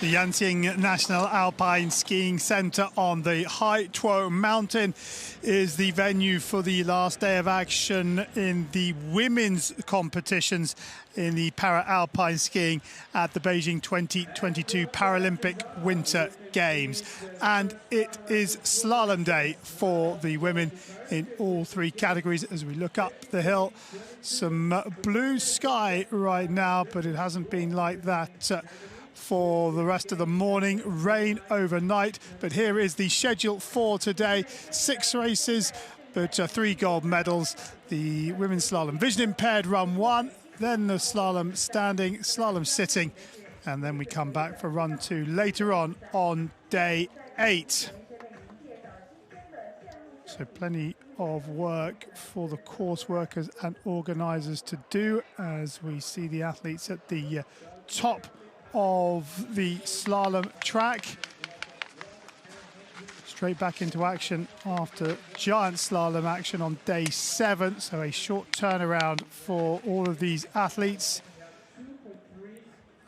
The Yantian National Alpine Skiing Centre on the Hai Tuo Mountain is the venue for the last day of action in the women's competitions in the Para-Alpine skiing at the Beijing 2022 Paralympic Winter Games. And it is slalom day for the women in all three categories as we look up the hill. Some blue sky right now, but it hasn't been like that for the rest of the morning. Rain overnight, but here is the schedule for today. 6 races, but 3 gold medals. The women's slalom vision impaired run 1, then the slalom standing, slalom sitting, and then we come back for run 2 later on day 8. So plenty of work for the course workers and organisers to do as we see the athletes at the top of the slalom track. Straight back into action after giant slalom action on day 7, so a short turnaround for all of these athletes.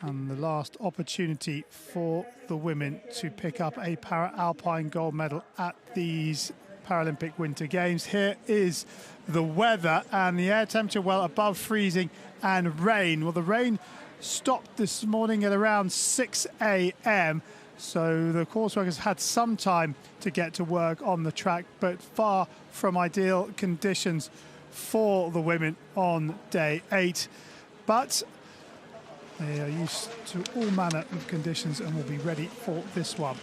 And the last opportunity for the women to pick up a Para-Alpine gold medal at these Paralympic Winter Games. Here is the weather, and the air temperature well above freezing, and rain. Well, the rain stopped this morning at around 6 a.m. so the course workers had some time to get to work on the track, but far from ideal conditions for the women on day 8. But they are used to all manner of conditions and will be ready for this one.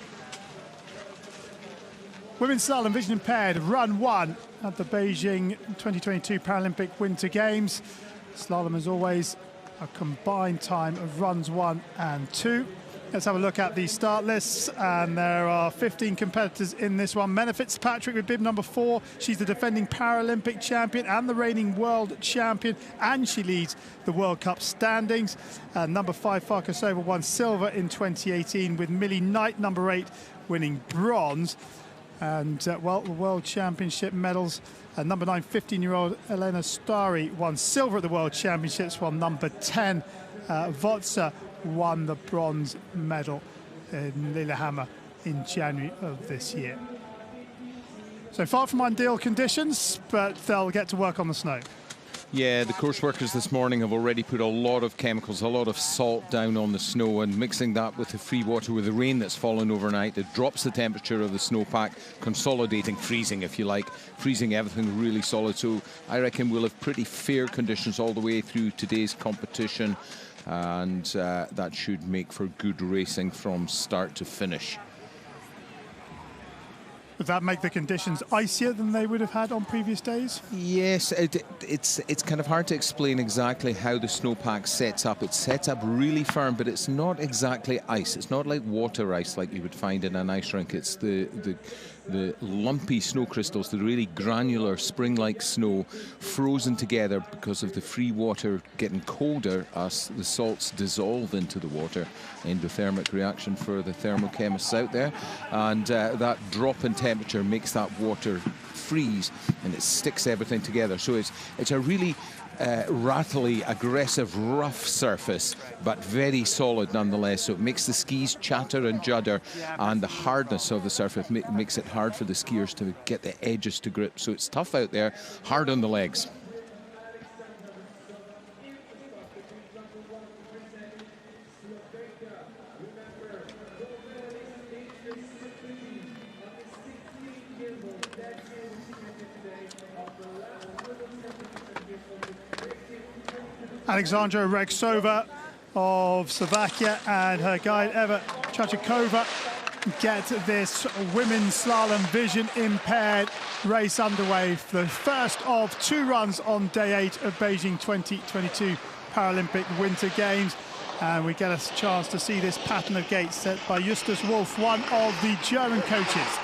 Women's slalom vision impaired run 1 at the Beijing 2022 Paralympic Winter Games. Slalom, as always, a combined time of runs 1 and 2. Let's have a look at the start lists, and there are 15 competitors in this one. Menna Fitzpatrick with bib number 4. She's the defending Paralympic champion and the reigning world champion, and she leads the World Cup standings. Number 5, Farkasova, won silver in 2018, with Millie Knight, number 8, winning bronze. And well, the World Championship medals. Number 9, 15-year-old Elena Stari won silver at the World Championships, while number 10, Votsa, won the bronze medal in Lillehammer in January of this year. So far from ideal conditions, but they'll get to work on the snow. Yeah, the course workers this morning have already put a lot of chemicals, a lot of salt down on the snow, and mixing that with the free water, with the rain that's fallen overnight, it drops the temperature of the snowpack, consolidating, freezing if you like, freezing everything really solid. So I reckon we'll have pretty fair conditions all the way through today's competition, and that should make for good racing from start to finish. Would that make the conditions icier than they would have had on previous days? Yes, it's kind of hard to explain exactly how the snowpack sets up. It's set up really firm, but it's not exactly ice. It's not like water ice like you would find in an ice rink. It's the lumpy snow crystals, the really granular spring-like snow frozen together because of the free water getting colder as the salts dissolve into the water, endothermic reaction for the thermochemists out there, and that drop in temperature makes that water freeze and it sticks everything together. So it's a really rattly, aggressive, rough surface, but very solid nonetheless. So it makes the skis chatter and judder, and the hardness of the surface makes it hard for the skiers to get the edges to grip. So it's tough out there, hard on the legs. Alexandra Rexova of Slovakia and her guide Eva Trachikova get this women's slalom vision impaired race underway for the first of 2 runs on day 8 of Beijing 2022 Paralympic Winter Games. And we get a chance to see this pattern of gates set by Justus Wolf, one of the German coaches.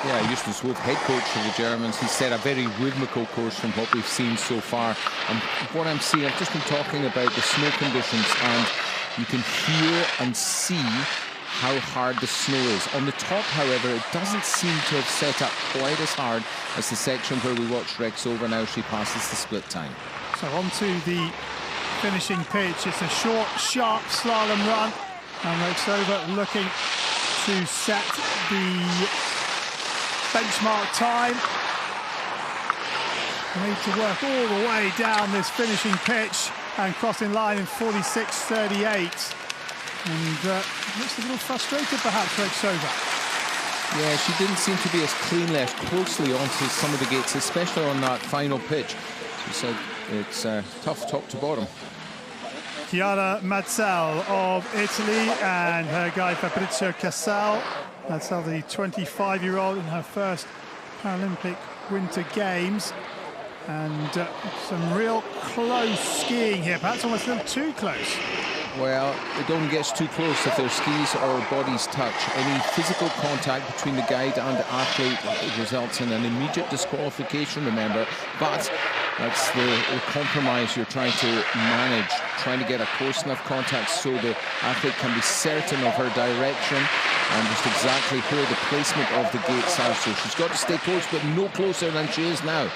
Yeah, Justus Wolf, head coach for the Germans. He set a very rhythmical course from what we've seen so far. And what I'm seeing, I've just been talking about the snow conditions, and you can hear and see how hard the snow is. On the top, however, it doesn't seem to have set up quite as hard as the section where we watch Rexova now. She passes the split time. So onto the finishing pitch. It's a short, sharp slalom run And Rexova looking to set the benchmark time. Need to work all the way down this finishing pitch and crossing line in 46.38. And looks a little frustrated perhaps, Rexova. Yeah, she didn't seem to be as clean left closely onto some of the gates, especially on that final pitch. She said it's tough top to bottom. Chiara Mazzel of Italy and her guide Fabrizio Casal. Mazzel, the 25-year-old in her first Paralympic Winter Games. And some real close skiing here, perhaps almost a little too close. Well, it only gets too close if their skis or bodies touch. Any physical contact between the guide and the athlete results in an immediate disqualification, remember. But that's the compromise you're trying to manage, trying to get a close enough contact so the athlete can be certain of her direction and just exactly where the placement of the gates are. So she's got to stay close, but no closer than she is now.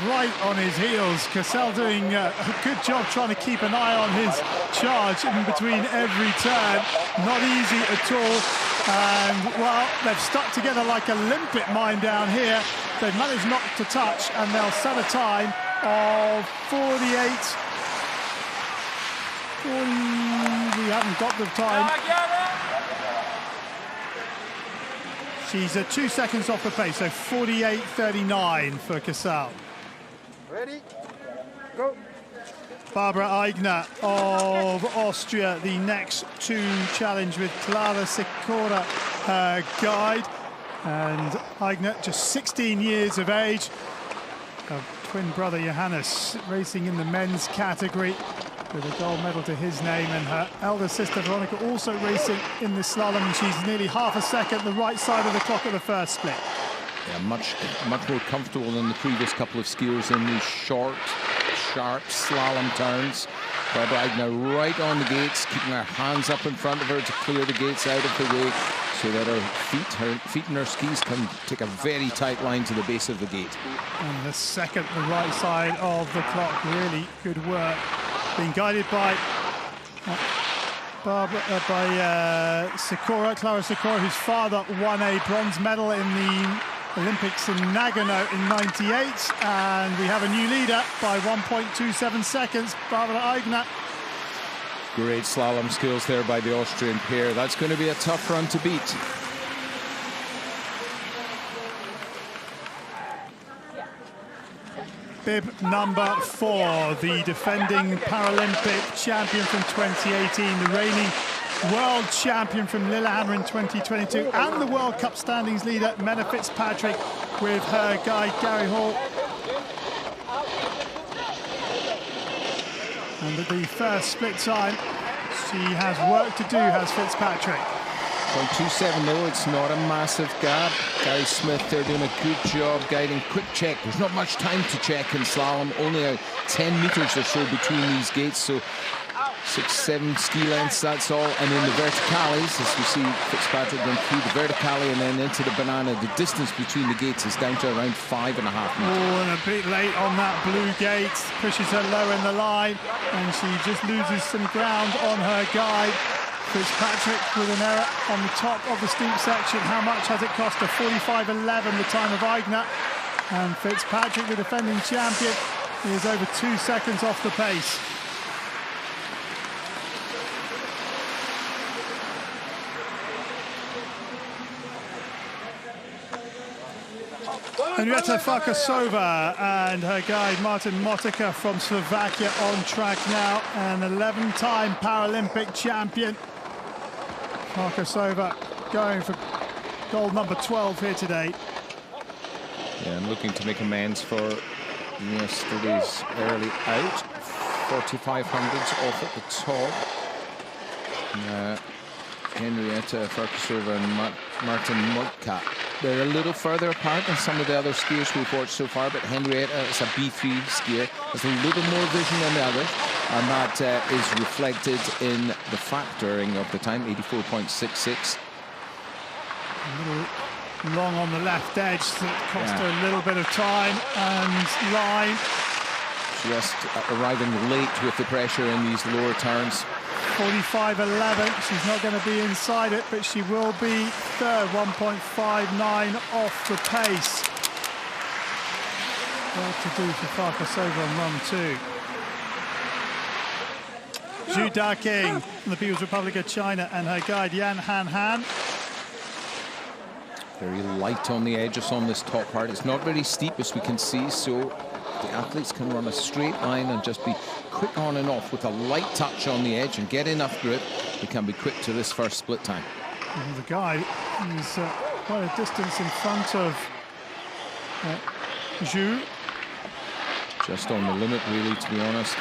Right on his heels. Cassell doing a good job trying to keep an eye on his charge in between every turn. Not easy at all. And, well, they've stuck together like a limpet mine down here. They've managed not to touch, and they'll set a time of 48. We haven't got the time. She's 2 seconds off the pace, so 48.39 for Cassel. Ready? Go. Barbara Eigner of Austria, the next to challenge with Clara Sikora, her guide. And Eigner, just 16 years of age. Her twin brother Johannes racing in the men's category with a gold medal to his name, and her elder sister Veronica also racing in the slalom, and she's nearly half a second the right side of the clock at the first split. Yeah, much more comfortable than the previous couple of skiers in these short, sharp slalom turns. Barbara Eigner right on the gates, keeping her hands up in front of her to clear the gates out of the way so that her feet and her skis can take a very tight line to the base of the gate. And the second, the right side of the clock, really good work. Being guided by Sikora, Clara Sikora, whose father won a bronze medal in the Olympics in Nagano in '98, and we have a new leader by 1.27 seconds, Barbara Eigner. Great slalom skills there by the Austrian pair. That's going to be a tough run to beat. Bib number 4, the defending Paralympic champion from 2018, the reigning world champion from Lillehammer in 2022, and the World Cup standings leader, Menna Fitzpatrick, with her guide, Gary Hall. And at the first split time, she has work to do, has Fitzpatrick. 0.27 though, it's not a massive gap. Gary Smith, they're doing a good job guiding. Quick check, there's not much time to check in slalom, only 10 meters or so between these gates, so 6-7 ski lengths, that's all. And in the verticales, as we see Fitzpatrick going through the verticale and then into the banana, the distance between the gates is down to around 5.5 meters. Oh, and a bit late on that blue gate, pushes her low in the line, and she just loses some ground on her guide. Fitzpatrick with an error on the top of the steep section. How much has it cost her? 45.11, the time of Eigner. And Fitzpatrick, the defending champion, is over 2 seconds off the pace. Henrietta Farkasova and her guide Martin Motika from Slovakia on track now. An 11-time Paralympic champion. Farkasova going for gold number 12 here today. Yeah, and looking to make amends for yesterday's early out. 4500s off at the top. Henrietta Farkasova and Martin Motka. They're a little further apart than some of the other skiers we've watched so far, but Henrietta is a B3 skier, has a little more vision than the others, and that is reflected in the factoring of the time, 84.66. A little long on the left edge, that cost her a little bit of time and line. Just arriving late with the pressure in these lower turns. 45.11. She's not going to be inside it, but she will be third, 1.59 off the pace. Well to do for Farkasova on run 2. Zhu Daking from the People's Republic of China and her guide Yan Han. Very light on the edges on this top part. It's not very steep, as we can see, so the athletes can run a straight line and just be quick on and off with a light touch on the edge and get enough grip. They can be quick to this first split time. And the guide is quite a distance in front of Zhu. Just on the limit, really, to be honest.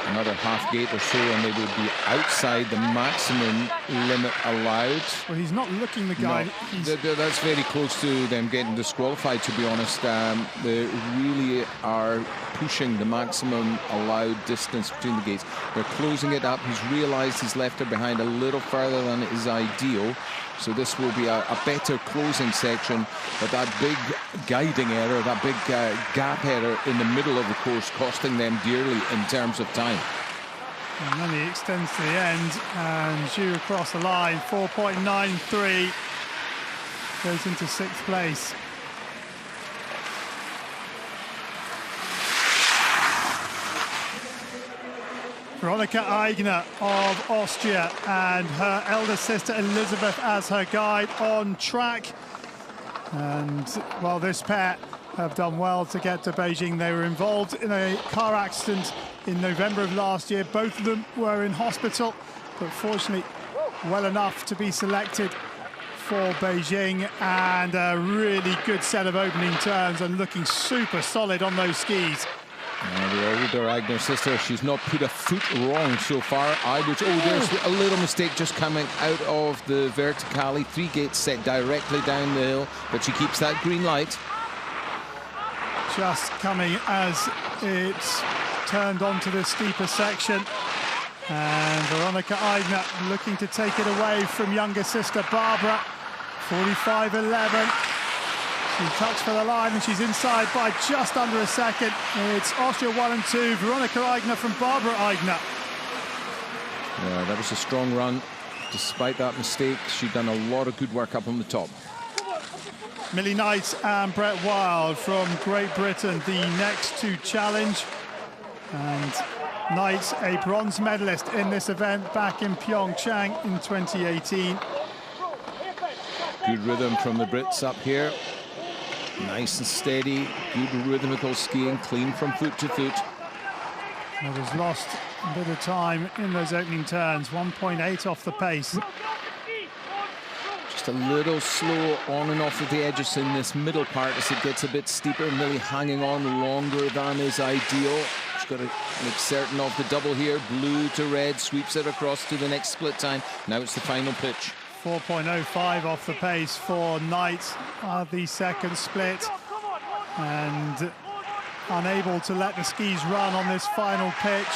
Another half gate or so, and they would be outside the maximum limit allowed. Well, he's not looking, the guy. No, that's very close to them getting disqualified, to be honest. They really are pushing the maximum allowed distance between the gates. They're closing it up. He's realized he's left her behind a little further than is ideal. So this will be a better closing section, but that big guiding error, that big gap error in the middle of the course, costing them dearly in terms of time. And then he extends to the end, and Zhu across the line, 4.93, goes into 6th place. Veronika Eigner of Austria and her elder sister Elizabeth as her guide on track. And while this pair have done well to get to Beijing, they were involved in a car accident in November of last year. Both of them were in hospital, but fortunately well enough to be selected for Beijing, and a really good set of opening turns and looking super solid on those skis. The older Eigner sister, she's not put a foot wrong so far. There's a little mistake just coming out of the verticale. 3 gates set directly down the hill, but she keeps that green light. Just coming as it's turned onto the steeper section. And Veronika Eigner looking to take it away from younger sister Barbara. 45.11. She touched for the line and she's inside by just under a second. It's Austria 1 and 2. Veronika Eigner from Barbara Eigner. Yeah, that was a strong run. Despite that mistake, she'd done a lot of good work up on the top. Millie Knight and Brett Wild from Great Britain, the next to challenge. And Knight, a bronze medalist in this event back in Pyeongchang in 2018. Good rhythm from the Brits up here. Nice and steady, good rhythmical skiing, clean from foot to foot. Well, has lost a bit of time in those opening turns, 1.8 off the pace. Just a little slow on and off of the edges in this middle part as it gets a bit steeper. Millie hanging on longer than is ideal. She's got to make certain of the double here. Blue to red, sweeps it across to the next split time. Now it's the final pitch. 4.05 off the pace for Knight, the second split, and unable to let the skis run on this final pitch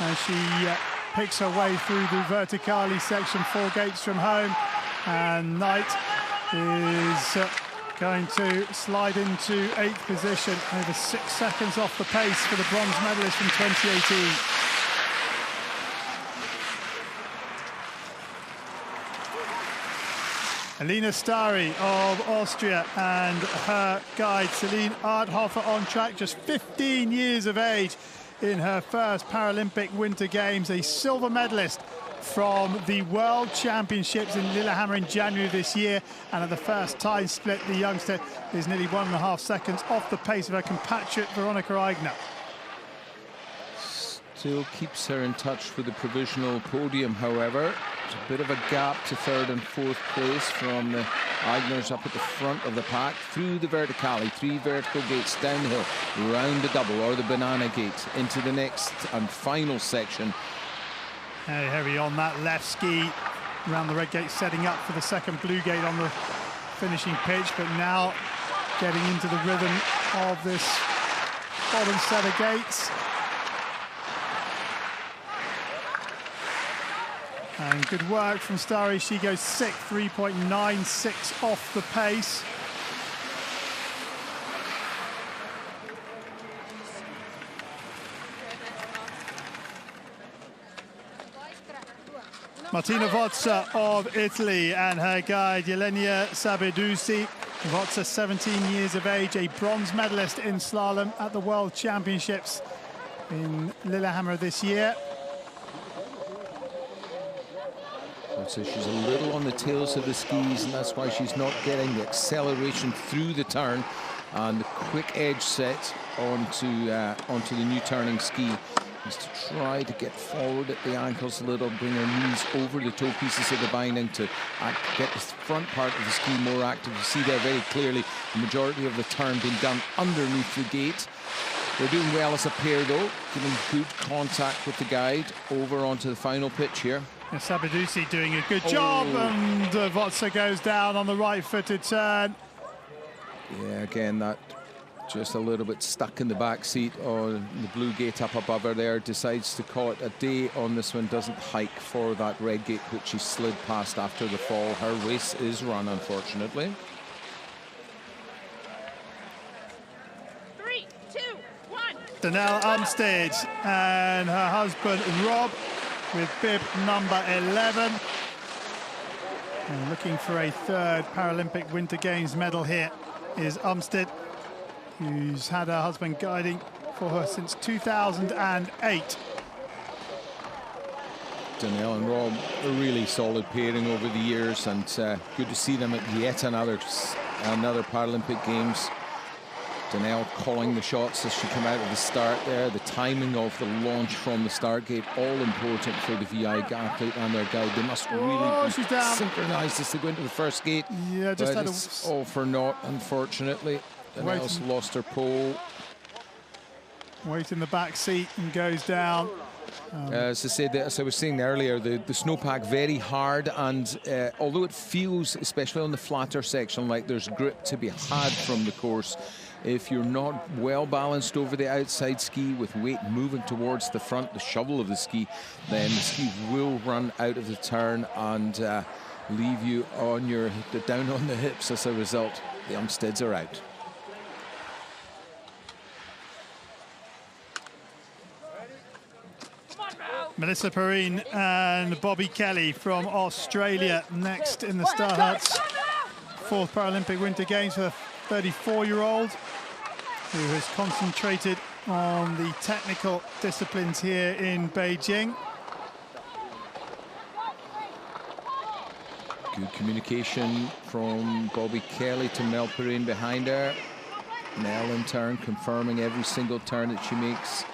as she picks her way through the verticale section, 4 gates from home, and Knight is going to slide into 8th position, over 6 seconds off the pace for the bronze medalist from 2018. Alina Stari of Austria and her guide Celine Arthofer on track, just 15 years of age in her first Paralympic Winter Games, a silver medalist from the World Championships in Lillehammer in January this year, and at the first time split the youngster is nearly 1.5 seconds off the pace of her compatriot Veronika Eigner. Still keeps her in touch for the provisional podium, however. There's a bit of a gap to 3rd and 4th place from the Eigners up at the front of the pack, through the verticale, 3 vertical gates down the hill, round the double or the banana gate into the next and final section. Very heavy on that left ski, around the red gate, setting up for the second blue gate on the finishing pitch, but now getting into the rhythm of this bottom set of gates. And good work from Stari. She goes 6th, 3.96 off the pace. Martina Vozza of Italy and her guide Jelenia Sabedussi. Vozza, 17 years of age, a bronze medalist in slalom at the World Championships in Lillehammer this year. So she's a little on the tails of the skis, and that's why she's not getting the acceleration through the turn and the quick edge set onto the new turning ski. Is to try to get forward at the ankles a little, bring her knees over the toe pieces of the binding to get the front part of the ski more active. You see there very clearly the majority of the turn being done underneath the gate. They're doing well as a pair though, giving good contact with the guide over onto the final pitch here. Sabedussi doing a good job, and Vozza goes down on the right-footed turn. Yeah, again, that just a little bit stuck in the back seat on the blue gate up above her there. Decides to call it a day on this one. Doesn't hike for that red gate, which she slid past after the fall. Her race is run, unfortunately. 3, 2, 1. Danelle Umstead and her husband Rob with bib number 11. And looking for a third Paralympic Winter Games medal here is Umstead, who's had her husband guiding for her since 2008. Danelle and Rob, a really solid pairing over the years, and good to see them at yet another Paralympic Games. Danelle calling the shots as she came out of the start there. The timing of the launch from the start gate, all important for the VI athlete and their guide. They must really be synchronized as they go into the first gate. Yeah, just had it's all for naught, unfortunately. Danelle's lost her pole. Weight in the back seat and goes down. As I said, as I was saying earlier, the snowpack very hard, and although it feels, especially on the flatter section, like there's grip to be had from the course, if you're not well balanced over the outside ski with weight moving towards the front, the shovel of the ski, then the ski will run out of the turn and leave you on down on the hips as a result. The Umsteads are out. Melissa Perrine and Bobby Kelly from Australia next in the Starhut's fourth Paralympic Winter Games for the 34-year-old who has concentrated on the technical disciplines here in Beijing. Good communication from Bobby Kelly to Mel Perrine behind her. Mel in turn confirming every single turn that she makes.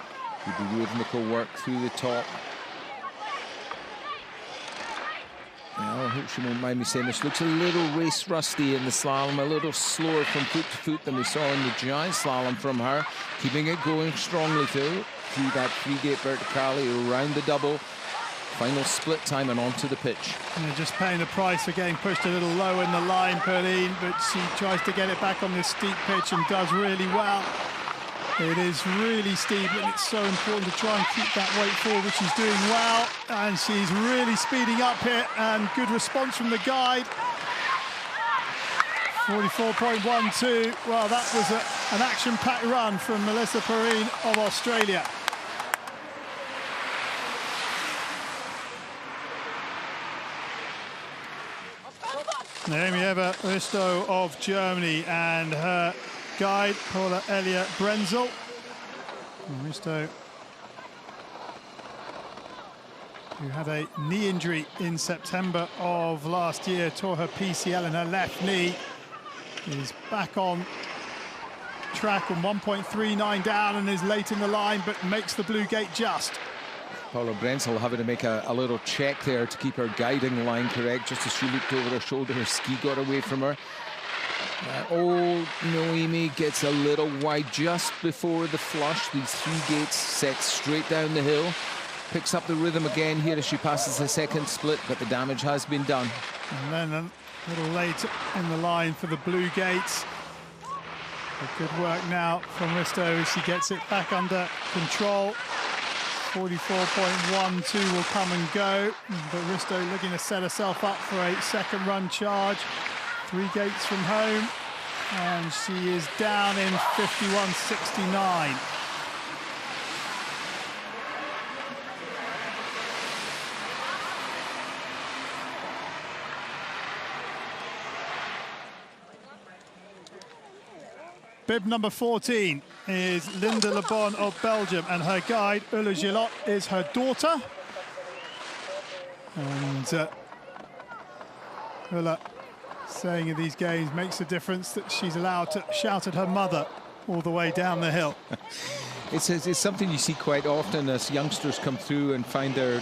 Good rhythmical work through the top. Now, I hope she won't mind me saying this. Looks a little race rusty in the slalom, a little slower from foot to foot than we saw in the giant slalom from her. Keeping it going strongly through that three-gate verticale around the double. Final split time and onto the pitch. And just paying the price for getting pushed a little low in the line, Perrine, but she tries to get it back on this steep pitch and does really well. It is really steep, and it's so important to try and keep that weight forward, which she's doing well. And she's really speeding up here, and good response from the guide. 44.12. Well, that was an action-packed run from Melissa Perrine of Australia. Naomi Eva-Risto of Germany and her guide, Paula Elia Brenzel. Risto, who had a knee injury in September of last year, tore her PCL in her left knee, is back on track on 1.39 down and is late in the line, but makes the blue gate just. Paula Brenzel having to make a little check there to keep her guiding line correct. Just as she looked over her shoulder, her ski got away from her. Noemi gets a little wide just before the flush. These three gates set straight down the hill. Picks up the rhythm again here as she passes the second split, but the damage has been done. And then a little late in the line for the blue gates. Good work now from Risto as she gets it back under control. 44.12 will come and go, but Risto looking to set herself up for a second run charge. 3 gates from home, and she is down in 51.69. Bib number 14 is Linda Le Bon of Belgium, and her guide, Ulla Gillot, is her daughter. And Ulla saying in these games makes a difference that she's allowed to shout at her mother all the way down the hill. It's something you see quite often as youngsters come through and find their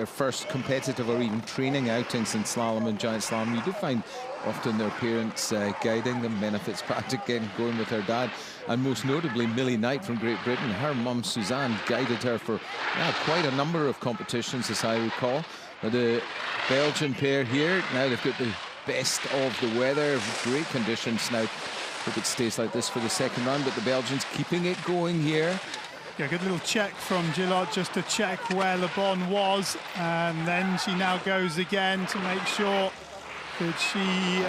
first competitive or even training outings in slalom and giant slalom. You do find often their parents guiding them. Mena Fitzpatrick going with her dad, and most notably Millie Knight from Great Britain. Her mum Suzanne guided her for quite a number of competitions, as I recall. But the Belgian pair here, now they've got the best of the weather, great conditions now. Hope it stays like this for the second round, but the Belgians keeping it going here. Yeah, good little check from Gillot just to check where Le Bon was, and then she now goes again to make sure that she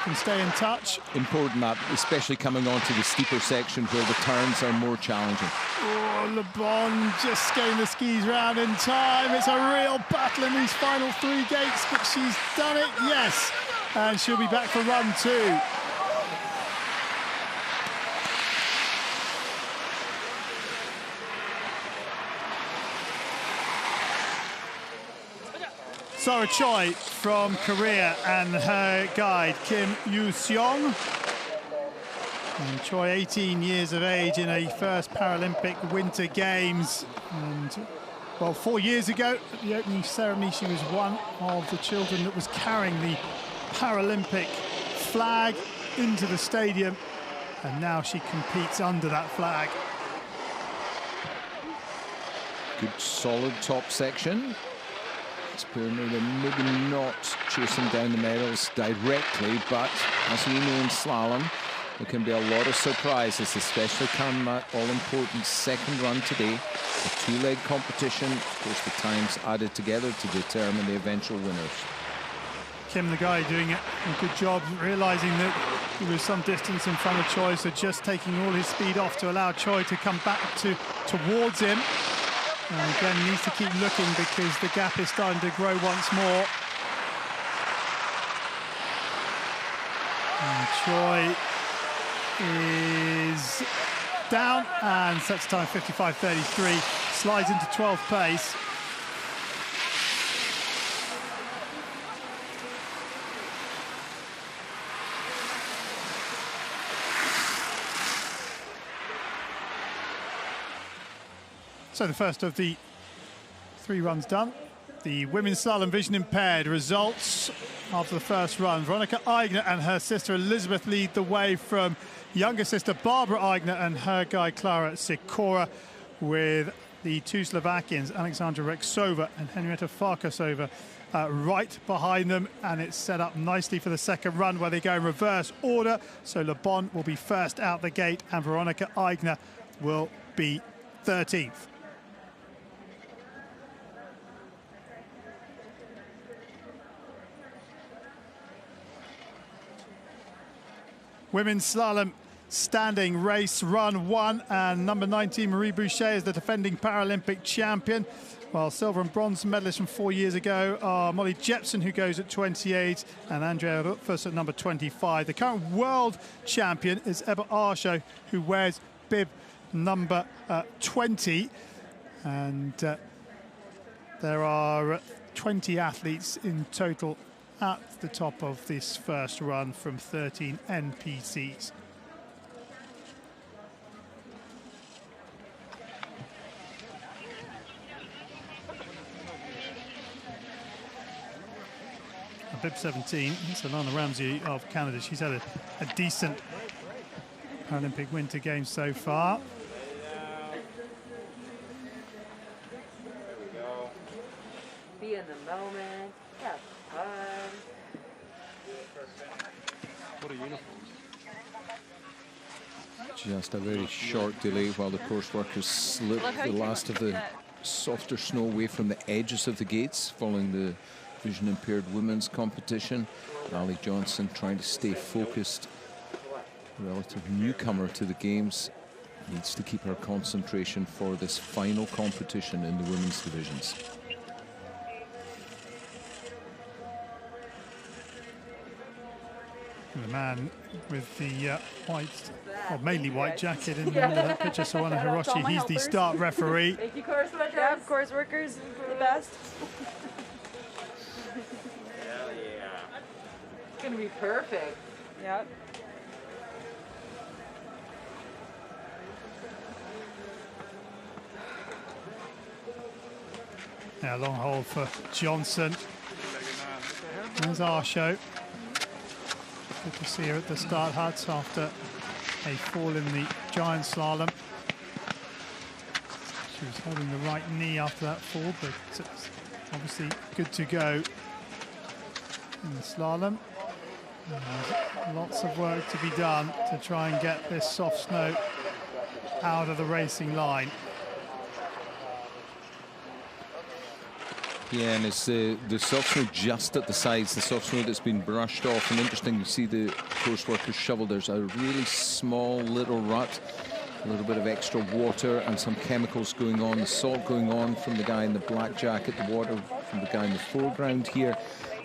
can stay in touch. Important that, especially coming on to the steeper section where the turns are more challenging. Oh, Le Bon just getting the skis round in time. It's a real battle in these final 3 gates, but she's done it, yes. And she'll be back for run 2. Sarah Choi from Korea and her guide, Kim Yoo-seong. And Choi, 18 years of age in a first Paralympic Winter Games. And, well, 4 years ago, at the opening ceremony, she was one of the children that was carrying the Paralympic flag into the stadium. And now she competes under that flag. Good, solid top section. They're maybe not chasing down the medals directly, but as we know in slalom, there can be a lot of surprises, especially come that all-important second run today. A 2-leg competition, of course the times added together to determine the eventual winners. Kim, the guy, doing a good job, realising that he was some distance in front of Choi, so just taking all his speed off to allow Choi to come back towards him. And again, he needs to keep looking because the gap is starting to grow once more. And Choi is down and sets time 55.33, slides into 12th place. So the first of the 3 runs done. The women's slalom vision impaired results after the first run. Veronica Eigner and her sister Elizabeth lead the way from younger sister Barbara Eigner and her guide Klara Sikora, with the 2 Slovakians, Alexandra Rexova and Henrietta Farkasova, right behind them. And it's set up nicely for the second run where they go in reverse order. So Le Bon will be first out the gate and Veronica Eigner will be 13th. Women's slalom standing race run 1, and number 19 Marie Boucher is the defending Paralympic champion, while silver and bronze medalists from 4 years ago are Molly Jepson, who goes at 28, and Andrea Rutfus at number 25. The current world champion is Ebba Arsho, who wears bib number 20, and there are 20 athletes in total at the top of this first run from 13 NPCs. Bib 17, it's Alana Ramsey of Canada. She's had a decent Paralympic Winter Games so far. Be in the moment, have fun. What a uniform. Just a very short delay while the course workers slip the last of the softer snow away from the edges of the gates following the vision impaired women's competition. Ali Johnson trying to stay focused. Relative newcomer to the games needs to keep her concentration for this final competition in the women's divisions. The man with the white, or mainly white jacket in the middle of that picture, Sawana Hiroshi, he's the start referee. Thank you, course workers. Yeah, course workers, the best. Hell yeah. It's gonna be perfect. Yep. Yeah, long hold for Johnson. There's our show. Good to see her at the start huts after a fall in the giant slalom. She was holding the right knee after that fall, but it's obviously good to go in the slalom. There's lots of work to be done to try and get this soft snow out of the racing line. Yeah, and it's the soft snow just at the sides, the soft snow that's been brushed off. And interesting, you see the course workers shovel. There's a really small little rut, a little bit of extra water and some chemicals going on, the salt going on from the guy in the black jacket, the water from the guy in the foreground here,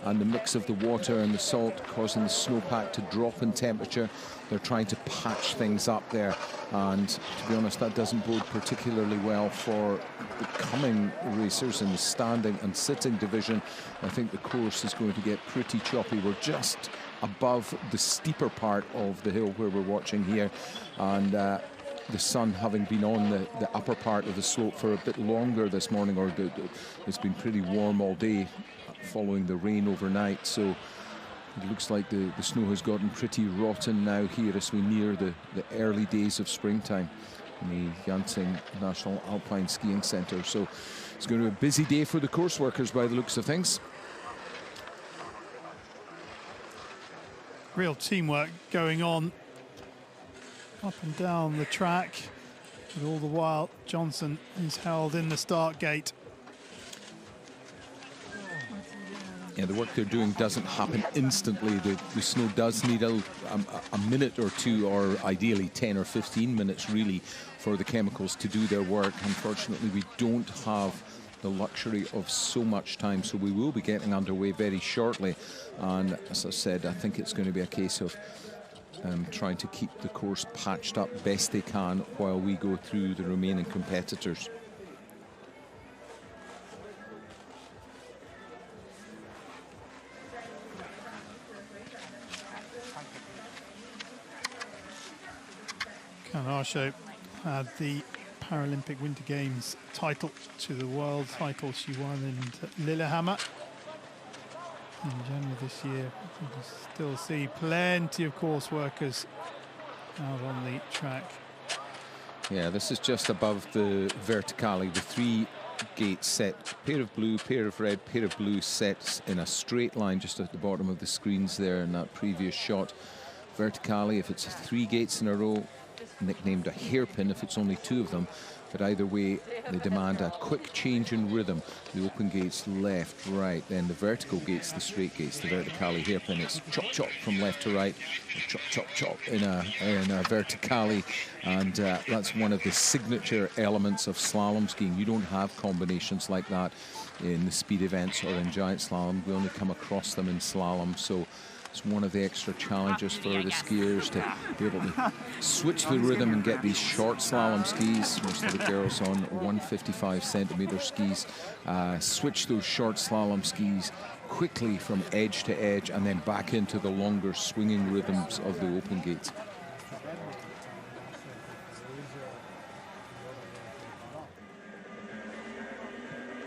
and the mix of the water and the salt causing the snowpack to drop in temperature. They're trying to patch things up there, and to be honest, that doesn't bode particularly well for the coming racers in the standing and sitting division. I think the course is going to get pretty choppy. We're just above the steeper part of the hill where we're watching here, and the sun having been on the upper part of the slope for a bit longer this morning, or it's been pretty warm all day following the rain overnight, so it looks like the snow has gotten pretty rotten now here as we near the early days of springtime in the Yansing National Alpine Skiing Centre. So it's going to be a busy day for the course workers by the looks of things. Real teamwork going on up and down the track, but all the while Johnson is held in the start gate. Yeah, the work they're doing doesn't happen instantly. The snow does need a minute or two, or ideally 10 or 15 minutes really, for the chemicals to do their work. Unfortunately, we don't have the luxury of so much time, so we will be getting underway very shortly. And as I said, I think it's going to be a case of trying to keep the course patched up best they can while we go through the remaining competitors. Kanasho had the Paralympic Winter Games title to the world title she won in Lillehammer in January this year. You can still see plenty of course workers out on the track. Yeah, this is just above the verticale, the three gates set, pair of blue, pair of red, pair of blue sets in a straight line just at the bottom of the screens there in that previous shot. Verticale, if it's 3 gates in a row, nicknamed a hairpin if it's only 2 of them, but either way they demand a quick change in rhythm. The open gates left, right, then the vertical gates, the straight gates, the verticale hairpin. It's chop chop from left to right, chop chop chop in a verticale, and that's one of the signature elements of slalom skiing. You don't have combinations like that in the speed events or in giant slalom. We only come across them in slalom, so it's one of the extra challenges for the skiers to be able to switch the rhythm and get these short slalom skis. Most of the girls on 155 centimeter skis switch those short slalom skis quickly from edge to edge and then back into the longer swinging rhythms of the open gates.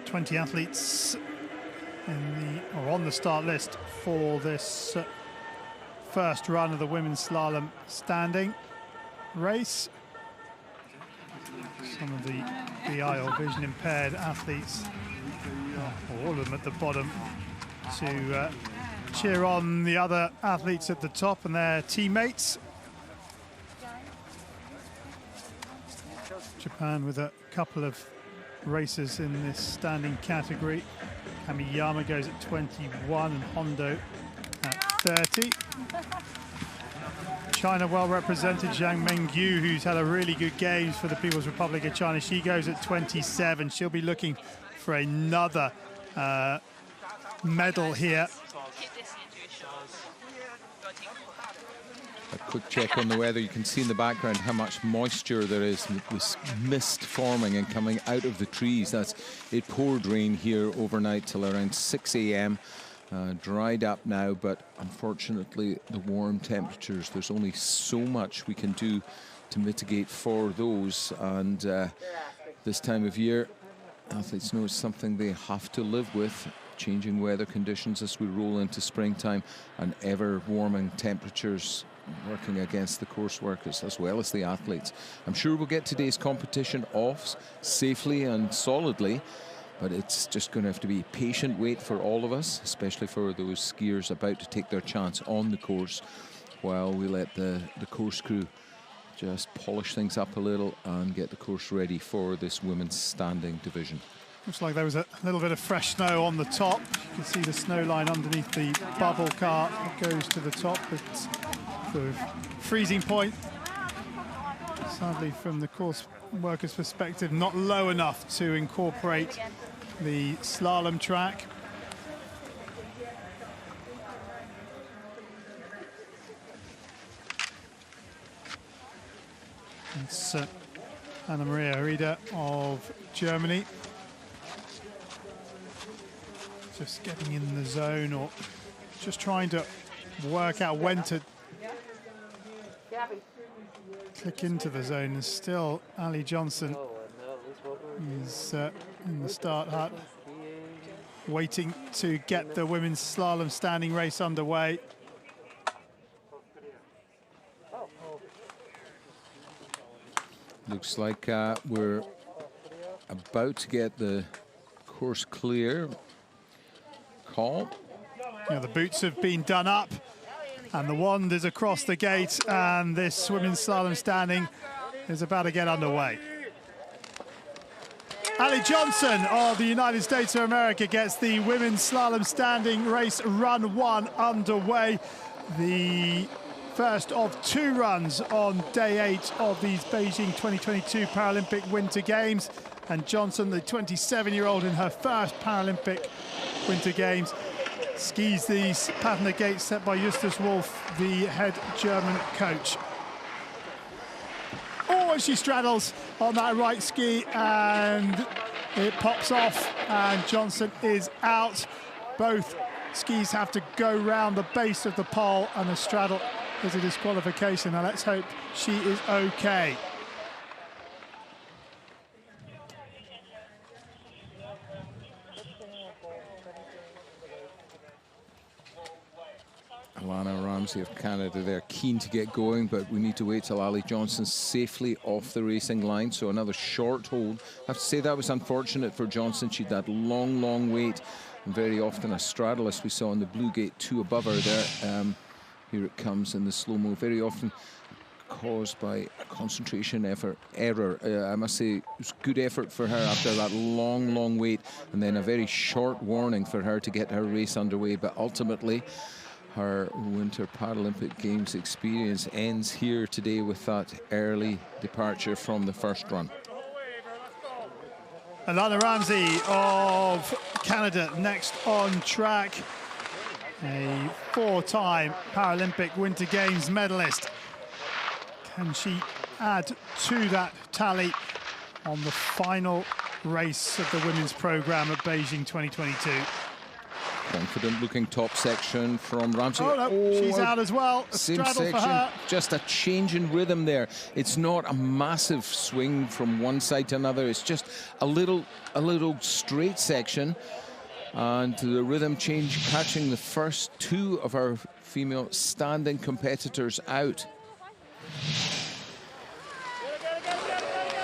"20 athletes on the start list for this first run of the women's slalom standing race. Some of the VI or vision impaired athletes, all of them at the bottom, to cheer on the other athletes at the top and their teammates. Japan with a couple of racers in this standing category. Kamiyama goes at 21 and Hondo at 30. China well represented, Zhang Mengyu, who's had a really good games for the People's Republic of China. She goes at 27. She'll be looking for another medal here. A quick check on the weather. You can see in the background how much moisture there is, this mist forming and coming out of the trees. It poured rain here overnight till around 6 a.m. Dried up now, but unfortunately the warm temperatures, there's only so much we can do to mitigate for those. And this time of year, athletes know it's something they have to live with. Changing weather conditions as we roll into springtime and ever warming temperatures working against the course workers as well as the athletes. I'm sure we'll get today's competition off safely and solidly, but it's just going to have to be patient wait for all of us, especially for those skiers about to take their chance on the course, while we let the course crew just polish things up a little and get the course ready for this women's standing division. Looks like there was a little bit of fresh snow on the top. You can see the snow line underneath the bubble car that goes to the top. It's the freezing point. Sadly, from the course workers' perspective, not low enough to incorporate the slalom track. It's Anna Maria Rieder of Germany. Just getting in the zone, or just trying to work out when to click into the zone. And still Ali Johnson is in the start hut, waiting to get the women's slalom standing race underway. Looks like we're about to get the course clear. Call. Yeah, the boots have been done up and the wand is across the gate, and this women's slalom standing is about to get underway. Ali Johnson of the United States of America gets the women's slalom standing race run 1 underway. The first of 2 runs on day 8 of these Beijing 2022 Paralympic Winter Games. And Johnson, the 27-year-old in her first Paralympic Winter Games, skis the pattern of gate set by Justus Wolf, the head German coach. Oh, and she straddles on that right ski and it pops off and Johnson is out. Both skis have to go round the base of the pole and a straddle is a disqualification. Now let's hope she is okay. Alana Ramsey of Canada, they're keen to get going, but we need to wait till Ali Johnson's safely off the racing line. So another short hold. I have to say that was unfortunate for Johnson. She had that long wait, and very often a straddle, as we saw in the blue gate 2 above her there. Here it comes in the slow-mo, very often caused by a concentration error. I must say it was good effort for her after that long wait, and then a very short warning for her to get her race underway. But ultimately, her Winter Paralympic Games experience ends here today with that early departure from the first run. Alana Ramsey of Canada next on track. A 4-time Paralympic Winter Games medalist. Can she add to that tally on the final race of the women's program at Beijing 2022? Confident looking top section from Ramsey. Oh no, she's out as well. A same straddle section, for her. just a change in rhythm there. It's not a massive swing from one side to another. It's just a little straight section. And the rhythm change catching the first 2 of our female standing competitors out.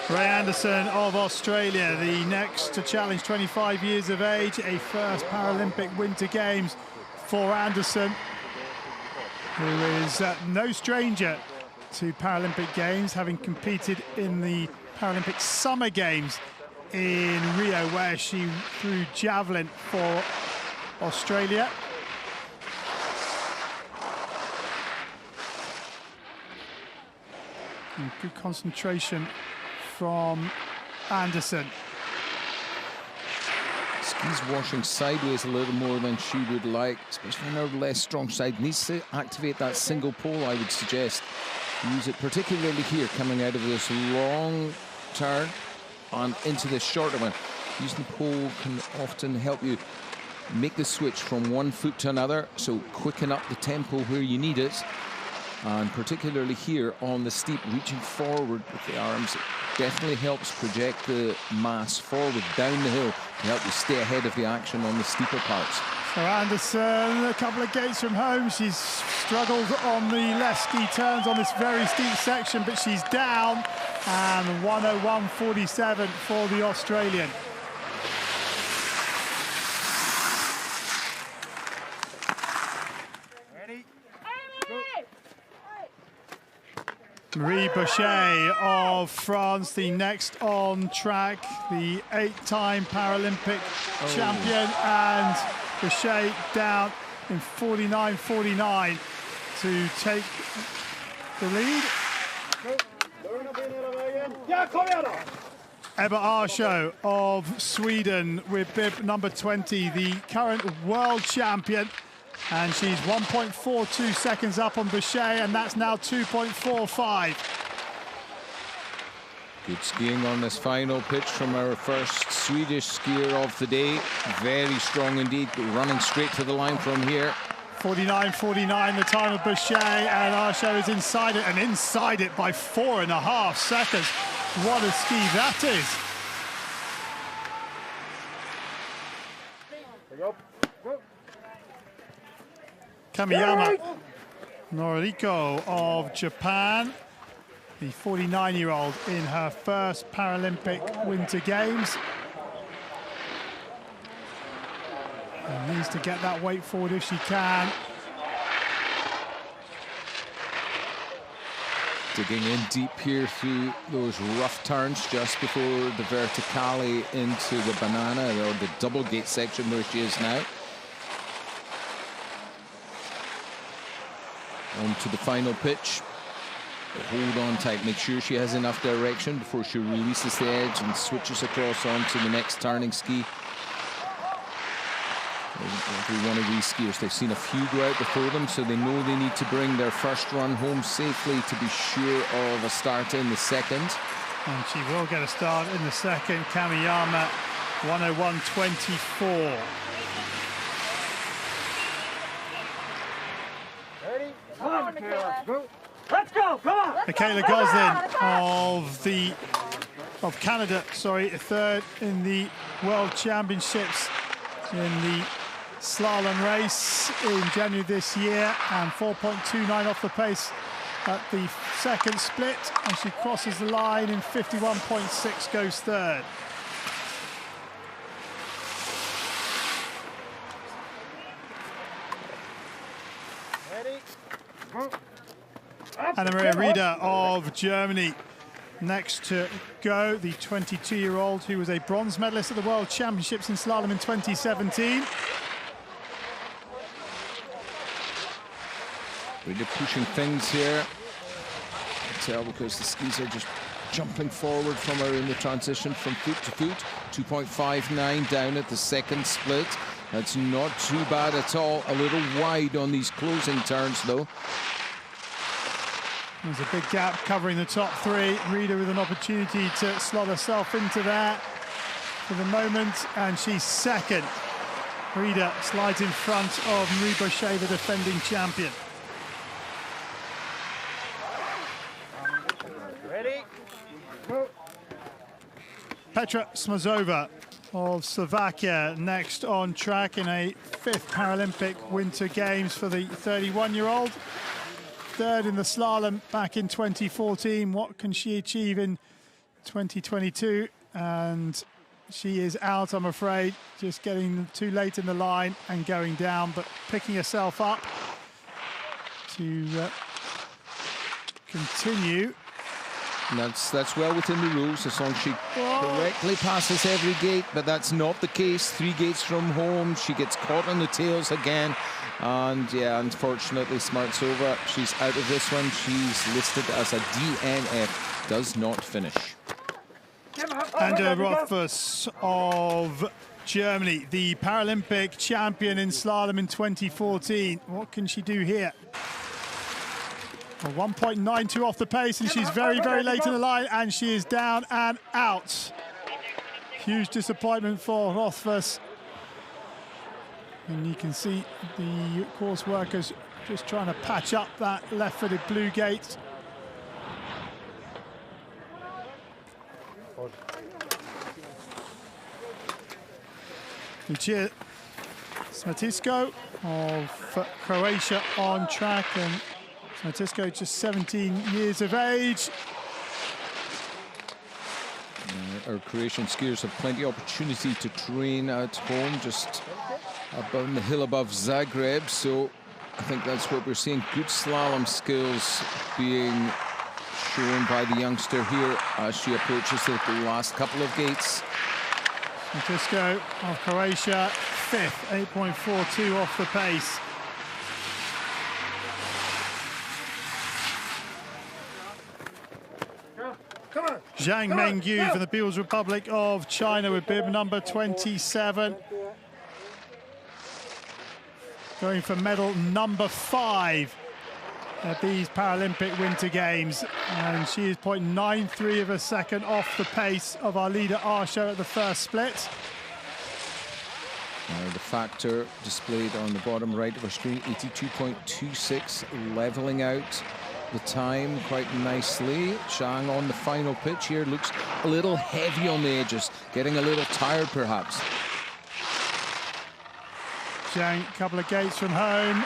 Ray Anderson of Australia, the next to challenge, 25 years of age, a first Paralympic Winter Games for Anderson, who is no stranger to Paralympic Games, having competed in the Paralympic Summer Games in Rio, where she threw javelin for Australia. And good concentration from Anderson. He's washing sideways a little more than she would like, especially on her less strong side. Needs to activate that single pole, I would suggest. Use it particularly here, coming out of this long turn and into this shorter one. Using the pole can often help you make the switch from one foot to another, so quicken up the tempo where you need it. And particularly here on the steep, reaching forward with the arms, it definitely helps project the mass forward down the hill to help you stay ahead of the action on the steeper parts. So Anderson, a couple of gates from home. She's struggled on the left ski turns on this very steep section, but she's down. And 101.47 for the Australian. Marie Boucher of France, the next on track, the 8-time Paralympic champion, and Boucher down in 49.49 to take the lead. Ebba Arsho of Sweden with bib number 20, the current world champion. And she's 1.42 seconds up on Boucher, and that's now 2.45. Good skiing on this final pitch from our first Swedish skier of the day. Very strong indeed, running straight to the line from here. 49.49 the time of Boucher, and Arsho is inside it, and inside it by 4.5 seconds. What a ski that is. Kamiyama Noriko of Japan, the 49-year-old in her first Paralympic Winter Games. And needs to get that weight forward if she can. Digging in deep here through those rough turns just before the verticale into the banana, or the double gate section where she is now. On to the final pitch. Hold on tight, make sure she has enough direction before she releases the edge and switches across onto the next turning ski. Every one of these skiers, they've seen a few go out before them, so they know they need to bring their first run home safely to be sure of a start in the second. And she will get a start in the second. Kamiyama, 101.24. Let's go, come on! Michaela Goslin of Canada, third in the World Championships in the slalom race in January this year, and 4.29 off the pace at the second split, and she crosses the line in 51.6, goes third. Anna Maria Rieder of Germany next to go, the 22-year-old who was a bronze medalist at the World Championships in slalom in 2017. Really pushing things here. I can tell because the skis are just jumping forward from her in the transition from foot to foot. 2.59 down at the second split. That's not too bad at all. A little wide on these closing turns though. There's a big gap covering the top three. Rieder with an opportunity to slot herself into that for the moment, and she's second. Rieder slides in front of Marie Boucher, the defending champion. Ready? Petra Smazova of Slovakia next on track in a 5th Paralympic Winter Games for the 31-year-old. Third in the slalom back in 2014. What can she achieve in 2022? And she is out, I'm afraid, just getting too late in the line and going down, but picking herself up to continue. That's well within the rules as long as she correctly passes every gate, but that's not the case. 3 gates from home, she gets caught on the tails again. And yeah, unfortunately, Smartsova, she's out of this one. She's listed as a DNF, does not finish. Andrea Rothfuss of Germany, the Paralympic champion in slalom in 2014. What can she do here? Well, 1.92 off the pace, and she's very, very late in the line, and she is down and out. Huge disappointment for Rothfuss. And you can see the course workers just trying to patch up that left-footed blue gate. Lucia Smetisko of Croatia on track, and Smetisko just 17 years of age. Our Croatian skiers have plenty of opportunity to train at home, just above the hill above Zagreb, so I think that's what we're seeing. Good slalom skills being shown by the youngster here as she approaches the last couple of gates. Smetisko of Croatia, fifth, 8.42 off the pace. Zhang Mengyu from the People's Republic of China with bib number 27. Going for medal number 5 at these Paralympic Winter Games. And she is 0.93 of a second off the pace of our leader Arsho at the first split. The factor displayed on the bottom right of our screen, 82.26, leveling out the time quite nicely. Zhang on the final pitch here looks a little heavy on the edges, getting a little tired perhaps. Zhang, a couple of gates from home,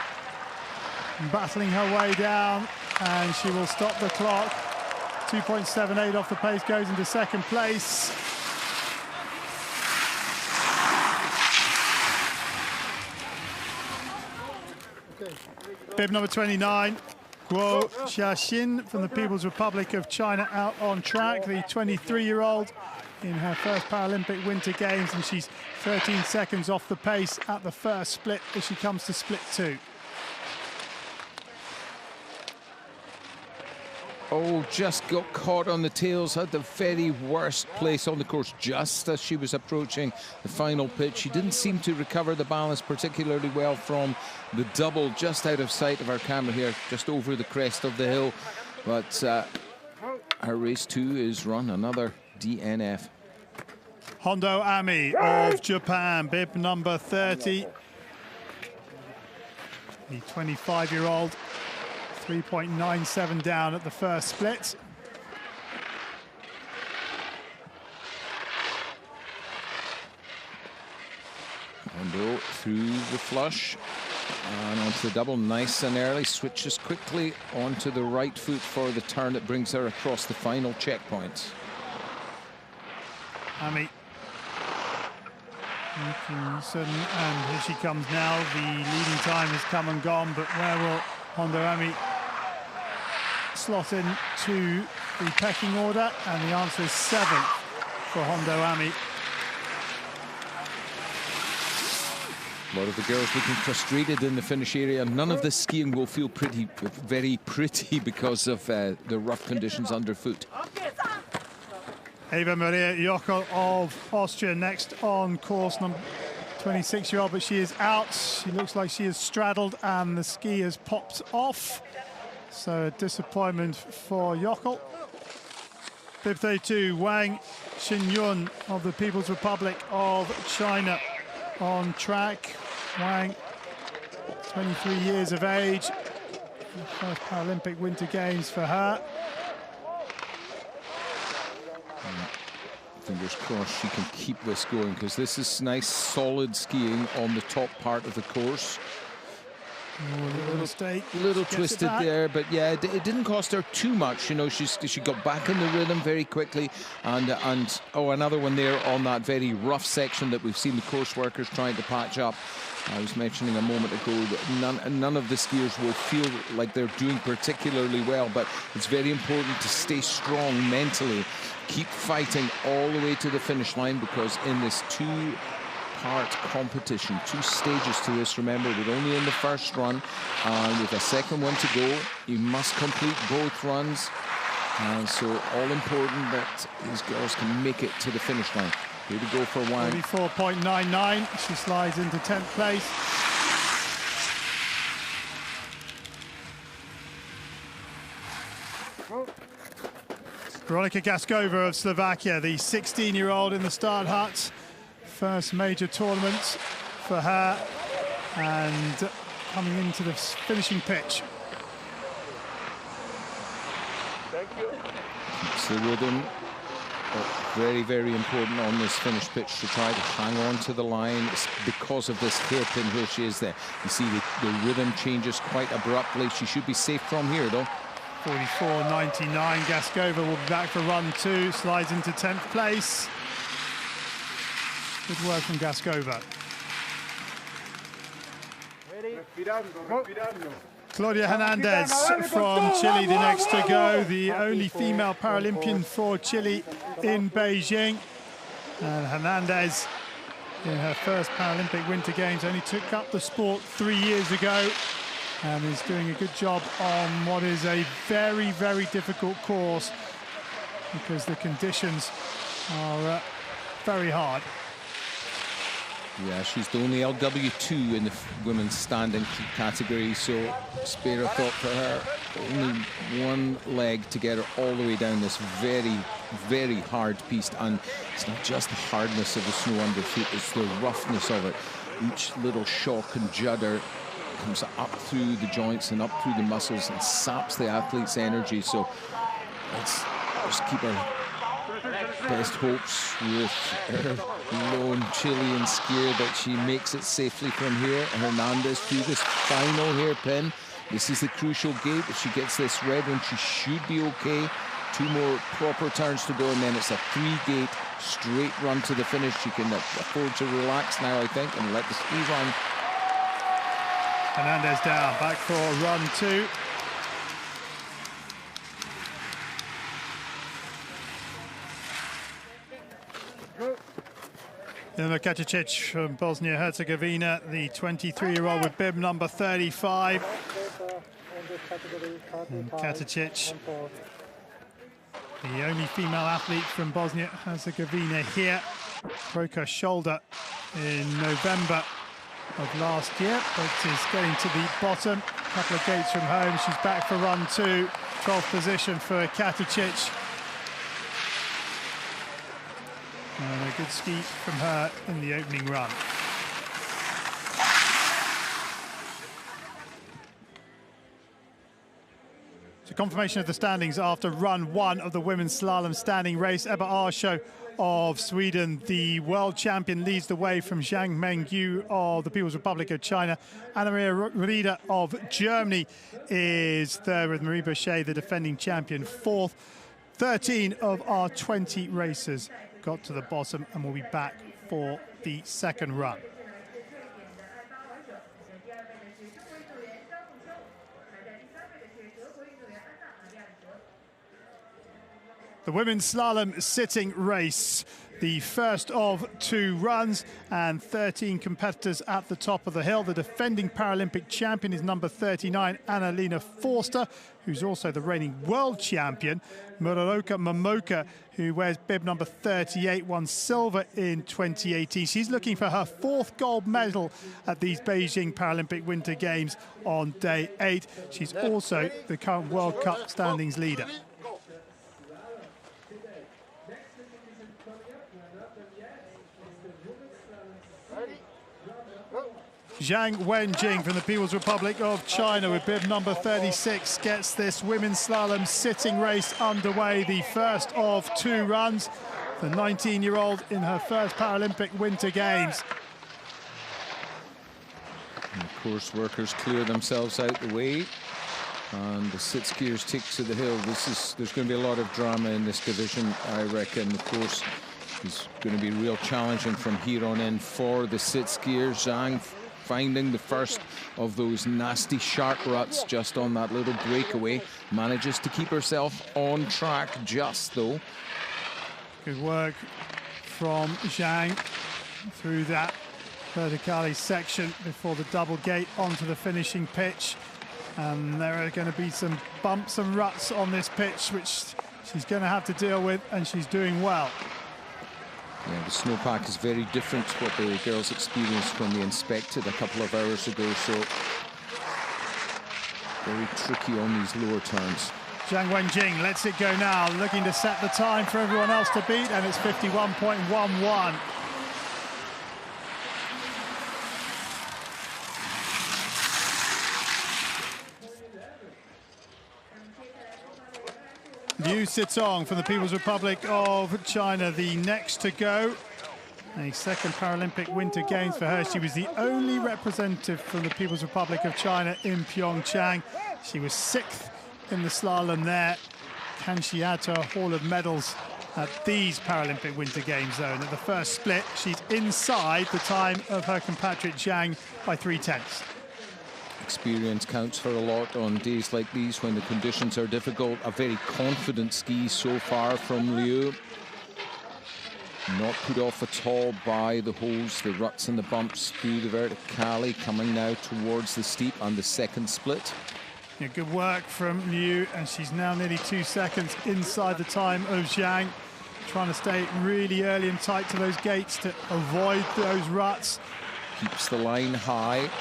battling her way down, and she will stop the clock. 2.78 off the pace, goes into second place. Bib number 29. Guo Xiaxin from the People's Republic of China out on track, the 23-year-old in her first Paralympic Winter Games, and she's 13 seconds off the pace at the first split as she comes to split 2. Oh, just got caught on the tails, had the very worst place on the course just as she was approaching the final pitch. She didn't seem to recover the balance particularly well from the double, just out of sight of our camera here, just over the crest of the hill. But her race 2 is run, another DNF. Hondo Ami of Japan, bib number 30. The 25-year-old. 3.97 down at the first split. Hondo through the flush and onto the double, nice and early, switches quickly onto the right foot for the turn that brings her across the final checkpoint. Ami. And here she comes now. The leading time has come and gone, but where will Hondo Ami slot in to the pecking order? And the answer is 7th for Hondo Ami. A lot of the girls looking frustrated in the finish area. None of the skiing will feel very pretty because of the rough conditions underfoot. Eva Maria Jockel of Austria next on course, number 26-year-old, but she is out. She looks like she is straddled and the ski has popped off. So a disappointment for Jockel. Bib 32, Wang Xinyun of the People's Republic of China on track. Wang, 23 years of age. The first Paralympic Winter Games for her. Fingers crossed she can keep this going, because this is nice solid skiing on the top part of the course. A little twisted there, but yeah, it didn't cost her too much. You know, she got back in the rhythm very quickly, and oh, another one there on that very rough section that we've seen the course workers trying to patch up. I was mentioning a moment ago that none of the skiers will feel like they're doing particularly well, but it's very important to stay strong mentally, keep fighting all the way to the finish line, because in this two-part competition, 2 stages to this, remember, we're only in the first run, and with a second one to go, you must complete both runs, and so all important that these girls can make it to the finish line. Here to go for Wang. 44.99. She slides into 10th place. Veronika Gaskova of Slovakia, the 16-year-old in the start hut. First major tournament for her, and coming into the finishing pitch. Keeps the rhythm. Very, very important on this finished pitch to try to hang on to the line. It's because of this hairpin where she is there. You see the rhythm changes quite abruptly. She should be safe from here, though. 44.99. Gaskova will be back for run 2. Slides into 10th place. Good work from Gaskova. Claudia Hernandez from Chile, the next to go, the only female Paralympian for Chile in Beijing. And Hernandez, in her first Paralympic Winter Games, only took up the sport 3 years ago and is doing a good job on what is a very, very difficult course because the conditions are very hard. Yeah, she's the only LW2 in the women's standing category, so spare a thought for her. Only one leg to get her all the way down this very, very hard piste. And it's not just the hardness of the snow underfoot, it's the roughness of it. Each little shock and judder comes up through the joints and up through the muscles and saps the athlete's energy. So let's just keep our best hopes with her lone Chilean skier that she makes it safely from here. Hernandez through this final hairpin. This is the crucial gate. If she gets this red one, she should be okay. 2 more proper turns to go, and then it's a 3-gate straight run to the finish. She can afford to relax now, I think, and let the ski run. Hernandez down, back for run 2. Ilona Kacic from Bosnia-Herzegovina, the 23-year-old with bib number 35. And Kacic, the only female athlete from Bosnia-Herzegovina here, broke her shoulder in November of last year, but is getting to the bottom. A couple of gates from home. She's back for run 2. 12th position for Kacic. And a good ski from her in the opening run. So confirmation of the standings after run 1 of the women's slalom standing race. Ebba Arsho of Sweden, the world champion, leads the way from Zhang Mengyu of the People's Republic of China. Anna-Maria Rieder of Germany is third, with Marie Boucher, the defending champion, fourth. 13 of our 20 racers got to the bottom and will be back for the second run. The women's slalom sitting race, the first of 2 runs, and 13 competitors at the top of the hill. The defending Paralympic champion is number 39, Annalena Forster, who's also the reigning world champion. Muraoka Momoka, who wears bib number 38, won silver in 2018. She's looking for her 4th gold medal at these Beijing Paralympic Winter Games on day 8. She's also the current World Cup standings leader. Zhang Wenjing from the People's Republic of China with bib number 36 gets this women's slalom sitting race underway, the first of 2 runs. The 19-year-old in her first Paralympic Winter Games. And of course, workers clear themselves out the way, and the sit skiers take to the hill. There's going to be a lot of drama in this division, I reckon. Of course, it's going to be real challenging from here on in for the sit skiers. Zhang finding the first of those nasty sharp ruts just on that little breakaway. Manages to keep herself on track just, though. Good work from Zhang through that verticale section before the double gate onto the finishing pitch. And there are going to be some bumps and ruts on this pitch, which she's going to have to deal with, and she's doing well. Yeah, the snowpack is very different to what the girls experienced when they inspected a couple of hours ago, so very tricky on these lower turns. Zhang Wenjing lets it go now, looking to set the time for everyone else to beat, and it's 51.11. Liu Sitong from the People's Republic of China, the next to go. A second Paralympic Winter Games for her. She was the only representative from the People's Republic of China in Pyeongchang. She was 6th in the slalom there. Can she add to her haul of medals at these Paralympic Winter Games, though? And at the first split, she's inside the time of her compatriot Zhang by 3/10. Experience counts for a lot on days like these when the conditions are difficult. A very confident ski so far from Liu. Not put off at all by the holes, the ruts and the bumps through the verticale, coming now towards the steep and the second split. Yeah, good work from Liu, and she's now nearly 2 seconds inside the time of Zhang. Trying to stay really early and tight to those gates to avoid those ruts. Keeps the line high.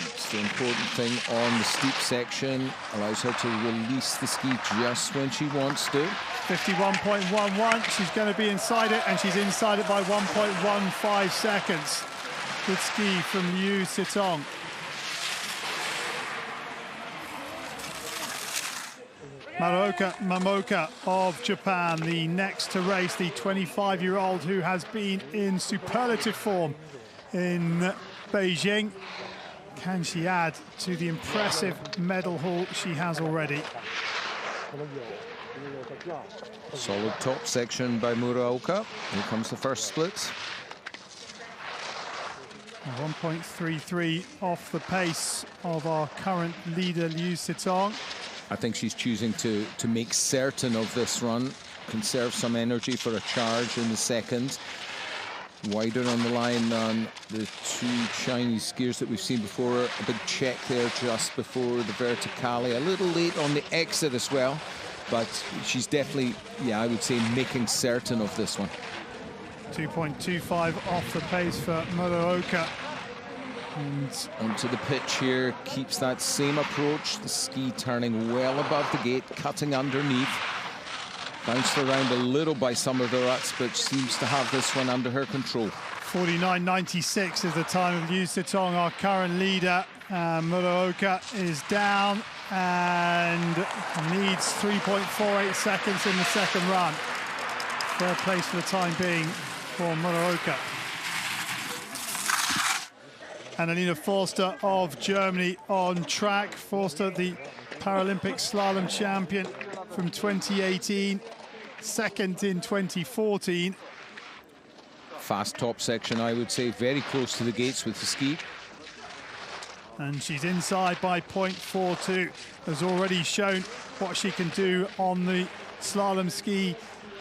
It's the important thing on the steep section. Allows her to release the ski just when she wants to. 51.11. She's going to be inside it, and she's inside it by 1.15 seconds. Good ski from Liu Sitong. Maruoka Momoka of Japan, the next to race, the 25-year-old who has been in superlative form in Beijing. Can she add to the impressive medal haul she has already? Solid top section by Muraoka. Here comes the first split. 1.33 off the pace of our current leader, Liu Sitong. I think she's choosing to make certain of this run, conserve some energy for a charge in the second. Wider on the line than the two Chinese skiers that we've seen before. A big check there just before the verticale. A little late on the exit as well, but she's definitely, yeah, I would say, making certain of this one. 2.25 off the pace for Muraoka. And onto the pitch here, keeps that same approach. The ski turning well above the gate, cutting underneath. Bounced around a little by some of the ruts, but seems to have this one under her control. 49.96 is the time of Liu Sitong, our current leader. Muraoka is down and needs 3.48 seconds in the second run. Third place for the time being for Muraoka. Annalena Forster of Germany on track. Forster, the Paralympic slalom champion from 2018, second in 2014. Fast top section, I would say, very close to the gates with the ski. And she's inside by 0.42. Has already shown what she can do on the slalom ski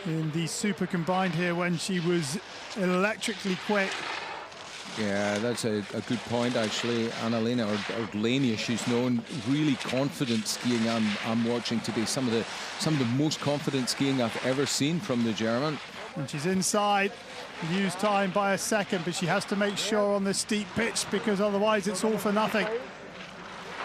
in the super combined here when she was electrically quick. Yeah, that's a good point, actually. Annalena, or Lenia, she's known, really confident skiing. I'm watching today some of the most confident skiing I've ever seen from the German. And she's inside, used time by a second, but she has to make sure on this steep pitch because otherwise it's all for nothing.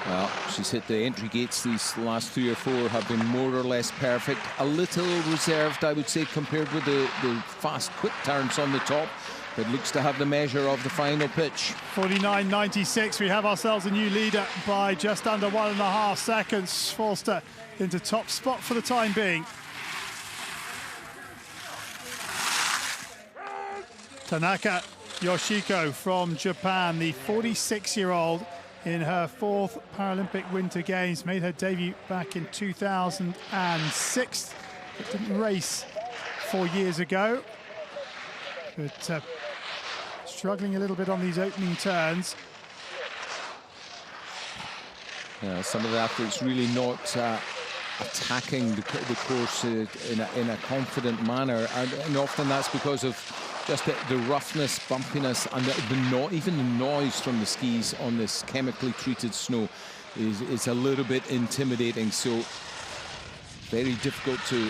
Well, she's hit the entry gates. These last 3 or 4 have been more or less perfect. A little reserved, I would say, compared with the fast, quick turns on the top. It looks to have the measure of the final pitch. 49.96. We have ourselves a new leader by just under 1.5 seconds. Forster into top spot for the time being. Tanaka Yoshiko from Japan, the 46-year-old in her 4th Paralympic Winter Games, made her debut back in 2006, but didn't race 4 years ago. But struggling a little bit on these opening turns. Yeah, some of the athletes really not attacking the course in a confident manner, and often that's because of just the roughness, bumpiness, and even the noise from the skis on this chemically treated snow is a little bit intimidating. So very difficult to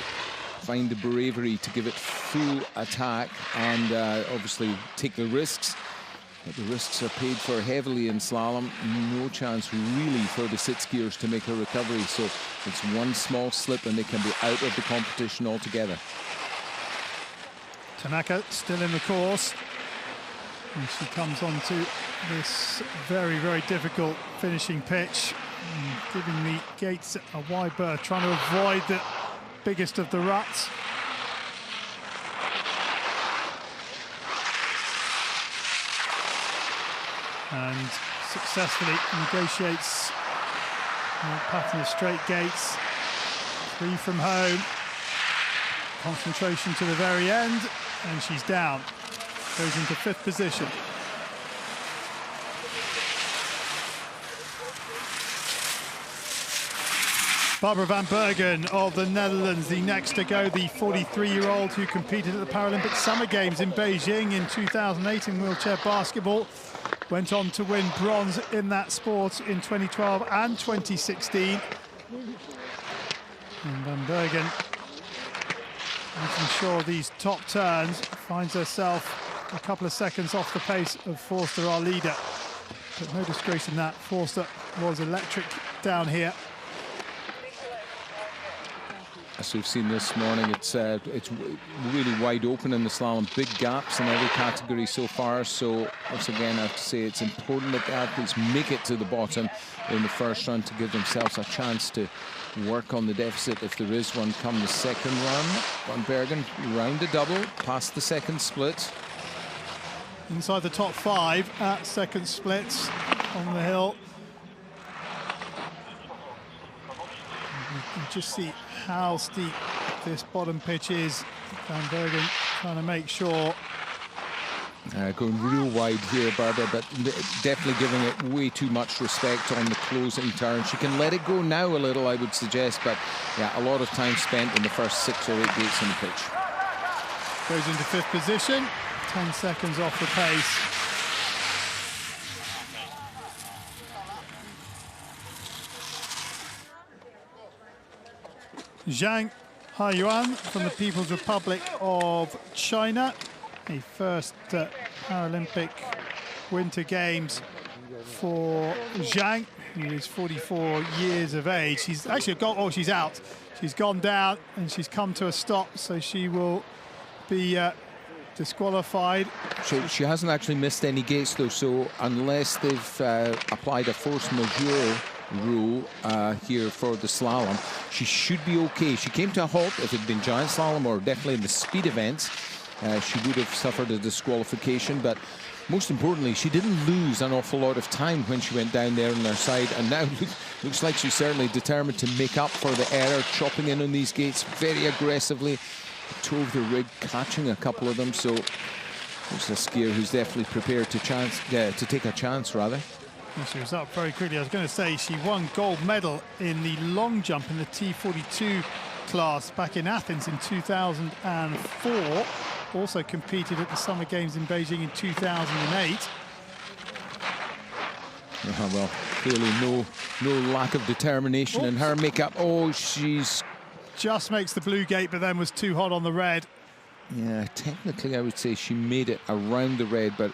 find the bravery to give it full attack and obviously take the risks. But the risks are paid for heavily in slalom. No chance really for the sit skiers to make a recovery. So it's one small slip and they can be out of the competition altogether. Tanaka still in the course. And she comes onto this very, very difficult finishing pitch, giving the gates a wide berth, trying to avoid the biggest of the ruts. And successfully negotiates a pattern of straight gates. 3 from home. Concentration to the very end, and she's down. Goes into 5th position. Barbara van Bergen of the Netherlands, the next to go, the 43-year-old who competed at the Paralympic Summer Games in Beijing in 2008 in wheelchair basketball. Went on to win bronze in that sport in 2012 and 2016. And Van Bergen, making sure these top turns, finds herself a couple of seconds off the pace of Forster, our leader. But no disgrace in that. Forster was electric down here. As we've seen this morning, it's really wide open in the slalom, big gaps in every category so far. So once again, I have to say it's important that the athletes make it to the bottom in the first run to give themselves a chance to work on the deficit if there is one come the second run. Van Bergen round the double, past the second split. Inside the top 5 at second splits on the hill. You can just see how steep this bottom pitch is. Van Bergen trying to make sure. Going real wide here, Barbara, but definitely giving it way too much respect on the closing turn. She can let it go now a little, I would suggest, but yeah, a lot of time spent in the first 6 or 8 gates on the pitch. Goes into 5th position, 10 seconds off the pace. Zhang Haiyuan from the People's Republic of China, a first Paralympic Winter Games for Zhang, who is 44 years of age. She's actually got, oh, she's out. She's gone down and she's come to a stop, so she will be disqualified. She hasn't actually missed any gates though, so unless they've applied a force majeure rule here for the slalom, she should be okay. She came to a halt. If it had been giant slalom or definitely in the speed events, she would have suffered a disqualification, but most importantly, she didn't lose an awful lot of time when she went down there on her side, and now looks like she's certainly determined to make up for the error, chopping in on these gates very aggressively, toe of the rig, catching a couple of them, so it's a skier who's definitely prepared to take a chance, rather. She was up very quickly. I was going to say she won gold medal in the long jump in the T42 class back in Athens in 2004. Also competed at the Summer Games in Beijing in 2008. Well, clearly no lack of determination in her makeup. Oh, she's just makes the blue gate, but then was too hot on the red. Yeah, technically I would say she made it around the red, but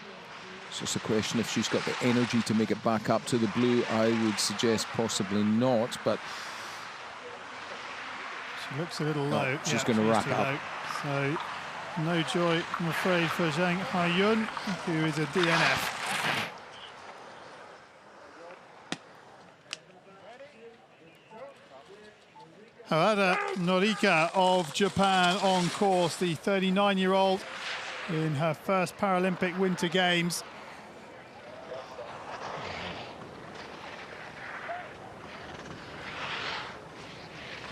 it's just a question if she's got the energy to make it back up to the blue. I would suggest possibly not, but she looks a little low. She's going to wrap up. Low. So no joy, I'm afraid, for Zhang Haiyun, who is a DNF. Harada Norika of Japan on course, the 39-year-old in her first Paralympic Winter Games.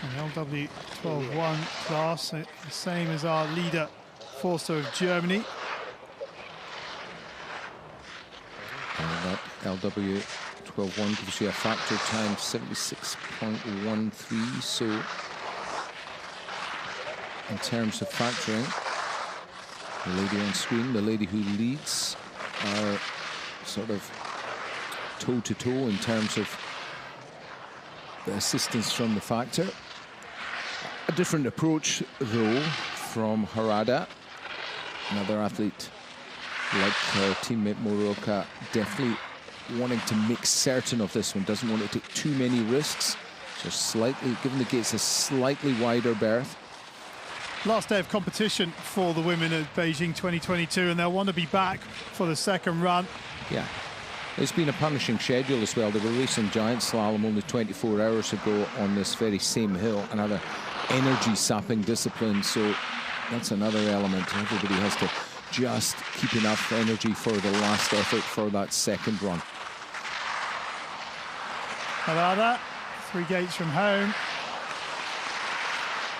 An LW12-1 class, the same as our leader, Forster of Germany. And that LW12-1 gives you a factor time 76.13. So in terms of factoring, the lady on screen, the lady who leads, are sort of toe-to-toe in terms of the assistance from the factor. A different approach, though, from Harada. Another athlete like her teammate Moroka, definitely wanting to make certain of this one, doesn't want to take too many risks. So slightly, giving the gates a slightly wider berth. Last day of competition for the women at Beijing 2022, and they'll want to be back for the second run. Yeah, it's been a punishing schedule as well. They were racing giant slalom only 24 hours ago on this very same hill, another energy-sapping discipline. So that's another element. Everybody has to just keep enough energy for the last effort for that second run. How about that? 3 gates from home.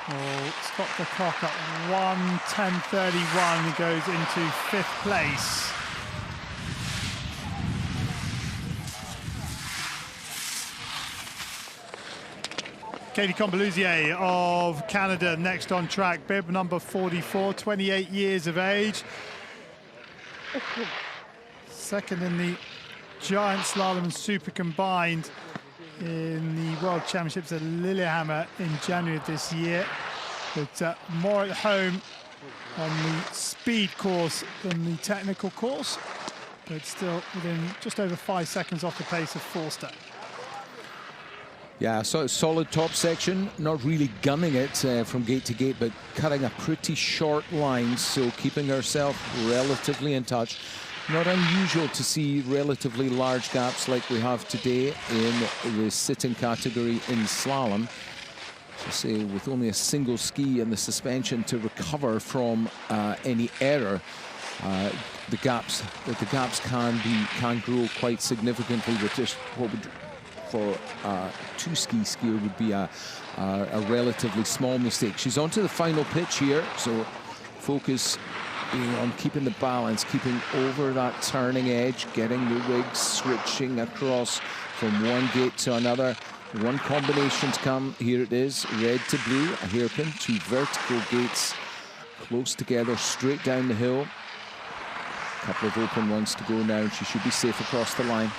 Will stop the clock at 1:10:31 and goes into 5th place. Katie Combaluzier of Canada next on track, bib number 44, 28 years of age. Second in the giant slalom and super combined in the World Championships at Lillehammer in January of this year. But more at home on the speed course than the technical course, but still within just over 5 seconds off the pace of Forster. Yeah, so solid top section, not really gunning it from gate to gate, but cutting a pretty short line, so keeping herself relatively in touch. Not unusual to see relatively large gaps like we have today in the sitting category in slalom. So say with only a single ski and the suspension to recover from any error, the gaps can grow quite significantly with just what would for a 2-ski skier would be a relatively small mistake. She's onto the final pitch here, so focus being on keeping the balance, keeping over that turning edge, getting the rigs switching across from one gate to another. One combination to come. Here it is, red to blue, a hairpin, 2 vertical gates close together, straight down the hill. A couple of open ones to go now. She should be safe across the line.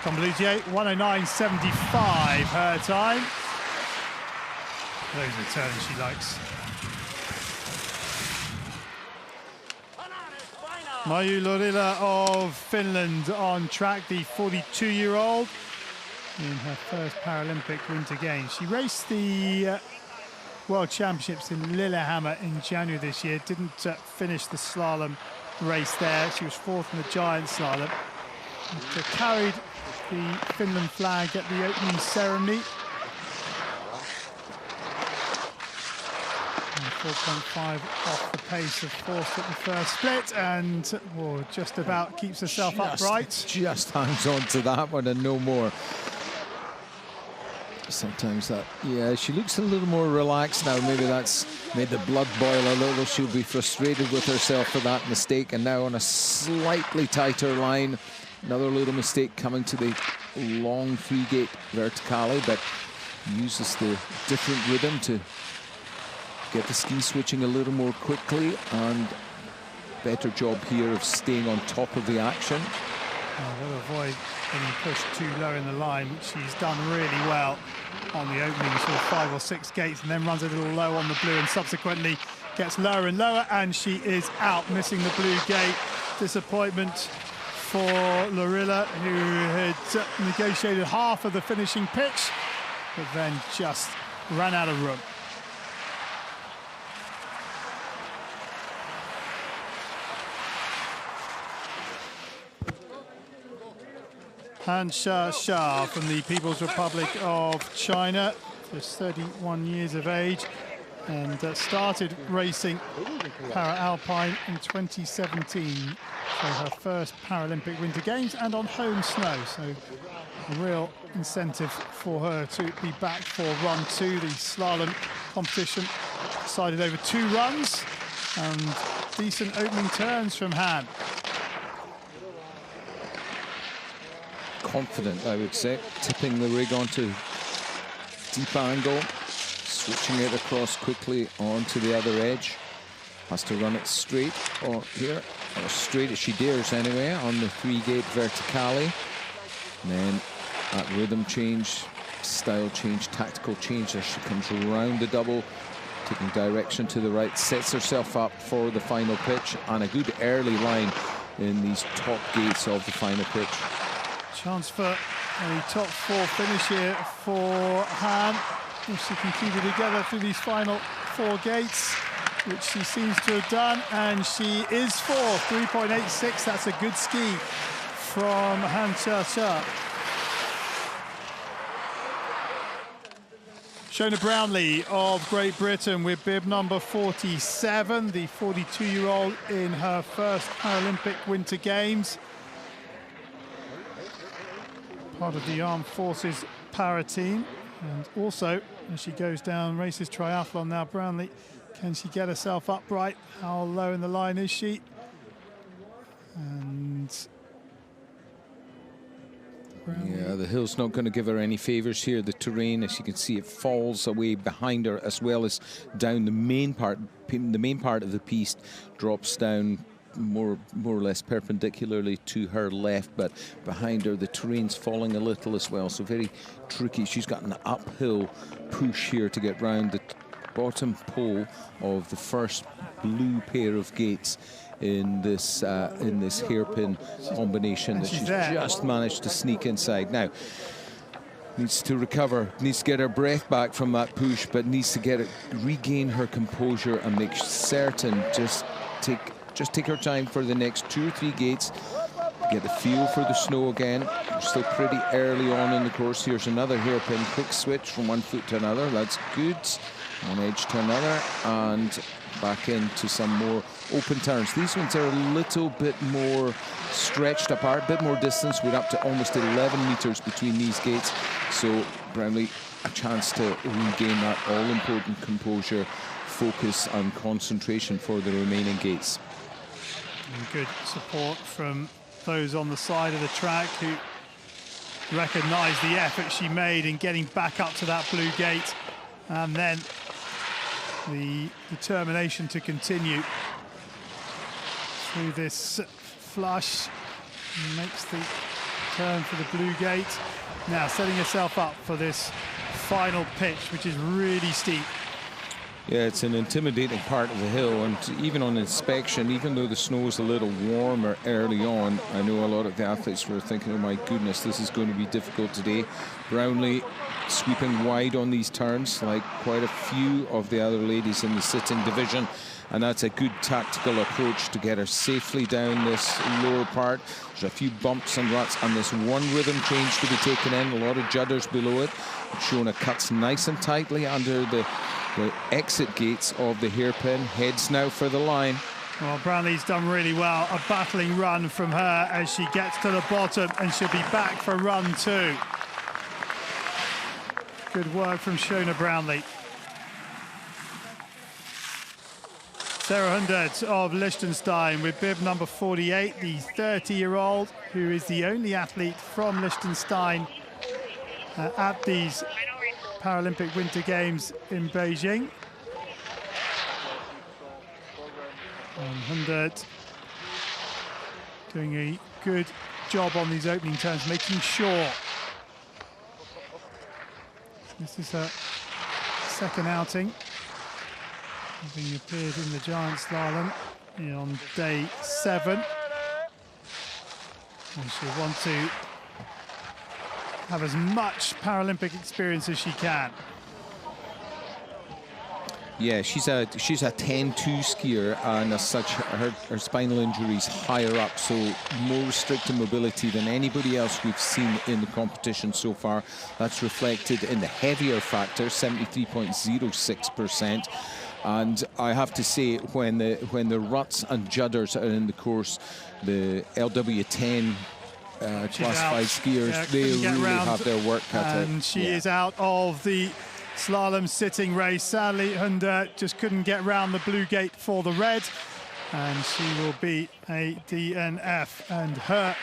Combaluzier, 1:09.75 her time. Those are the turns she likes. Maiju Lorila of Finland on track, the 42-year-old in her first Paralympic Winter Games. She raced the World Championships in Lillehammer in January this year. Didn't finish the slalom race there. She was 4th in the giant slalom. But, carried the Finland flag at the opening ceremony. 4.5 off the pace of Forster at the first split, and just about keeps herself upright. Just hangs on to that one and no more. Sometimes that, yeah, she looks a little more relaxed now. Maybe that's made the blood boil a little. She'll be frustrated with herself for that mistake, and now on a slightly tighter line. Another little mistake coming to the long 3-gate verticale, but uses the different rhythm to get the ski switching a little more quickly, and better job here of staying on top of the action. They'll avoid getting pushed too low in the line, which she's done really well on the opening sort of 5 or 6 gates, and then runs a little low on the blue and subsequently gets lower and lower, and she is out, missing the blue gate. Disappointment for Lorila, who had negotiated half of the finishing pitch, but then just ran out of room. Han Sha from the People's Republic of China, just 31 years of age, and started racing Para-Alpine in 2017 for her first Paralympic Winter Games and on home snow. So a real incentive for her to be back for run 2. The slalom competition decided over 2 runs, and decent opening turns from Han. Confident, I would say, tipping the rig onto deep angle, switching it across quickly onto the other edge. Has to run it straight, or here, or straight as she dares anyway, on the 3-gate verticale. And then that rhythm change, style change, tactical change as she comes around the double, taking direction to the right, sets herself up for the final pitch, and a good early line in these top gates of the final pitch. Chance for a top 4 finish here for Han, if she can keep it together through these final 4 gates, which she seems to have done, and she is 4th, 3.86. That's a good ski from Han Cha-Cha. Shona Brownlee of Great Britain with bib number 47, the 42-year-old in her first Paralympic Winter Games. Part of the Armed Forces para team. And also, as she goes down, races triathlon now, Brownlee, can she get herself upright? How low in the line is she? And yeah, the hill's not going to give her any favours here. The terrain, as you can see, it falls away behind her as well as down the main part. The main part of the piste drops down more or less perpendicularly to her left, but behind her the terrain's falling a little as well, so very tricky. She's got an uphill push here to get round the bottom pole of the first blue pair of gates in this hairpin combination that she's just managed to sneak inside. Now needs to recover, needs to get her breath back from that push, but needs to regain her composure and make certain just take her time for the next 2 or 3 gates, get the feel for the snow again. We're still pretty early on in the course. Here's another hairpin quick switch from one foot to another. That's good. One edge to another, and back into some more open turns. These ones are a little bit more stretched apart, a bit more distance. We're up to almost 11 meters between these gates. So Brownlee, a chance to regain that all-important composure, focus and concentration for the remaining gates. And good support from those on the side of the track who recognise the effort she made in getting back up to that blue gate, and then the determination to continue through this flush. Makes the turn for the blue gate. Now setting herself up for this final pitch, which is really steep. Yeah, it's an intimidating part of the hill, and even on inspection, even though the snow is a little warmer early on, I know a lot of the athletes were thinking, oh my goodness, this is going to be difficult today. Brownlee sweeping wide on these turns, like quite a few of the other ladies in the sitting division, and that's a good tactical approach to get her safely down this lower part. There's a few bumps and ruts, and this one rhythm change to be taken in, a lot of judders below it. Shona cuts nice and tightly under the exit gates of the hairpin, heads now for the line. Well, Brownlee's done really well. A battling run from her as she gets to the bottom, and she'll be back for run 2. Good work from Shona Brownlee. Sarah Hundert of Liechtenstein with bib number 48, the 30-year-old who is the only athlete from Liechtenstein at these Paralympic Winter Games in Beijing. And Hundert doing a good job on these opening turns, making sure. This is her second outing, having appeared in the giant slalom on day 7. And she'll want to have as much Paralympic experience as she can. Yeah, she's a 10-2 skier, and as such, her spinal injury is higher up, so more restricted mobility than anybody else we've seen in the competition so far. That's reflected in the heavier factor, 73.06%. And I have to say, when the ruts and judders are in the course, the LW10 classified skiers, they really have their work cut out. And she is out of the slalom sitting race. Sadly, Hundert just couldn't get round the blue gate for the red, and she will be a DNF, and her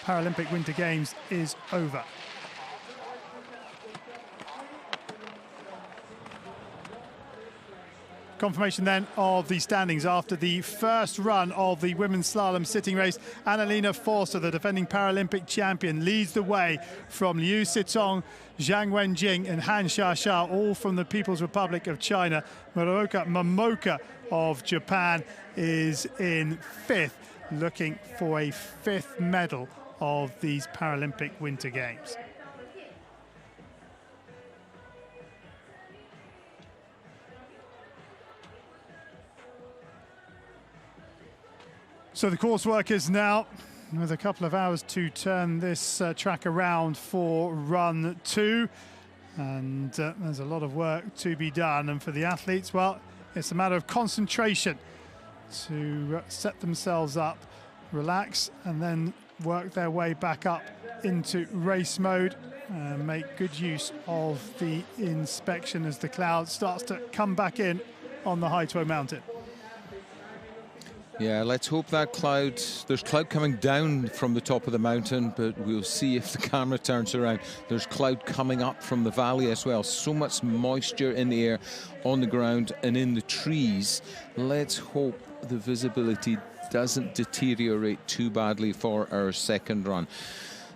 Paralympic Winter Games is over. Confirmation then of the standings after the first run of the women's slalom sitting race. Annalena Forster, the defending Paralympic champion, leads the way from Liu Sitong, Zhang Wenjing and Han Xiaoxiao, all from the People's Republic of China. Muraoka Momoka of Japan is in 5th, looking for a 5th medal of these Paralympic Winter Games. So the course workers now, with a couple of hours to turn this track around for run 2. And there's a lot of work to be done. And for the athletes, well, it's a matter of concentration to set themselves up, relax, and then work their way back up into race mode and make good use of the inspection as the cloud starts to come back in on the Haituo mountain. Yeah, let's hope that cloud, there's cloud coming down from the top of the mountain, but we'll see if the camera turns around. There's cloud coming up from the valley as well. So much moisture in the air, on the ground and in the trees. Let's hope the visibility doesn't deteriorate too badly for our second run.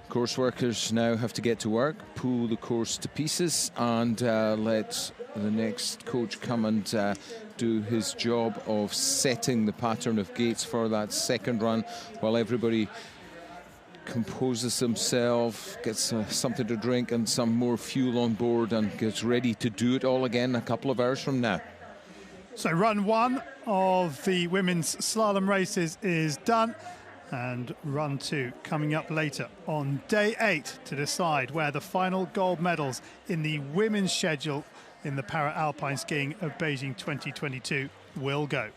Course workers now have to get to work, pull the course to pieces, and let the next coach come and do his job of setting the pattern of gates for that second run while everybody composes themselves, gets something to drink and some more fuel on board and gets ready to do it all again a couple of hours from now. So run 1 of the women's slalom races is done, and run 2 coming up later on day 8 to decide where the final gold medals in the women's schedule in the Para-Alpine skiing of Beijing 2022 will go.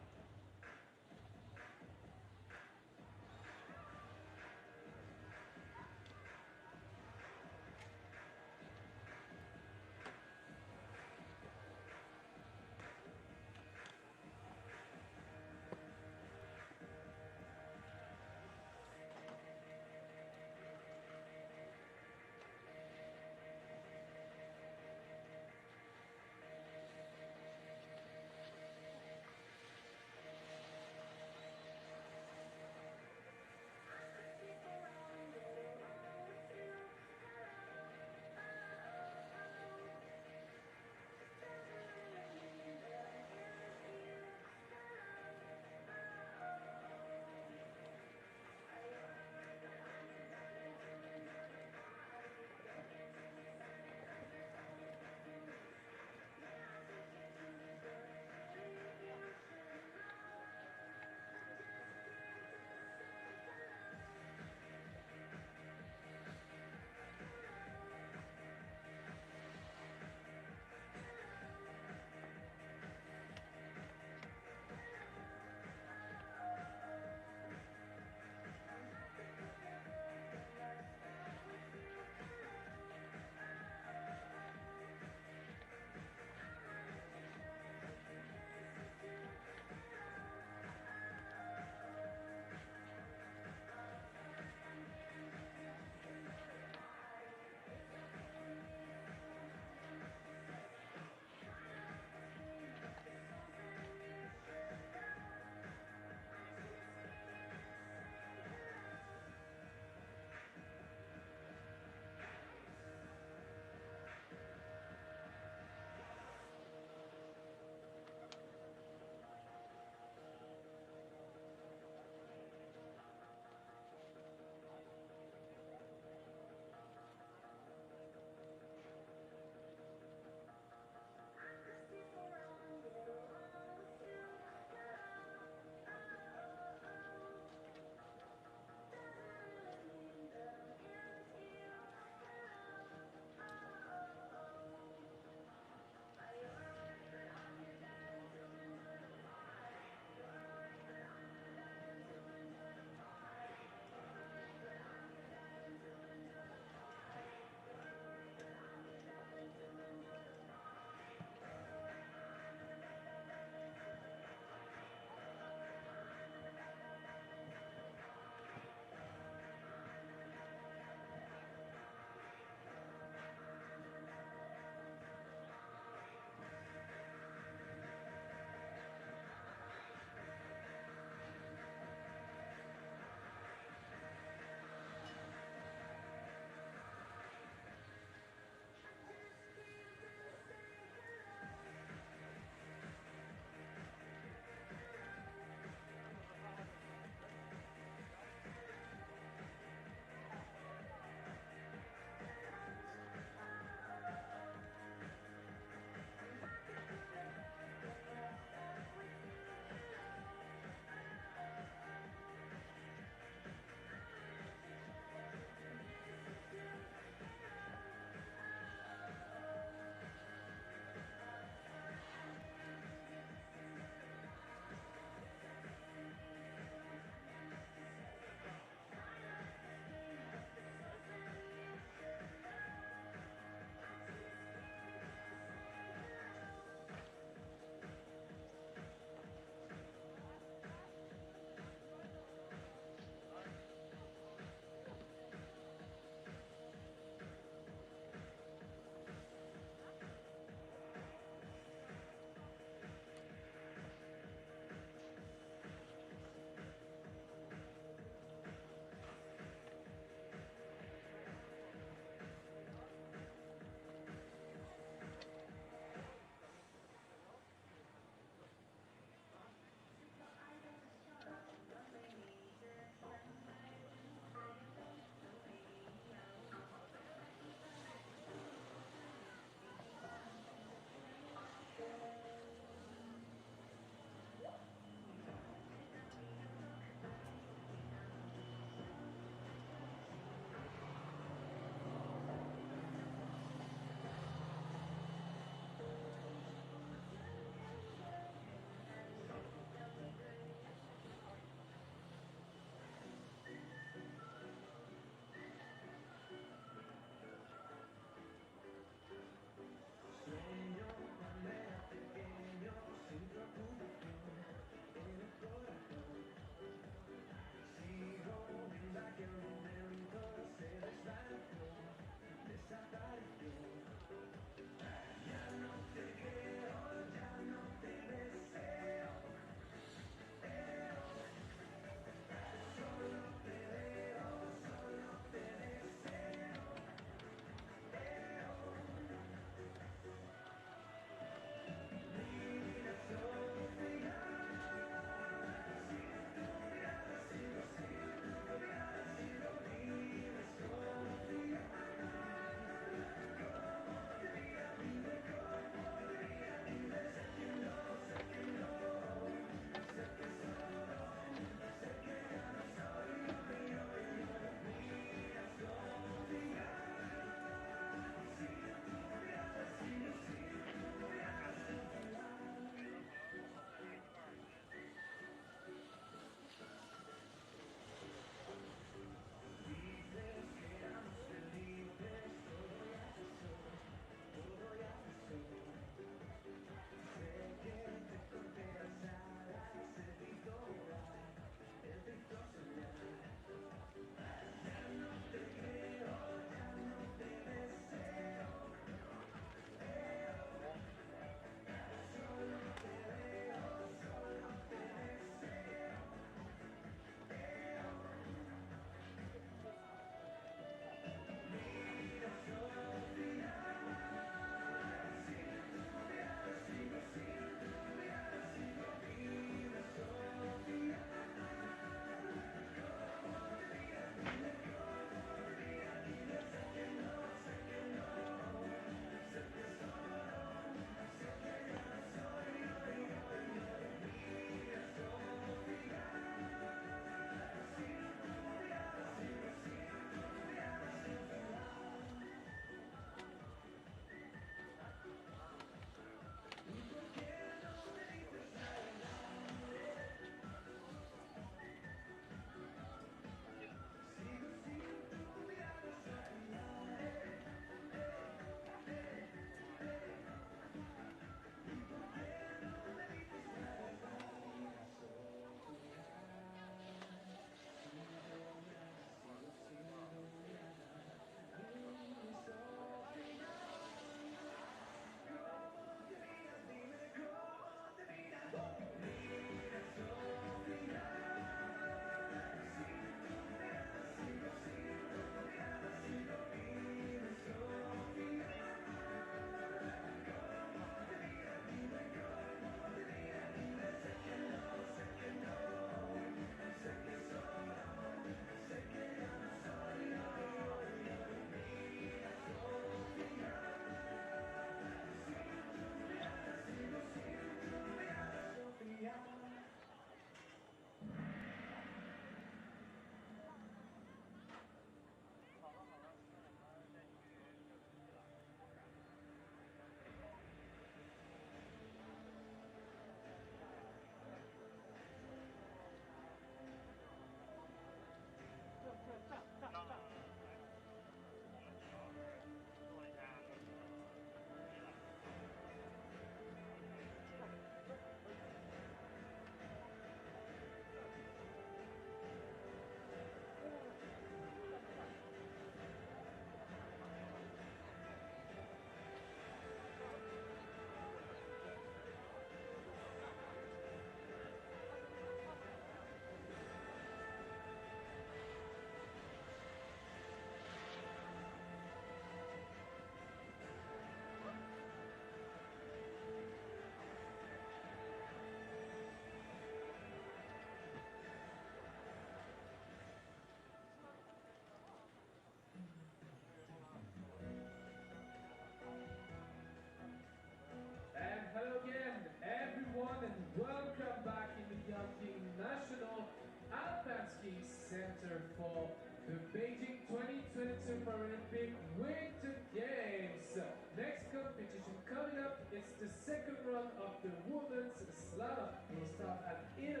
Paralympic Winter Games. Next competition coming up, it's the second run of the women's slalom. It will start at 11:45.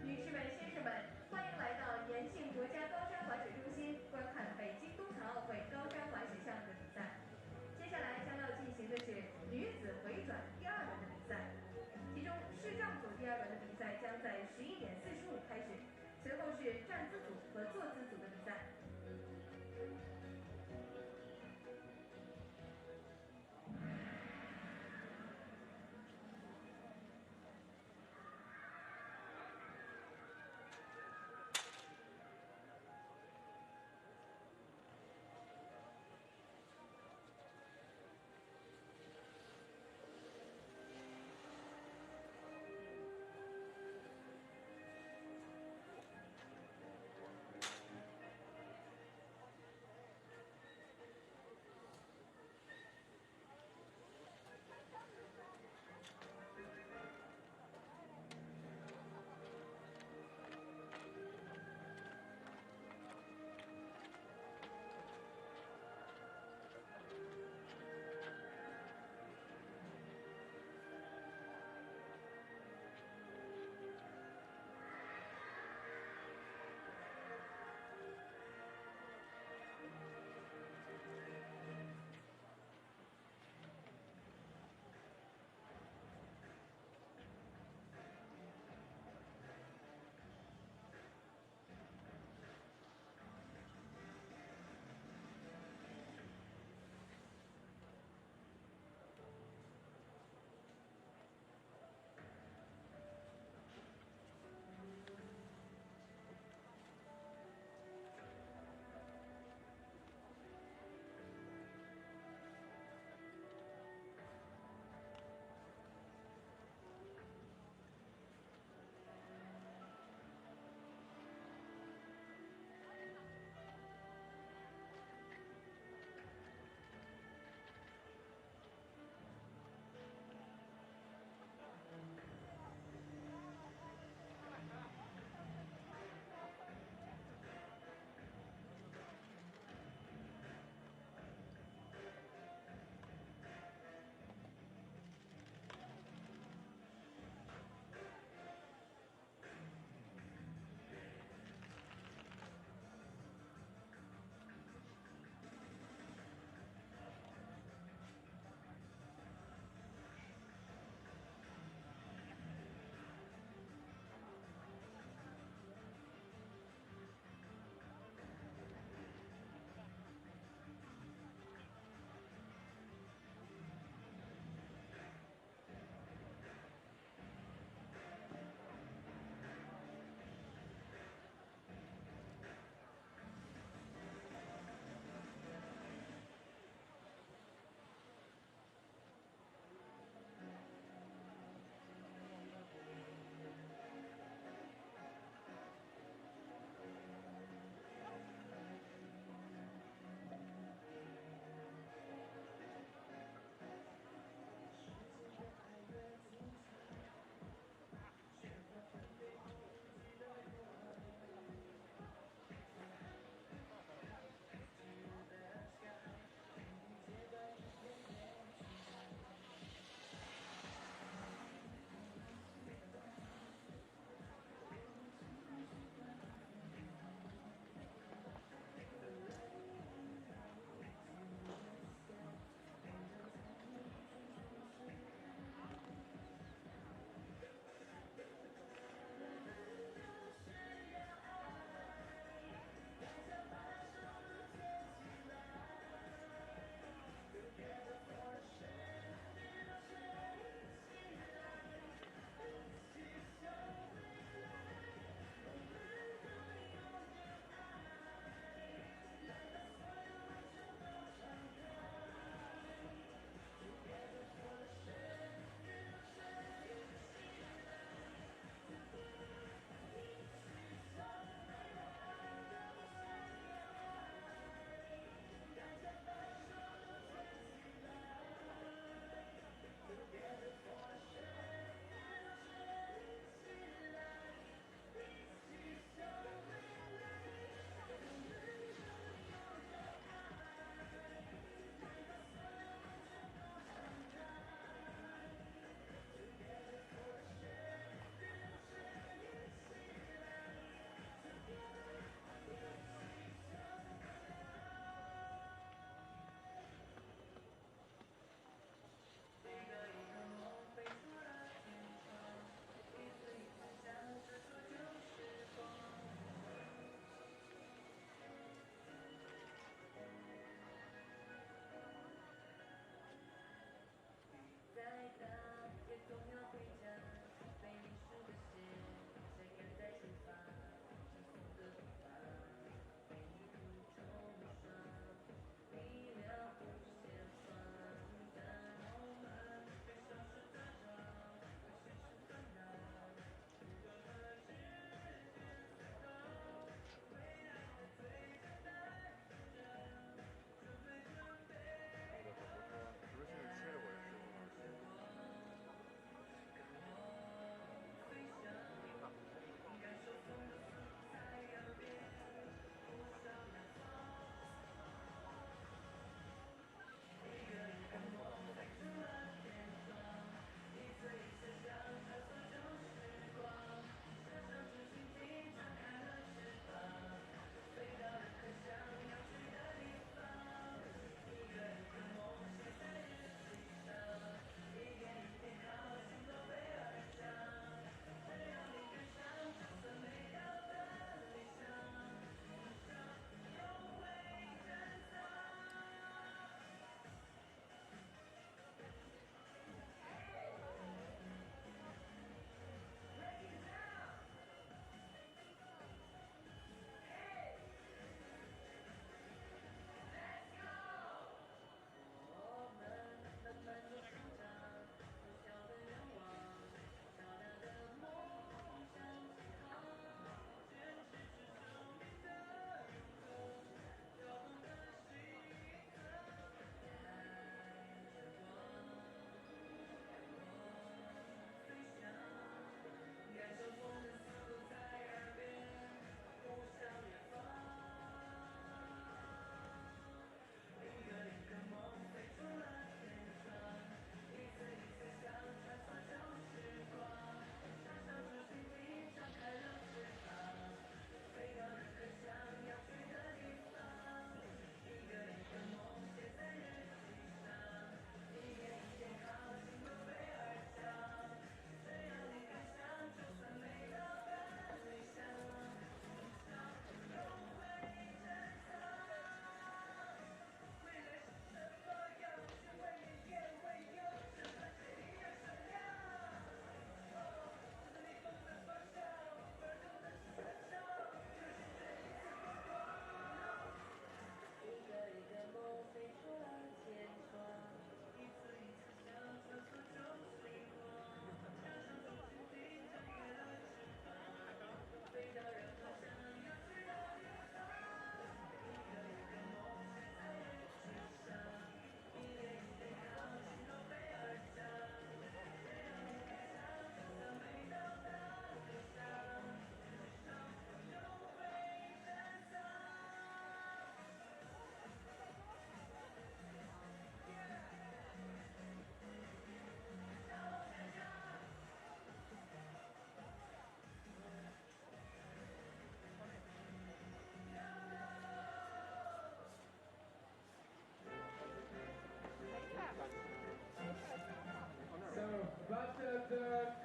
女士们、先生们，欢迎来到延庆国家高山滑雪中心观看北京冬残奥会高山滑雪项目的比赛。接下来将要进行的是女子回转第二轮的比赛，其中视障组第二轮的比赛将在11:45开始，随后是站姿组和坐姿组的比赛。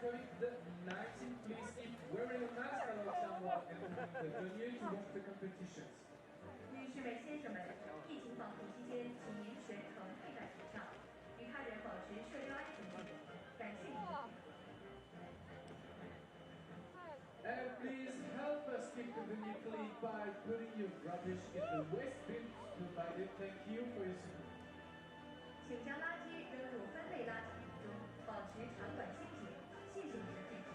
COVID-19, please keep wearing a mask around someone and the venue to watch the competitions. 女士们、先生们，疫情防控期间，请您全程佩戴口罩，与他人保持社交安全距离。感谢您的配合。 And please help us keep the venue clean by putting your rubbish in the waste bin provided. Thank you for your support. 请将垃圾扔入分类垃圾桶中，保持场馆清洁。谢谢您的配合。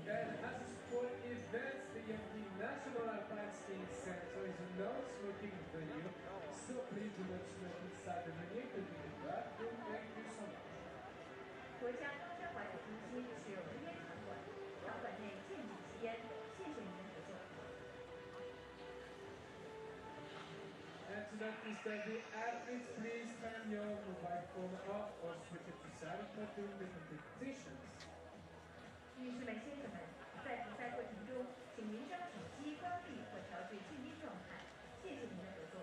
And as a sport event, the Yankee National Alpine Skiing Center is a non-smoking venue, so please do not smoke inside the venue to be the bathroom. Thank you so much. 国家高山滑雪中心是无烟场馆，场馆内禁止吸烟。谢谢您的合作。 And to notice that the athletes, please turn your mobile phone off or switch it to silent mode during the competitions. 女士们、先生们，在比赛过程中，请您将手机关闭或调至静音状态。谢谢您的合作。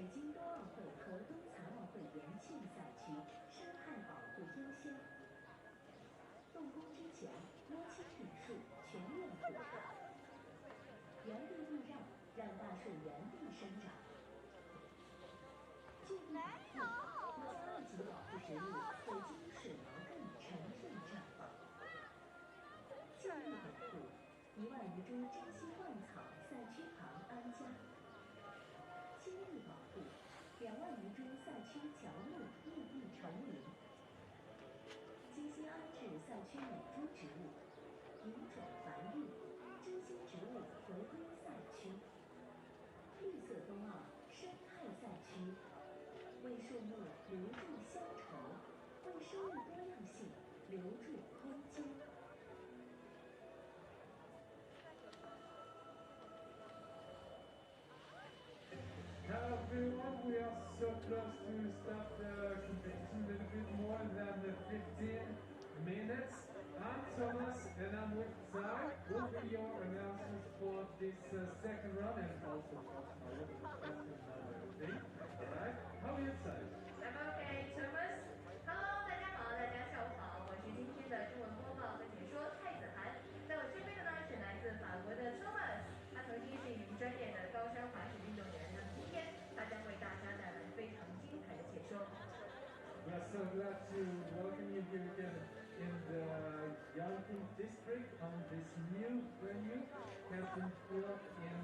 北京冬奥会和冬残奥会延庆赛区生态保护优先。动工之前，摸清底数，全面普查。原地避让，让大树原地生长。据地保护，国家2级保护植物北京水毛根沉睡绽放。静力保护，1万余株珍稀万草赛区旁安家。亲力保护，2万余株赛区乔木异地重林。精心安置赛区美株植物，引种繁育，珍稀植物回归赛区。绿色冬奥生态赛区，为树木留住乡愁，为生物多样性留住空间。Hello everyone, we are so close to start the competition, a little bit more than 15 minutes. I'm Thomas and I'm with Zai. We'll be your announcers for this second run and also for tomorrow, the thing. Alright, how are you, Zai? I'm okay, Thomas. Hello， 大家好，大家下午好，我是今天的中文播报和解说蔡子涵。在我身边的呢是来自法国的 Thomas， 他曾经是一名专业的高山滑雪运动员。那么今天他将为大家带来非常精彩的解说。We are so glad to welcome you here again in the Alpine district on this new venue, Captain Philip in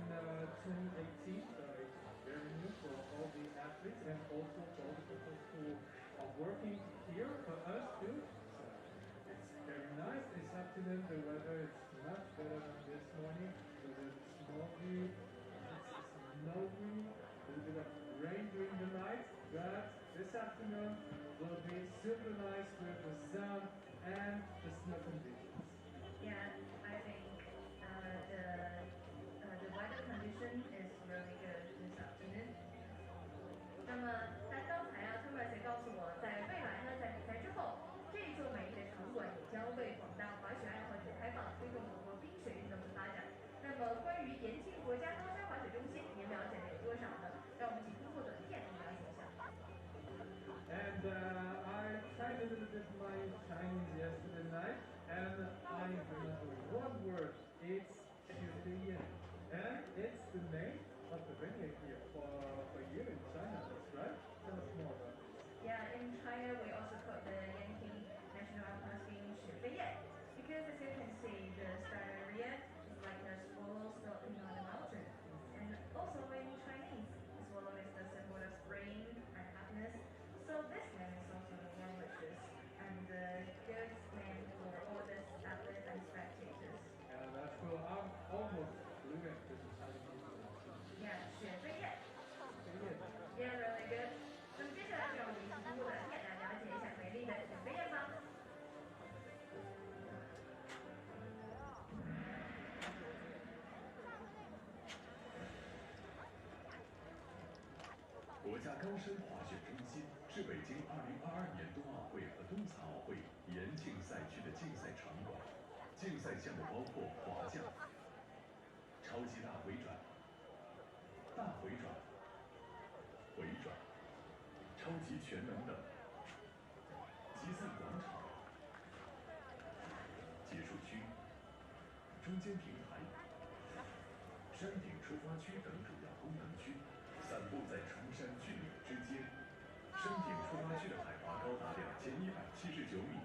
2018. So it's very new for all the athletes and also for all the people who are working here for us too. So it's very nice this afternoon. The weather is much better than this morning. So it's snowy, a little bit of rain during the night, but this afternoon will be super nice with the sun and the snow conditions. Yeah, I think the weather condition is really good this afternoon. 那么，在刚才啊，Thomas也告诉我，在未来呢，在比赛之后，这一座美丽的场馆也将为广大滑雪爱好者开放，推动我国冰雪运动的发展。那么，关于延庆国家高山滑雪中心，您了解的有多少呢？让我们请通过短片来了解一下。And I tried a little bit my Chinese yesterday night, and I remember one word. It's 雪燕, and it's the name of the venue here for you in China. That's right. Tell us more about this. Yeah, in China we also call the Yanqing National Alpine Skiing 雪飞燕 because as you can see, the style area is like a swallow stalking on the mountain. And also in Chinese, the swallow is the symbol of spring and happiness. So this name is also the warm wishes and the good name for all the athletes and spectators. And that's cool. I'm almost fluent to the Chinese. Yeah, 雪飞燕 Yeah, really good. 那么接下来就让我们一起通过短片来了解一下美丽的雪飞燕吧。国家高山滑雪中心是北京2022年冬奥会和冬残奥会延庆赛区的竞赛场馆。竞赛项目包括滑降、超级大回转、大回转、回转、超级全能等。集散广场、结束区、中间平台、山顶出发区等主要功能区。散布在崇山峻岭之间，山顶出发区的海拔高达2179米，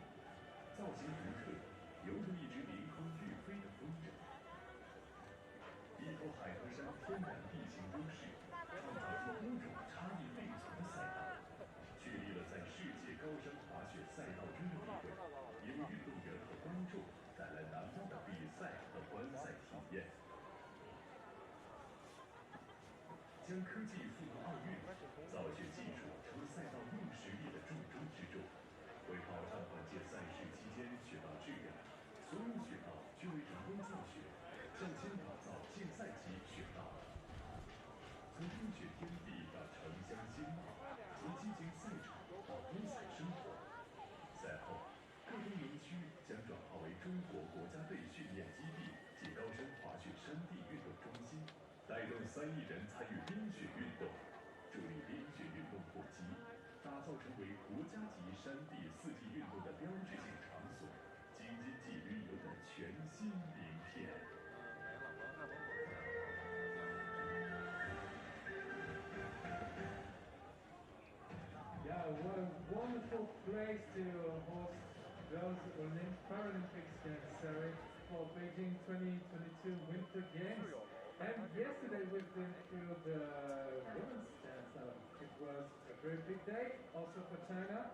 造型独特，犹如一只凌空欲飞的风筝。依托海河山天然地形优势，创造出多种差异并存的赛道，确立了在世界高山滑雪赛道中的地位，也为运动员和观众带来难忘的比赛和观赛体验。将科技赋能奥运，造雪技术成为赛道硬实力的重中之重。为保障本届赛事期间雪道质量，所有雪道均为人工造雪，向前打造竞赛级雪道。从冰雪天地到城乡兴茂，从激情赛场到多彩生活。赛后，各东营区将转化为中国国家队训练基地及高山滑雪山地运动中心。带动3亿人参与冰雪运动，助力冰雪运动普及，打造成为国家级山地4季运动的标志性场所，京津冀旅游的全新名片。Yeah, what a wonderful place to host those Paralympics Games, sorry, for Beijing 2022 Winter Games. And yesterday we've been through the women's dance. It was a very big day, also for China.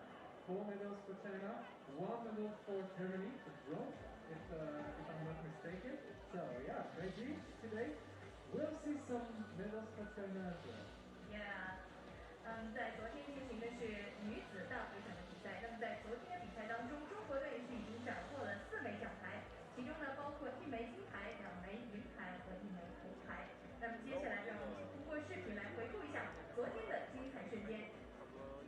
4 medals for China, 1 medal for Germany, for bronze, if I'm not mistaken. So yeah, Beijing today, we'll see some medals for China as well. Yeah. 在昨天进行的是女子大回转的比赛。那么在昨天的比赛当中，中国队是已经斩获了4枚奖牌，其中呢包括1枚金牌、2枚银牌和1枚铜牌。那么接下来让我们一起通过视频来回顾一下昨天的精彩瞬间。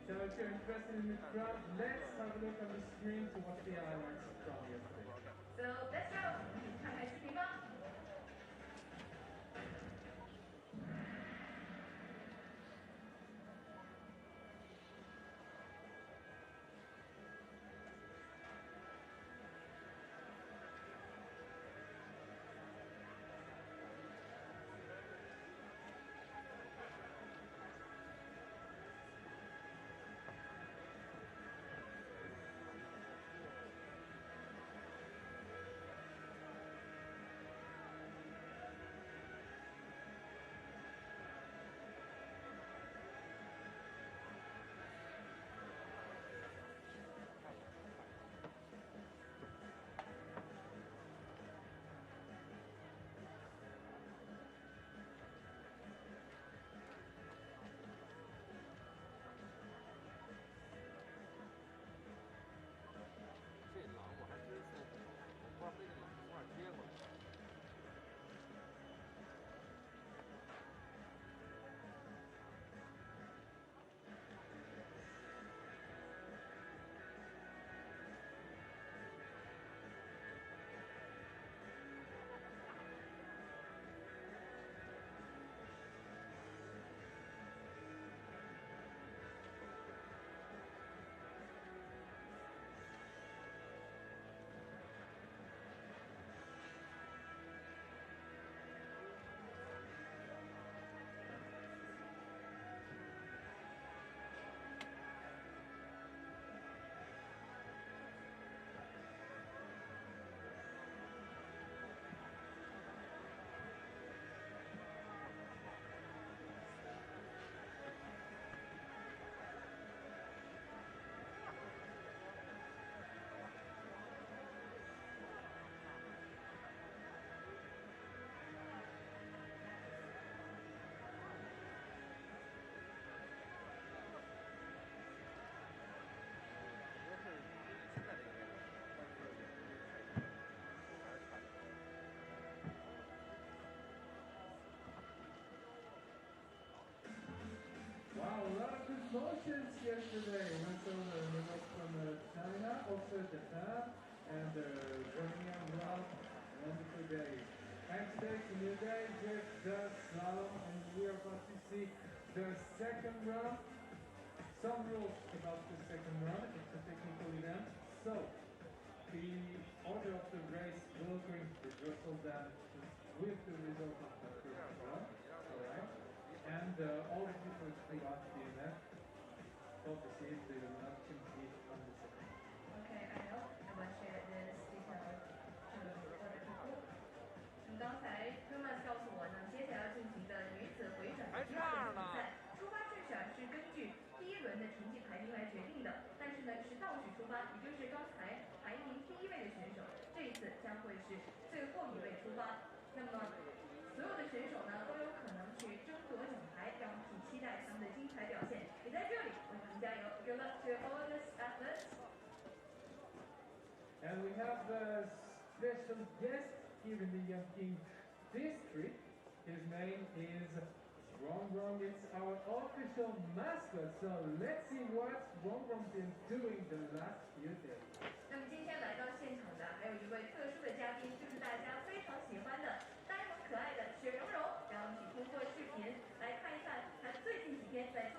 So if you're interested in the crowd, let's have a look on the screen to watch the highlights from yesterday. So let's go， 一起看看视频吧。这狼我还真是，我不知道被这狼一块接过来。Wow, a lot of emotions yesterday. We saw the medals from China, also Japan, and Germany as well. Wonderful day. And today it's a new day with the slalom, and we are about to see the second round. Some rules about the second round. It's a technical event. So, the order of the race will be reversal then with the result of the first round. Alright? And all the people who got the event, obviously they will not compete on the second. Okay, I know. I will share this detail to other people. 刚才 Thomas 告诉我呢，接下来要进行的女子回转的第二轮比赛，出发顺序是根据第一轮的成绩排名来决定的。但是呢，是倒序出发，也就是刚才排名第1位的选手，这一次将会是最后一位出发。那么，所有的选手呢都有可能去争夺奖牌，让我们一起期待他们的精彩表现。也在这里为他们加油 ！Good luck to all the athletes. And we have a special guest here in the Yangqing district. His name is Rong. It's our official mascot. So let's see what Rong been doing the last few days. 那么今天来到现场的还有一位特殊的嘉宾，就是大家非常喜欢的呆萌可爱的雪融融。让我们一起通过视频来看一看他最近几天在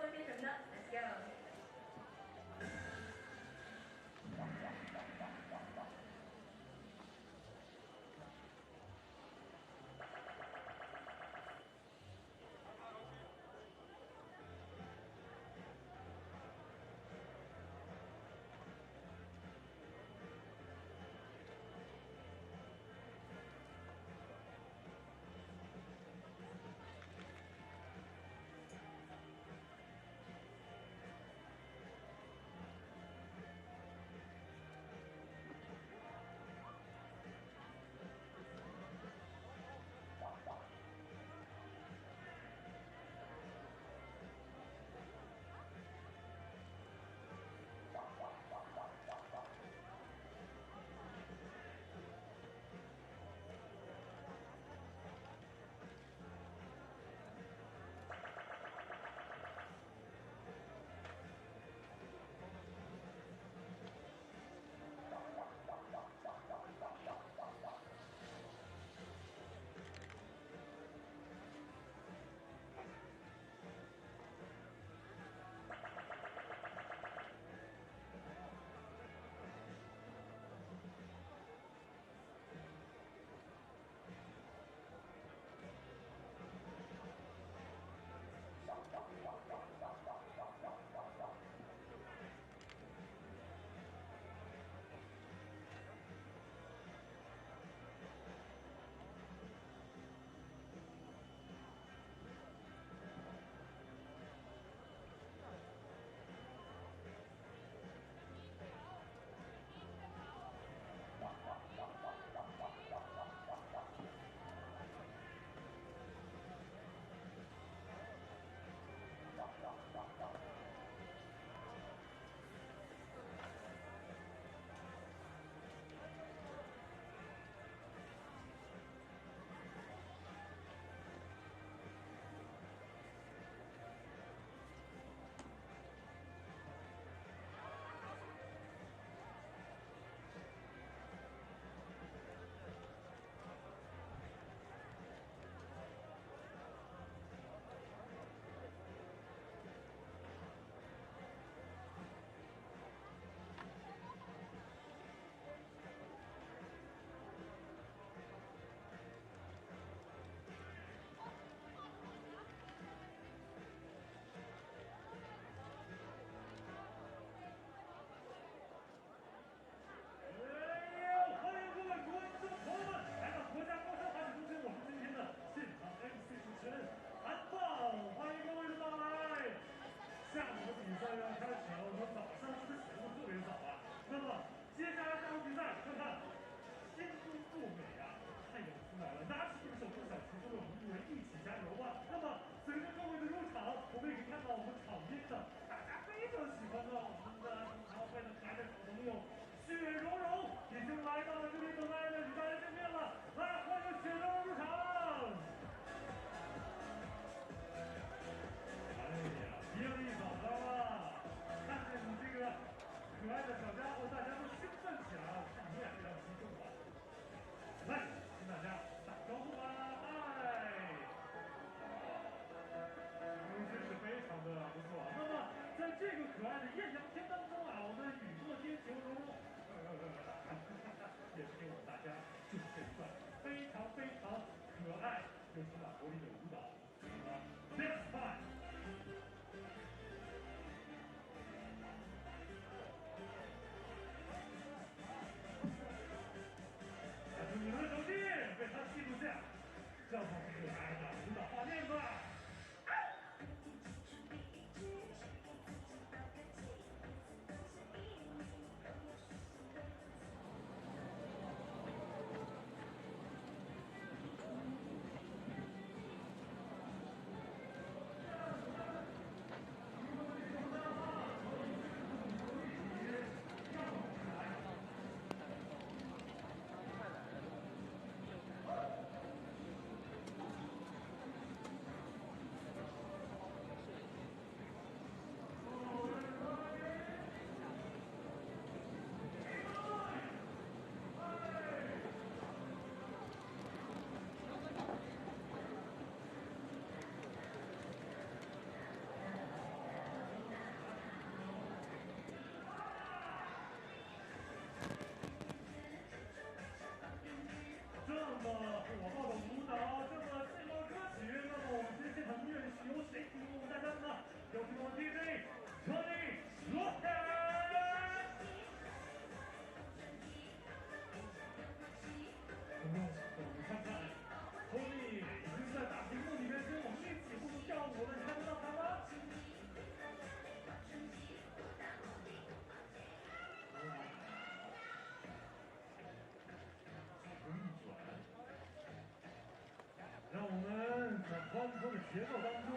让我们在欢快的节奏当中，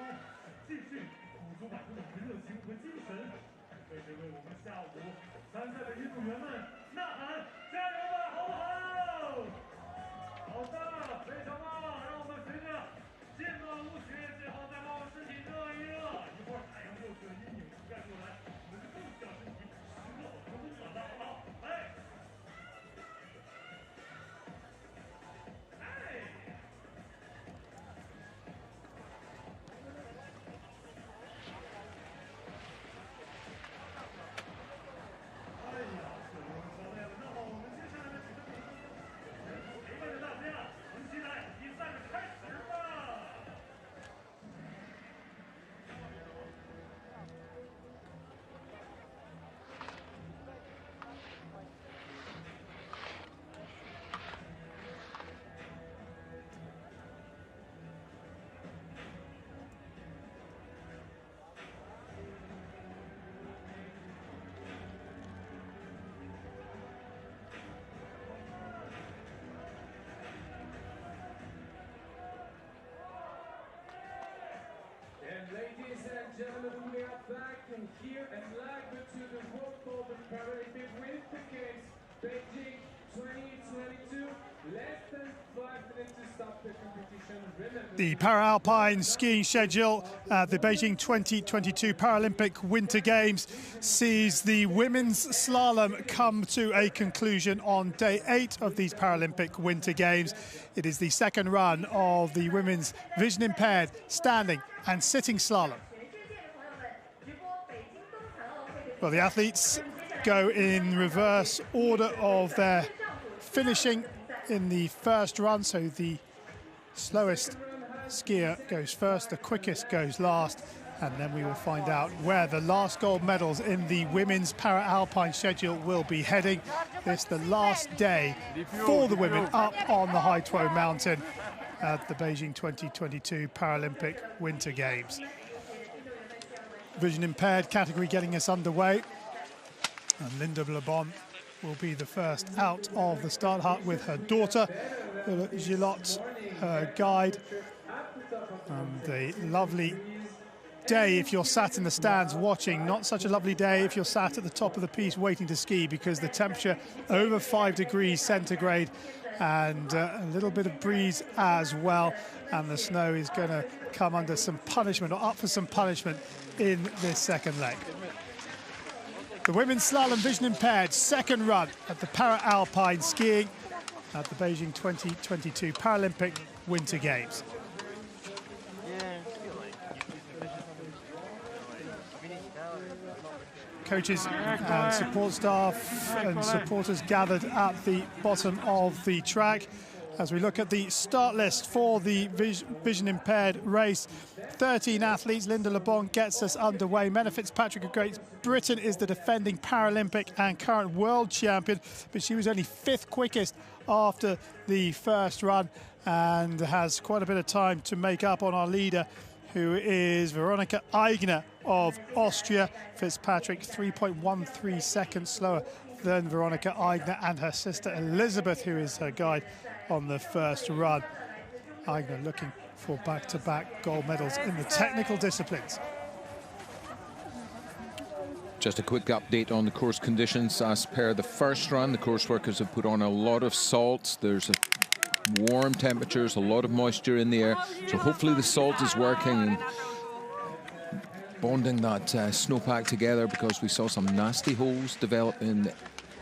继续付出满满的热情和精神，为这位我们下午参赛的运动员们呐喊，加油吧，好不好？好的，非常棒！让我们随着渐暖无雪，最后再把我们身体热一热，一会儿太阳又是阴影覆盖过来，我们就更需要身体时刻保持温暖了，好不好？哎。 Ladies and gentlemen, we are back here and live to the World Paralympic Winter Games, Beijing 2022. Less than 5 minutes to stop the competition. Remember, The Paralpine skiing schedule at the Beijing 2022 Paralympic Winter Games sees the women's slalom come to a conclusion on day 8 of these Paralympic Winter Games. It is the second run of the women's vision impaired standing and sitting slalom. Well, the athletes go in reverse order of their finishing in the first run, so the slowest skier goes first, the quickest goes last, and then we will find out where the last gold medals in the women's para-alpine schedule will be heading. This the last day for the women up on the Hai Tuo mountain at the Beijing 2022 Paralympic Winter Games. Vision impaired category getting us underway, and Linda Lebon will be the first out of the start hut with her daughter, Gillotte, her guide. And a lovely day if you're sat in the stands watching. Not such a lovely day if you're sat at the top of the piece waiting to ski, because the temperature over 5 degrees centigrade and a little bit of breeze as well. And the snow is going to come under some punishment, or up for some punishment in this second leg. The women's slalom vision impaired second run at the para-alpine skiing at the Beijing 2022 Paralympic Winter Games. Coaches and support staff and supporters gathered at the bottom of the track as we look at the start list for the vision impaired race. 13 athletes. Linda Lebon gets us underway. Menna Fitzpatrick of Great Britain is the defending Paralympic and current world champion, but she was only 5th quickest after the first run and has quite a bit of time to make up on our leader, who is Veronika Eigner of Austria. Fitzpatrick 3.13 seconds slower than Veronika Eigner and her sister Elizabeth, who is her guide on the first run. Eigner looking for back-to-back gold medals in the technical disciplines. Just a quick update on the course conditions. As per the first run, the course workers have put on a lot of salt. There's warm temperatures, a lot of moisture in the air, so hopefully the salt is working and bonding that snowpack together, because we saw some nasty holes develop in the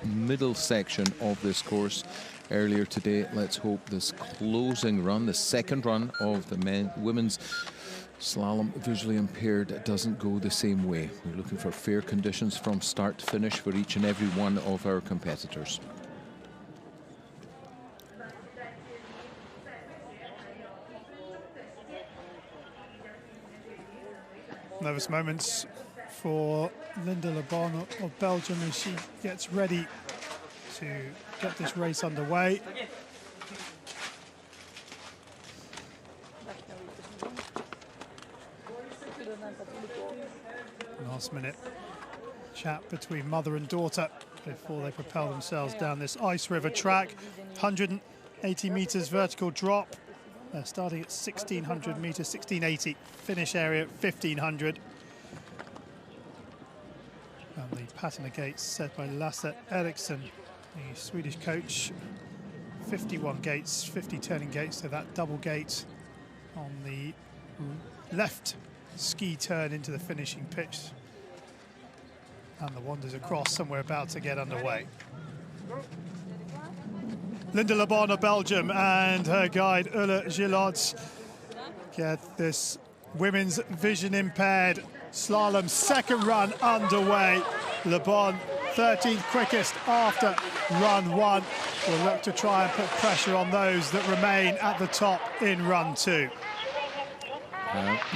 middle section of this course earlier today. Let's hope this closing run, the second run of the women's slalom visually impaired, doesn't go the same way. We're looking for fair conditions from start to finish for each and every one of our competitors. Nervous moments for Linda Le Bon of Belgium as she gets ready to get this race underway. Last minute chat between mother and daughter before they propel themselves down this ice river track. 180 meters vertical drop. They're starting at 1600 meters, 1680. Finish area at 1500. And the pattern gates set by Lasse Eriksson, the Swedish coach. 51 gates, 50 turning gates, so that double gate on the left ski turn into the finishing pitch. And the wanders across, somewhere about to get underway. Linda Le Bon of Belgium and her guide Ulle Gillots get this women's vision impaired slalom second run underway. Le Bon 13th quickest after run 1. Will look to try and put pressure on those that remain at the top in run 2.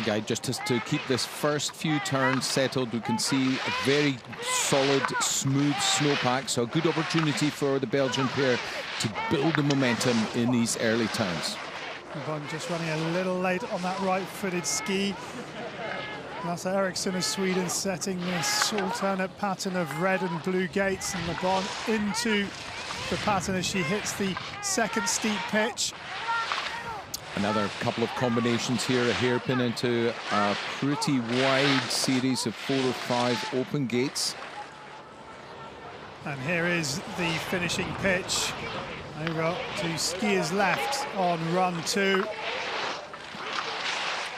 Guide just has to keep this first few turns settled. We can see a very solid, smooth snowpack, so a good opportunity for the Belgian pair to build the momentum in these early turns. Le Bon just running a little late on that right-footed ski. Lasse Eriksson of Sweden setting this alternate pattern of red and blue gates, and Le Bon into the pattern as she hits the second steep pitch. Another couple of combinations here, a hairpin into a pretty wide series of 4 or 5 open gates. And here is the finishing pitch. Over to skiers left on run 2.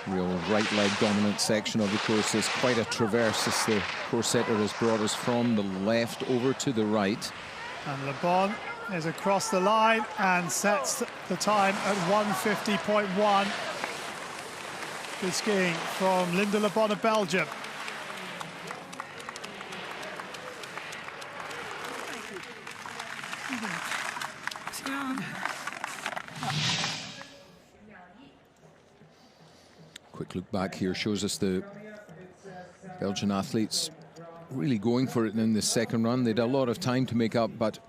Real right leg dominant section of the course. There's quite a traverse as the course setter has brought us from the left over to the right. And Le Bon is across the line and sets the time at 1:50.1. Good skiing from Linda Le Bon of Belgium. Quick look back here shows us the Belgian athletes really going for it in the second run. They had a lot of time to make up, but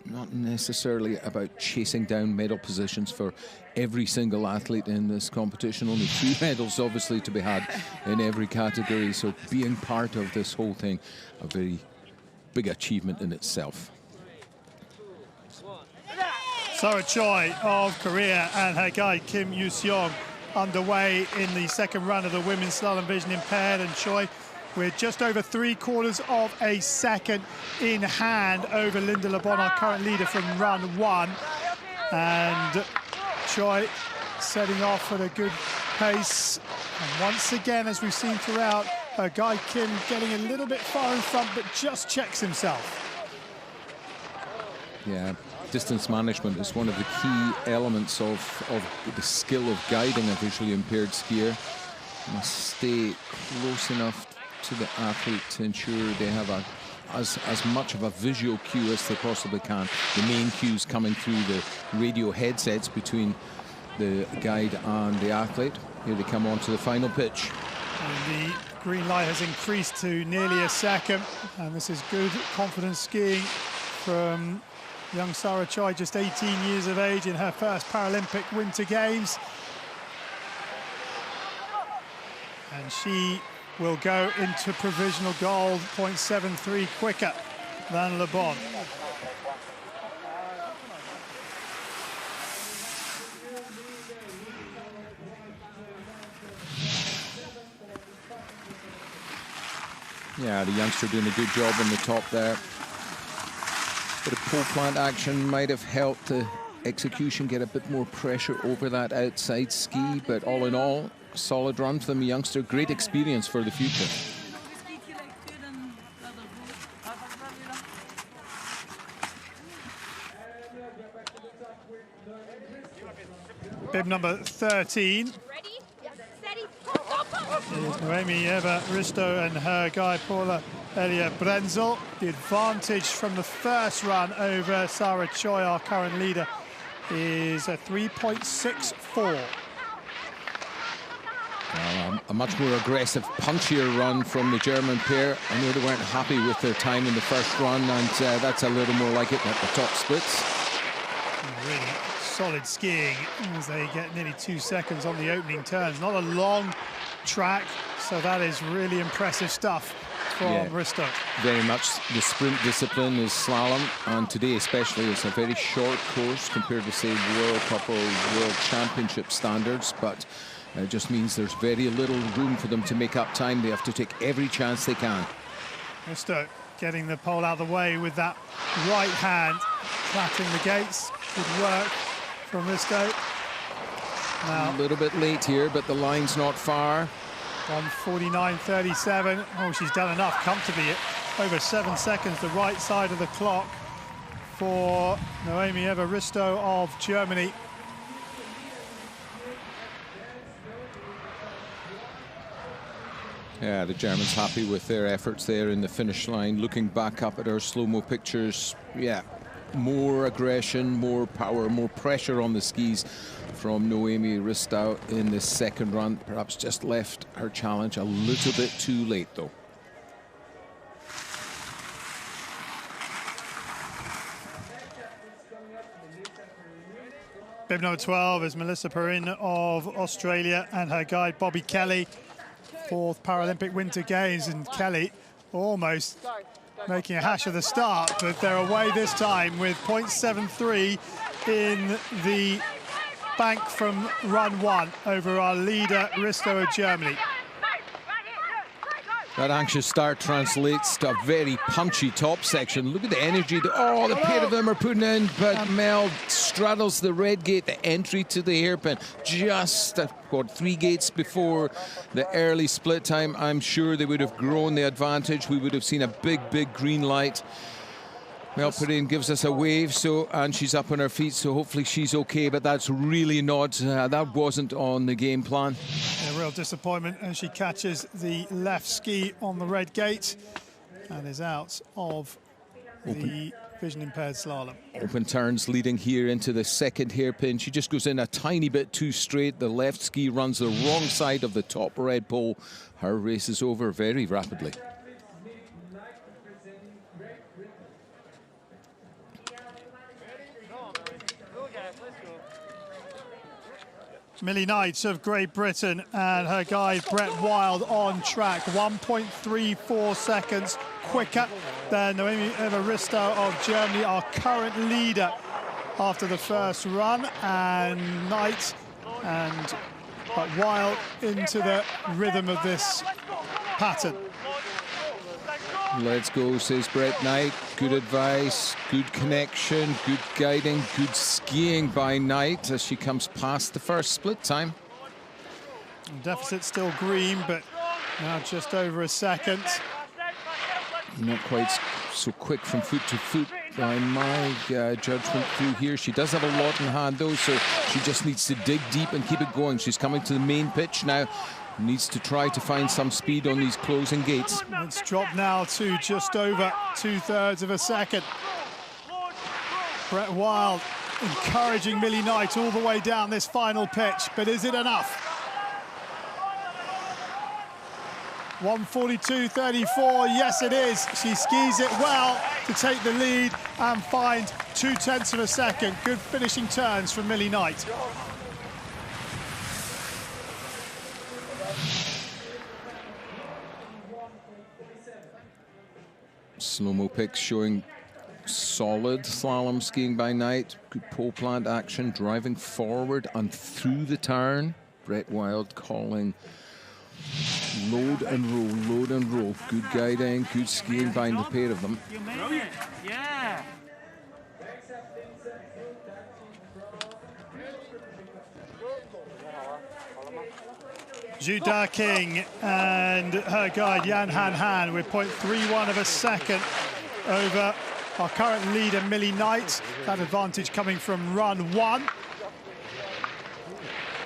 not necessarily about chasing down medal positions for every single athlete in this competition. Only 3 medals obviously to be had in every category, so being part of this whole thing, a very big achievement in itself. Sarah Choi of Korea and her guide Kim Yoo-seong underway in the second run of the women's slalom vision impaired, and Choi with just over 3/4 of a second in hand over Linda Le Bon, our current leader from run 1. And Choi setting off at a good pace. And once again, as we've seen throughout, her guide Kim getting a little bit far in front, but just checks himself. Yeah, distance management is one of the key elements of the skill of guiding a visually impaired skier. You must stay close enough to the athlete to ensure they have as much of a visual cue as they possibly can. The main cues coming through the radio headsets between the guide and the athlete. Here they come on to the final pitch. And the green light has increased to nearly a second, and this is good confident skiing from young Sarah Choi, just 18 years of age, in her first Paralympic Winter Games. And she will go into provisional gold, 0.73 quicker than Le Bon. Yeah, the youngster doing a good job on the top there. Bit of pole plant action might have helped the execution get a bit more pressure over that outside ski, but all in all, solid run from the youngster. Great experience for the future. Bib number 13. Is Noemi Eva Risto and her guy Paula Elia Brenzel. The advantage from the first run over Sarah Choi, our current leader, is a 3.64. A much more aggressive, punchier run from the German pair. I know they weren't happy with their time in the first run, and that's a little more like it at the top splits. Really solid skiing as they get nearly 2 seconds on the opening turns. Not a long track, so that is really impressive stuff from Risto. Very much the sprint discipline is slalom, and today especially it's a very short course compared to, say, World Cup or World Championship standards, but it just means there's very little room for them to make up time. They have to take every chance they can. Risto getting the pole out of the way with that right hand, clattering the gates. Good work from Risto. Now, a little bit late here, but the line's not far. 1:49.37. Oh, she's done enough comfortably. Over 7 seconds, the right side of the clock for Noemi Evaristo of Germany. Yeah, the Germans happy with their efforts there in the finish line. Looking back up at our slow-mo pictures, yeah, more aggression, more power, more pressure on the skis from Noemi Ristau in this second run. Perhaps just left her challenge a little bit too late, though. Bib number 12 is Melissa Perrin of Australia and her guide Bobby Kelly. 4th Paralympic Winter Games, and Kelly almost making a hash of the start, but they're away this time with 0.73 in the bank from run 1 over our leader Risto of Germany. That anxious start translates to a very punchy top section. Look at the energy. The pair of them are putting in, but Mel straddles the red gate, the entry to the hairpin. Just, 3 gates before the early split time. I'm sure they would have grown the advantage. We would have seen a big, big green light. Mel Perrin gives us a wave, and she's up on her feet, so hopefully she's okay, but that's really not, that wasn't on the game plan. A real disappointment, and she catches the left ski on the red gate and is out of the vision impaired slalom. Open turns leading here into the second hairpin. She just goes in a tiny bit too straight. The left ski runs the wrong side of the top red pole. Her race is over very rapidly. Millie Knight of Great Britain and her guide Brett Wild on track, 1.34 seconds quicker than Noemi Evaristo of Germany, our current leader after the first run, and Knight and Wild into the rhythm of this pattern. Let's go, says Brett Knight. Good advice, good connection, good guiding, good skiing by Knight as she comes past the first split time. Deficit still green, but now just over a second. Not quite so quick from foot to foot by my judgment through here. She does have a lot in hand, though, so she just needs to dig deep and keep it going. She's coming to the main pitch now. Needs to try to find some speed on these closing gates. It's dropped now to just over 2/3 of a second. Brett Wild encouraging Millie Knight all the way down this final pitch, but is it enough? 1:42.34, yes it is. She skis it well to take the lead and find 0.2 of a second. Good finishing turns from Millie Knight. Slow-mo pics showing solid slalom skiing by Knight. Good pole plant action, driving forward and through the turn. Brett Wild calling load and roll, load and roll. Good guiding, good skiing by the pair of them. Yeah. Zhu Da King and her guide Yan Han Han with 0.31 of a second over our current leader Millie Knight. That advantage coming from run 1.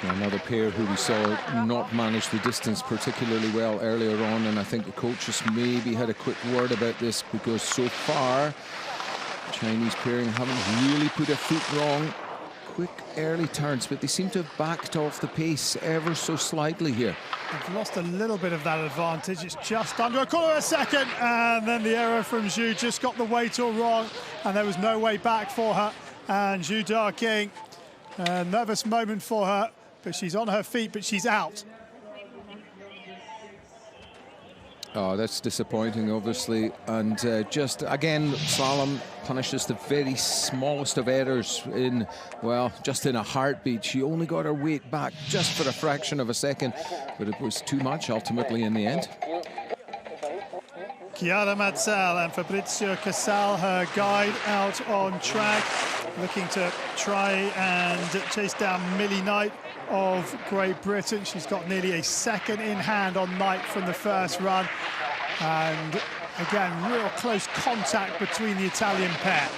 Another pair who we saw not manage the distance particularly well earlier on, and I think the coaches maybe had a quick word about this because so far Chinese pairing haven't really put a foot wrong. Quick early turns, but they seem to have backed off the pace ever so slightly here. They've lost a little bit of that advantage. It's just under a quarter of a second, and then the error from Zhu just got the weight all wrong, and there was no way back for her. And Zhu Daking, a nervous moment for her, but she's on her feet, but she's out. Oh, that's disappointing, obviously. And just, again, slalom punishes the very smallest of errors in, well, just in a heartbeat. She only got her weight back just for a fraction of a second, but it was too much ultimately in the end. Chiara Mazzal and Fabrizio Casal, her guide, out on track, looking to try and chase down Millie Knight of Great Britain. She's got nearly a second in hand on Knight from the first run. And again, real close contact between the Italian pair.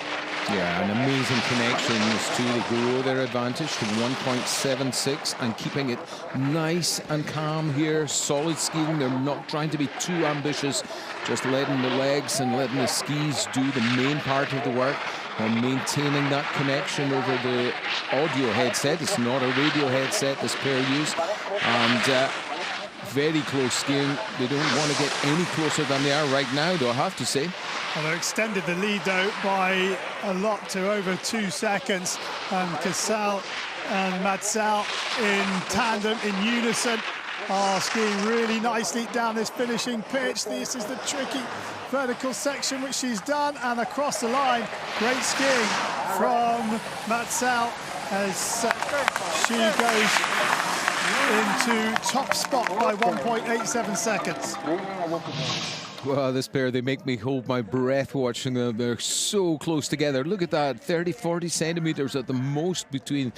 Yeah, an amazing connection. These two, they grow their advantage to 1.76 and keeping it nice and calm here. Solid skiing. They're not trying to be too ambitious, just letting the legs and letting the skis do the main part of the work and maintaining that connection over the audio headset. It's not a radio headset this pair use. And very close skiing. They don't want to get any closer than they are right now, though, I have to say. Well, they've extended the lead, though, by a lot to over 2 seconds. Casal and Mazzal in tandem, in unison, are skiing really nicely down this finishing pitch. This is the tricky vertical section which she's done, and across the line, great skiing from Mazzal as she goes into top spot by 1.87 seconds. Well, this pair, they make me hold my breath watching them. They're so close together. Look at that, 30, 40 centimeters at the most between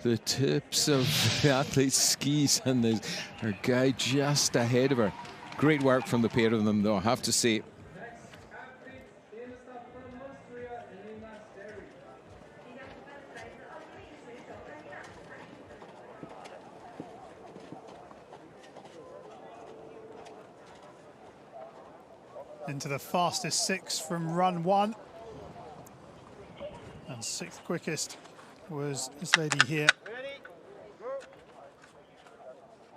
the tips of the athlete's skis and her guy just ahead of her. Great work from the pair of them, though, I have to say. Into the fastest 6 from run 1. And 6th quickest was this lady here.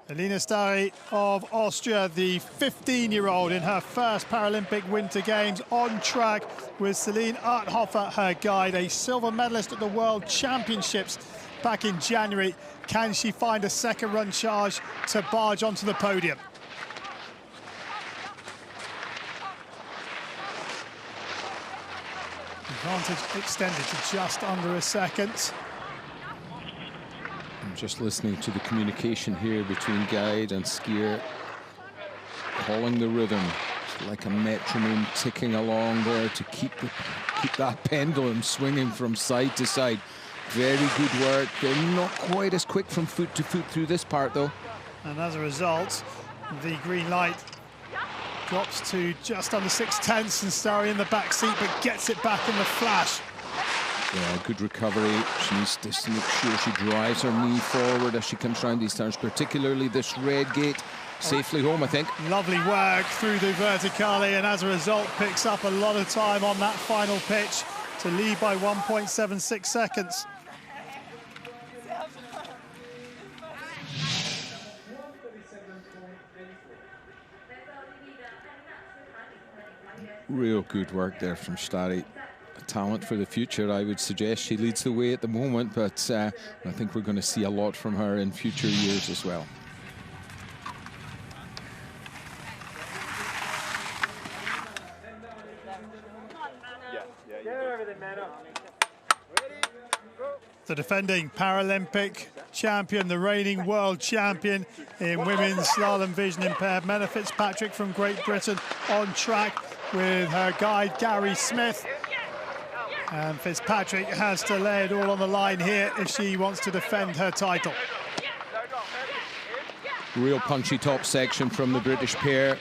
Elina Stari of Austria, the 15-year-old in her first Paralympic Winter Games, on track with Celine Arthofer, her guide, a silver medalist at the World Championships back in January. Can she find a second run charge to barge onto the podium? Advantage extended to just under a second. I'm just listening to the communication here between guide and skier, calling the rhythm. It's like a metronome ticking along there to keep that pendulum swinging from side to side. Very good work. They're not quite as quick from foot to foot through this part, though. And as a result, the green light drops to just under 6/10, and Stari in the back seat, but gets it back in the flash. Yeah, good recovery. She needs to make sure she drives her knee forward as she comes round these turns, particularly this red gate. Safely home, I think. Lovely work through the verticale, and as a result, picks up a lot of time on that final pitch to lead by 1.76 seconds. Real good work there from Stari. A talent for the future, I would suggest. She leads the way at the moment, but I think we're going to see a lot from her in future years as well. The defending Paralympic champion, the reigning world champion in women's slalom vision impaired, Menna Fitzpatrick from Great Britain, on track with her guide Gary Smith. And Fitzpatrick has to lay it all on the line here if she wants to defend her title. Real punchy top section from the British pair.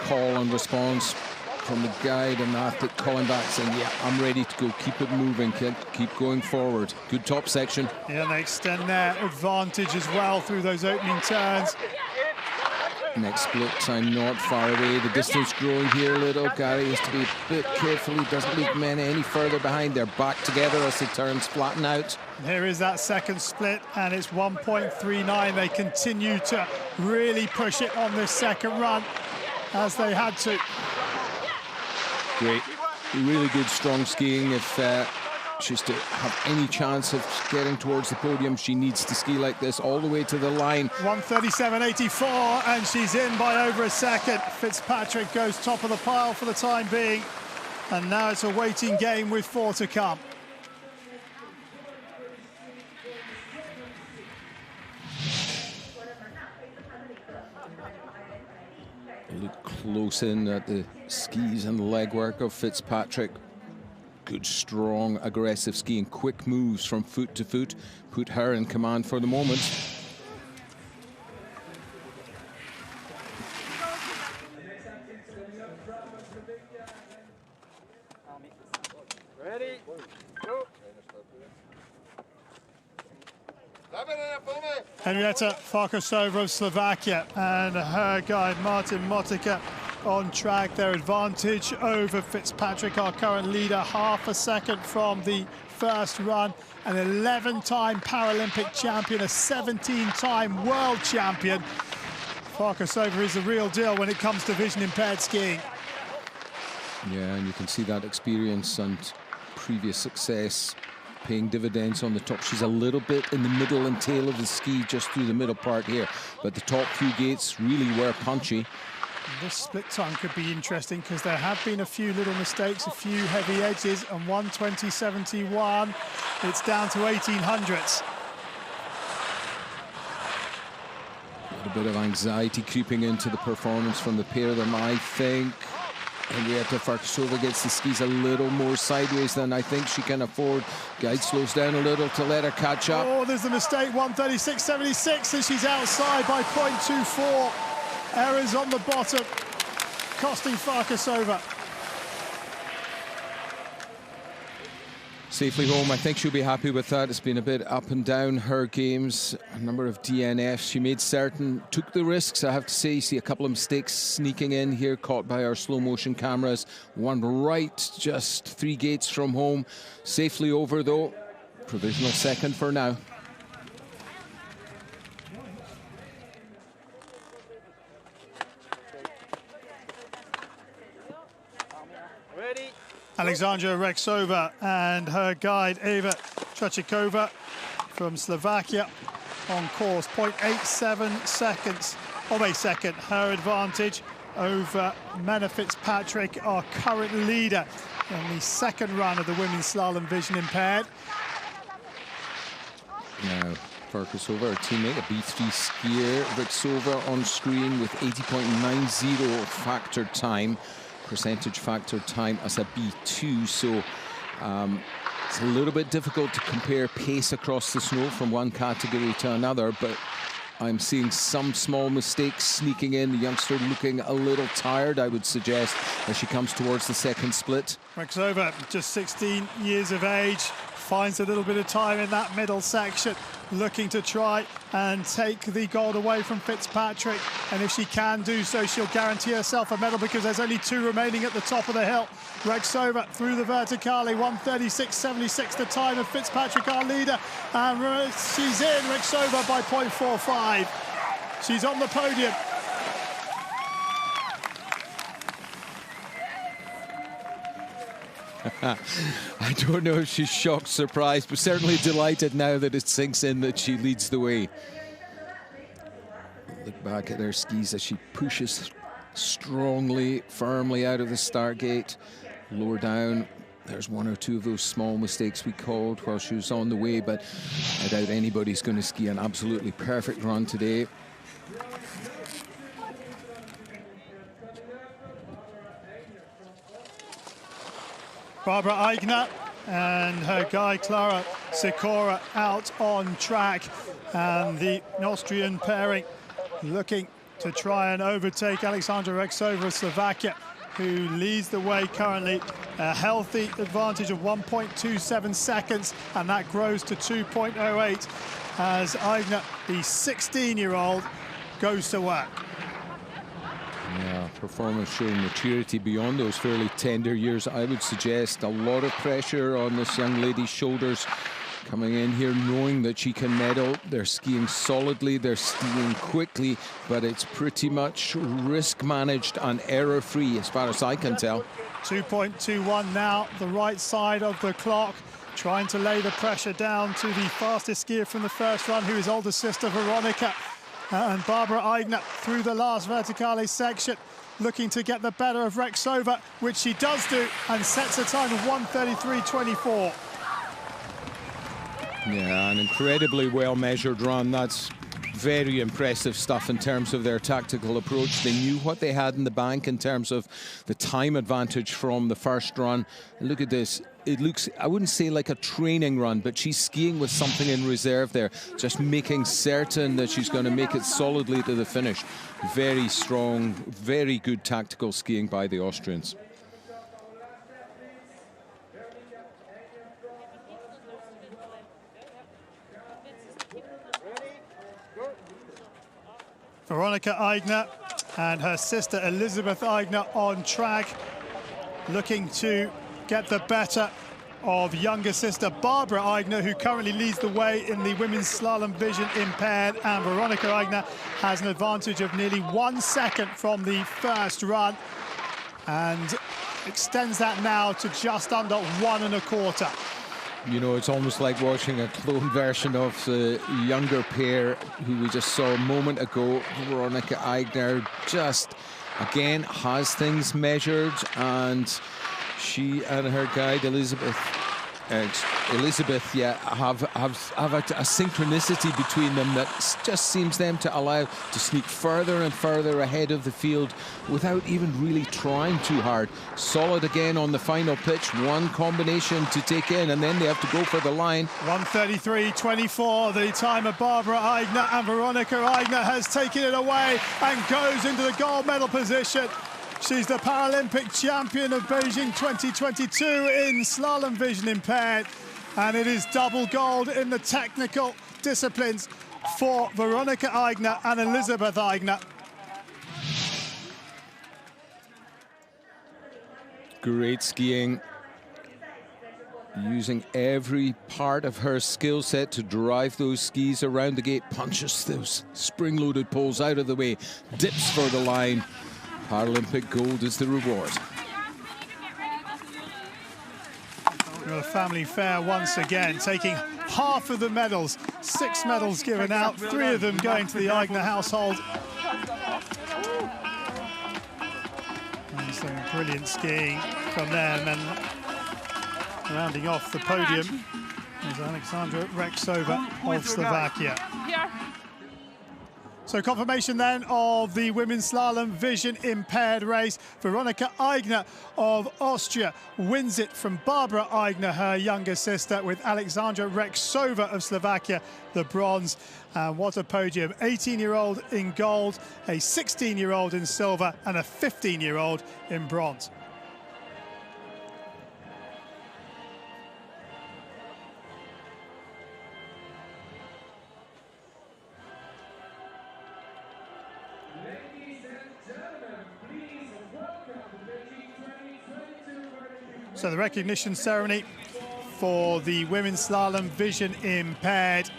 Call and response from the guide and the athlete calling back saying, yeah, I'm ready to go, keep it moving, keep going forward. Good top section. Yeah, they extend their advantage as well through those opening turns. Next split time not far away. The distance growing here a little. Gary has to be a bit careful. He doesn't leave men any further behind. They're back together as the turns flatten out. Here is that second split, and it's 1.39. They continue to really push it on this second run, as they had to. Great. Really good, strong skiing. If she's to have any chance of getting towards the podium, she needs to ski like this all the way to the line. 1:37.84, and she's in by over a second. Fitzpatrick goes top of the pile for the time being, and now it's a waiting game with 4 to come. Look close in at the skis and the legwork of Fitzpatrick. Good, strong, aggressive skiing, quick moves from foot to foot, put her in command for the moment. Ready? Go. Henrietta Farkasova of Slovakia and her guide Martin Motika on track. Their advantage over Fitzpatrick, our current leader, half a second from the first run. An 11-time Paralympic champion, a 17-time world champion. Farkasova is the real deal when it comes to vision-impaired skiing. Yeah, and you can see that experience and previous success paying dividends on the top. She's a little bit in the middle and tail of the ski, just through the middle part here, but the top few gates really were punchy. This split time could be interesting because there have been a few little mistakes, a few heavy edges, and 1:20.71. It's down to 1800s. A little bit of anxiety creeping into the performance from the pair of them, I think. Henrietta Farkasova gets the skis a little more sideways than I think she can afford. Guide slows down a little to let her catch up. Oh, there's the mistake, 1:36.76, and she's outside by 0.24. Errors on the bottom, costing Farkasova. Safely home, I think she'll be happy with that. It's been a bit up and down, her games, a number of DNFs. She made certain, took the risks, I have to say. You see a couple of mistakes sneaking in here, caught by our slow motion cameras. One right, just 3 gates from home. Safely over though, provisional second for now. Ready? Alexandra Rexova and her guide Eva Trachikova from Slovakia on course, 0.87 seconds of a second. Her advantage over Menna Fitzpatrick, our current leader in the second run of the women's slalom vision impaired. Now, Farkasova, her teammate, a B3 skier. Rexova on screen with 80.90 factor time. Percentage factor time as a B2, so it's a little bit difficult to compare pace across the snow from one category to another, but I'm seeing some small mistakes sneaking in. The youngster looking a little tired, I would suggest, as she comes towards the second split. Rexova, just 16 years of age, finds a little bit of time in that middle section, looking to try and take the gold away from Fitzpatrick. And if she can do so, she'll guarantee herself a medal because there's only 2 remaining at the top of the hill. Rexova through the verticale, 1:36.76 the time of Fitzpatrick, our leader. And she's in, Rexova by 0.45. She's on the podium. I don't know if she's shocked, surprised, but certainly delighted now that it sinks in that she leads the way. Look back at her skis as she pushes strongly, firmly out of the start gate. Lower down, there's 1 or 2 of those small mistakes we called while she was on the way, but I doubt anybody's going to ski an absolutely perfect run today. Barbara Eigner and her guide Clara Sikora out on track, and the Austrian pairing looking to try and overtake Alexandra Rexova of Slovakia, who leads the way currently. A healthy advantage of 1.27 seconds, and that grows to 2.08 as Eigner, the 16-year-old, goes to work. Yeah, performance showing maturity beyond those fairly tender years. I would suggest a lot of pressure on this young lady's shoulders. Coming in here knowing that she can medal. They're skiing solidly, they're skiing quickly, but it's pretty much risk managed and error free as far as I can tell. 2.21 now, the right side of the clock, trying to lay the pressure down to the fastest skier from the first run, who is older sister Veronica. And Barbara Eigner through the last verticale section, looking to get the better of Rexova, which she does do, and sets a time of 1:33.24. Yeah, an incredibly well-measured run. That's very impressive stuff in terms of their tactical approach. They knew what they had in the bank in terms of the time advantage from the first run. And look at this. It looks, I wouldn't say like a training run, but she's skiing with something in reserve there, just making certain that she's going to make it solidly to the finish. Very strong, very good tactical skiing by the Austrians. Veronica Eigner and her sister Elisabeth Eigner on track, looking to get the better of younger sister Barbara Eigner, who currently leads the way in the women's slalom vision impaired, and Veronica Eigner has an advantage of nearly 1 second from the first run and extends that now to just under 1 1/4. You know, it's almost like watching a clone version of the younger pair who we just saw a moment ago. Veronica Eigner just, again, has things measured, and she and her guide, Elizabeth, have a synchronicity between them that just seems them to allow to sneak further and further ahead of the field without even really trying too hard. Solid again on the final pitch, one combination to take in, and then they have to go for the line. 1:33.24, the time of Barbara Eigner, and Veronica Eigner has taken it away and goes into the gold medal position. She's the Paralympic champion of Beijing 2022 in slalom vision impaired, and it is double gold in the technical disciplines for Veronica Eigner and Elisabeth Eigner. Great skiing, using every part of her skill set to drive those skis around the gate, punches those spring-loaded poles out of the way, dips for the line. Paralympic gold is the reward. A family fair once again, taking half of the medals. 6 medals given out, 3 of them going to the Eigner household. And some brilliant skiing from them, and rounding off the podium is Alexandra Rexova of Slovakia. So confirmation then of the women's slalom vision impaired race. Veronica Eigner of Austria wins it from Barbara Eigner, her younger sister, with Alexandra Rexova of Slovakia the bronze. And what a podium. 18-year-old in gold, a 16-year-old in silver, and a 15-year-old in bronze. So the recognition ceremony for the women's slalom vision impaired.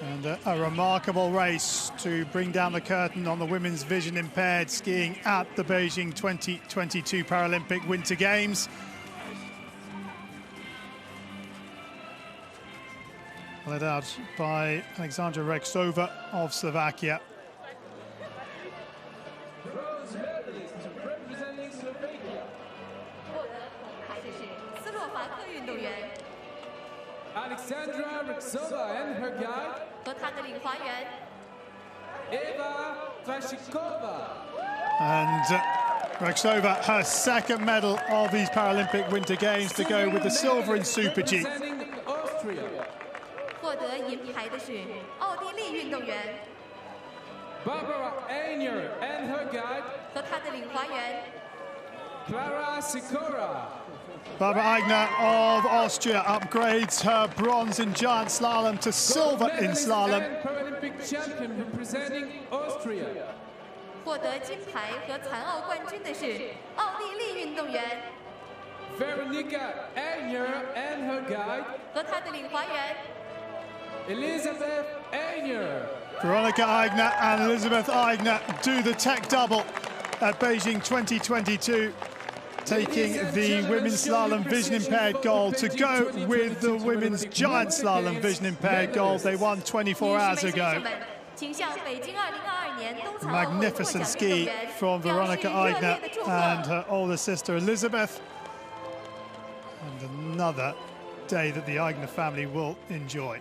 And a remarkable race to bring down the curtain on the women's vision impaired skiing at the Beijing 2022 Paralympic Winter Games. Led out by Alexandra Rexova of Slovakia. Alexandra Rexova and her guide, Eva Vlasikova. And Rexova, her second medal of these Paralympic Winter Games, to go with the silver in Super G. Barbara Eigner and her guide, Clara Sikora. Barbara Eigner of Austria upgrades her bronze in giant slalom to silver in slalom. Paralympic champion representing Austria. 获得金牌和残奥冠军的是奥地利运动员 Veronica Aigner and her guide 和她的领滑员 Elizabeth Aigner. Veronica Aigner and Elizabeth Aigner do the tech double at Beijing 2022, taking the women's slalom vision impaired gold to go with the women's giant slalom vision impaired gold they won 24 hours ago. Magnificent ski from Veronica Aigner and her older sister Elizabeth. And another day that the Aigner family will enjoy.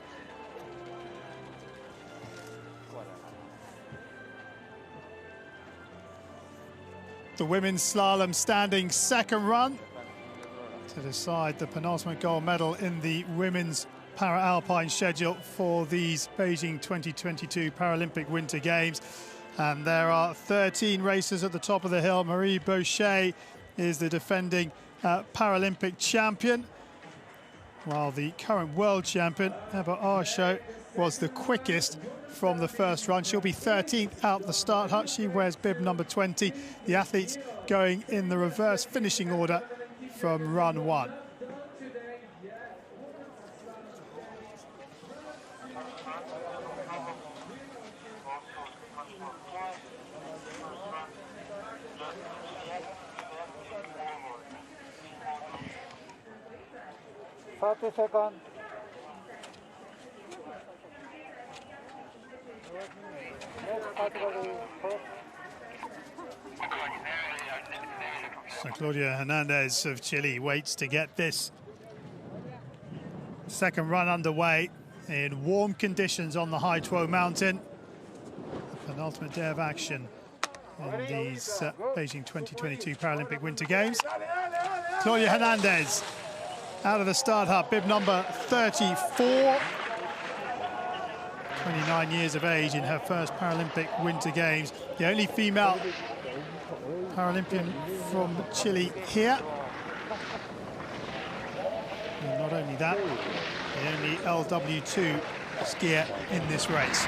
The women's slalom standing second run to decide the penultimate gold medal in the women's para-alpine schedule for these Beijing 2022 Paralympic Winter Games. And there are 13 racers at the top of the hill. Marie Bochet is the defending Paralympic champion, while the current world champion, Ebba Arsho, was the quickest from the first run. She'll be 13th out the start hut. She wears bib number 20. The athletes going in the reverse finishing order from run one. So Claudia Hernandez of Chile waits to get this second run underway in warm conditions on the High Tuo Mountain. The penultimate day of action in these Beijing 2022 Paralympic Winter Games. Claudia Hernandez out of the start hut, bib number 34. 29 years of age in her first Paralympic Winter Games. The only female Paralympian from Chile here. And not only that, the only LW2 skier in this race.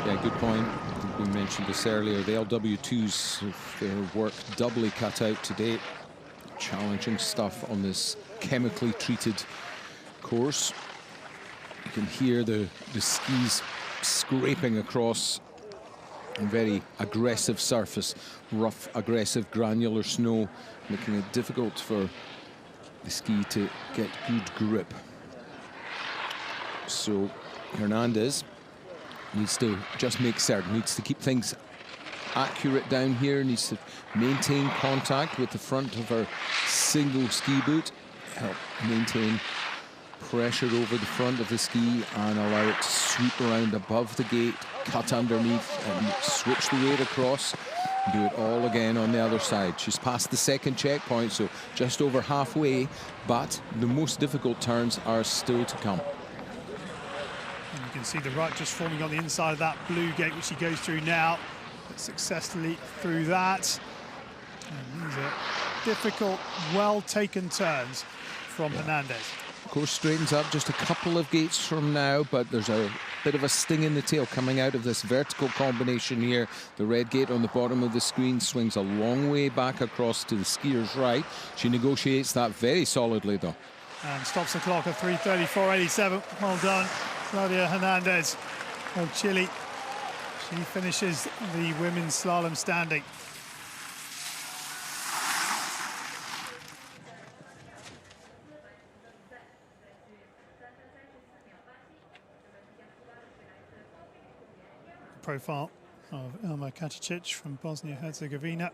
Yeah, good point. I think we mentioned this earlier. The LW2s have their work doubly cut out today. Challenging stuff on this chemically treated course. You can hear the skis scraping across a very aggressive surface, rough, aggressive, granular snow, making it difficult for the ski to get good grip. So Hernandez needs to just make certain, needs to keep things accurate down here, needs to maintain contact with the front of her single ski boot, help maintain pressure over the front of the ski and allow it to sweep around above the gate, cut underneath and switch the weight across. Do it all again on the other side. She's past the second checkpoint, so just over halfway, but the most difficult turns are still to come. And you can see the rut just forming on the inside of that blue gate, which she goes through now, but successfully through that. And these are difficult, well-taken turns from Hernandez. Of course, straightens up just a couple of gates from now, but there's a bit of a sting in the tail coming out of this vertical combination here. The red gate on the bottom of the screen swings a long way back across to the skier's right. She negotiates that very solidly, though. And stops the clock at 3:34.87. Well done, Claudia Hernandez of Chile. She finishes the women's slalom standing. Profile of Ilma Kacic from Bosnia-Herzegovina,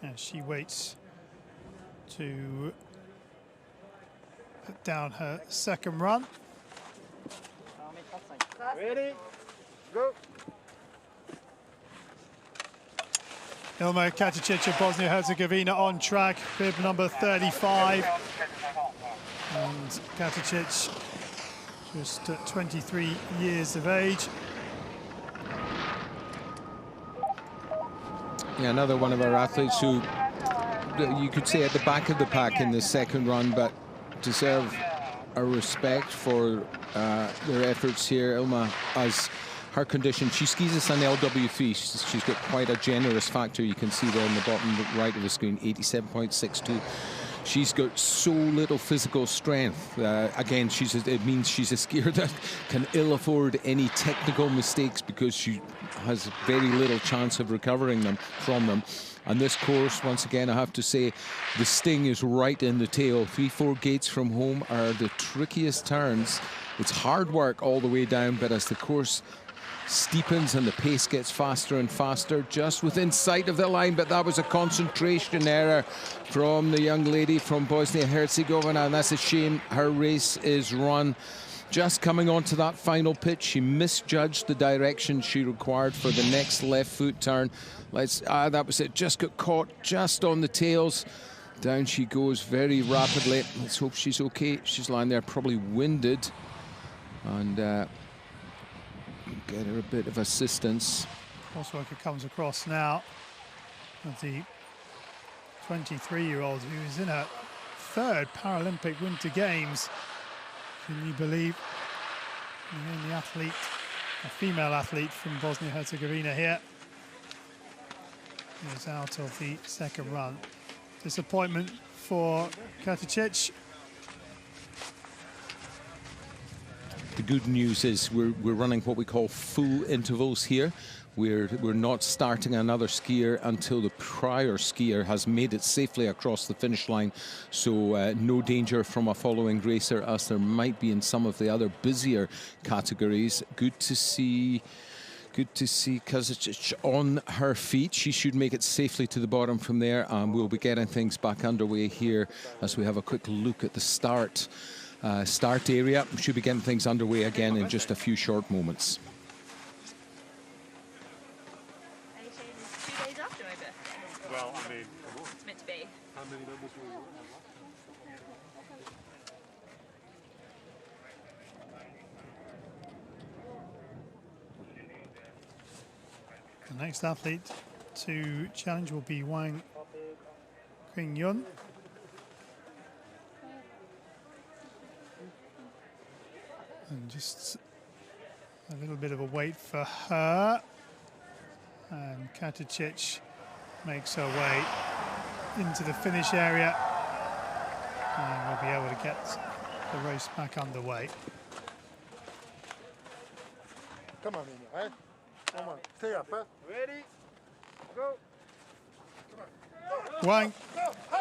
and she waits to put down her second run. Ready, go. Ilma Kacic of Bosnia-Herzegovina on track, bib number 35. And Kacic, just 23 years of age. Yeah, another one of our athletes who you could say at the back of the pack in this second run, but deserve our respect for their efforts here. Ilma, as her condition. She skis this on LW3. She's got quite a generous factor. You can see there in the bottom right of the screen, 87.62. She's got so little physical strength. Again, it means she's a skier that can ill afford any technical mistakes because she has very little chance of recovering from them. And this course, once again, I have to say, the sting is right in the tail. 3-4 gates from home are the trickiest turns. It's hard work all the way down, but as the course steepens and the pace gets faster and faster, just within sight of the line, but that was a concentration error from the young lady from Bosnia-Herzegovina, and that's a shame. Her race is run. Just coming onto that final pitch, she misjudged the direction she required for the next left foot turn. That was it, just got caught just on the tails. Down she goes very rapidly. Let's hope she's okay. She's lying there probably winded, and get her a bit of assistance. Crossworker comes across now of the 23-year-old who is in her third Paralympic Winter Games. Can you believe? And the athlete, a female athlete from Bosnia-Herzegovina here, is out of the second run. Disappointment for Katic. The good news is we're running what we call full intervals here. We're not starting another skier until the prior skier has made it safely across the finish line. So no danger from a following racer, as there might be in some of the other busier categories. Good to see Katic on her feet. She should make it safely to the bottom from there, and we'll be getting things back underway here as we have a quick look at the start area. We should be getting things underway again in just a few short moments. Well, I mean, it's meant to be. How many members will you The next athlete to challenge will be Wang Qingyun. And just a little bit of a wait for her. And Katic makes her way into the finish area. And we'll be able to get the race back underway. Come on, Mimi, right? Come on, stay up, huh? Ready? Go. Wang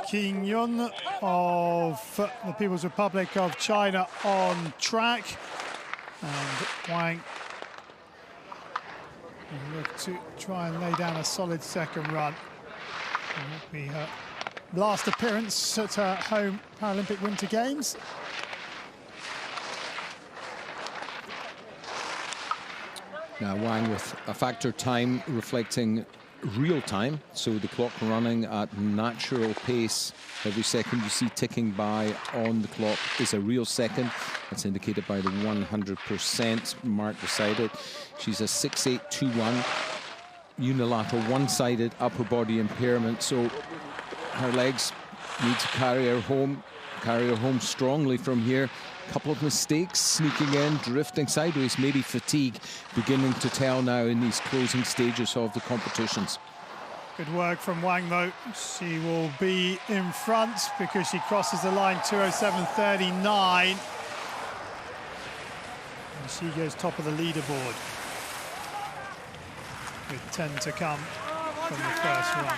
Qingyun of the People's Republic of China on track. And Wang will look to try and lay down a solid second run. It will be her last appearance at her home Paralympic Winter Games. Now Wang with a factor time reflecting real time, so the clock running at natural pace. Every second you see ticking by on the clock is a real second. That's indicated by the 100% mark beside it. She's a 6.821, unilateral, one-sided upper body impairment, so her legs need to carry her home strongly from here. Couple of mistakes sneaking in, drifting sideways, maybe fatigue beginning to tell now in these closing stages of the competitions. Good work from Wang though. She will be in front because she crosses the line 2:07.39. And she goes top of the leaderboard with 10 to come from the first run.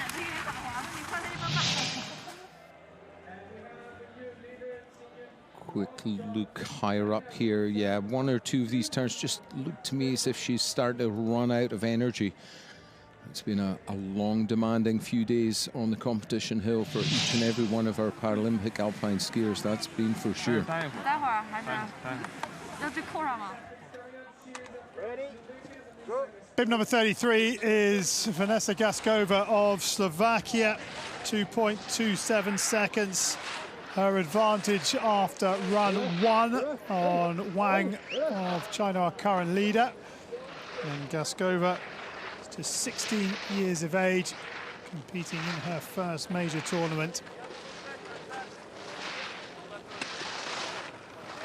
Quick look higher up here. Yeah, one or two of these turns just look to me as if she's starting to run out of energy. It's been a long, demanding few days on the competition hill for each and every one of our Paralympic Alpine skiers. That's been for sure. Bib number 33 is Vanessa Gaskova of Slovakia, 2.27 seconds. Her advantage after run one on Wang of China, our current leader. And Gaskova is just 16 years of age, competing in her first major tournament.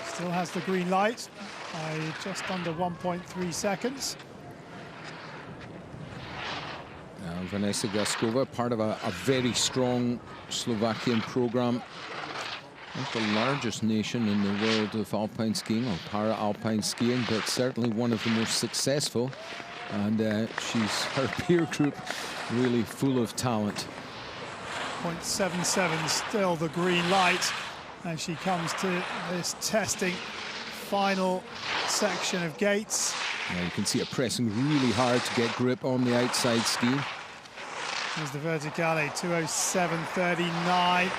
Still has the green light by just under 1.3 seconds. Vanessa Gaskova, part of a very strong Slovakian program. Not the largest nation in the world of alpine skiing or para-alpine skiing, but certainly one of the most successful. And her peer group really full of talent. 0.77 still the green light as she comes to this testing final section of gates. Now you can see her pressing really hard to get grip on the outside ski. There's the verticale, 2:07.39,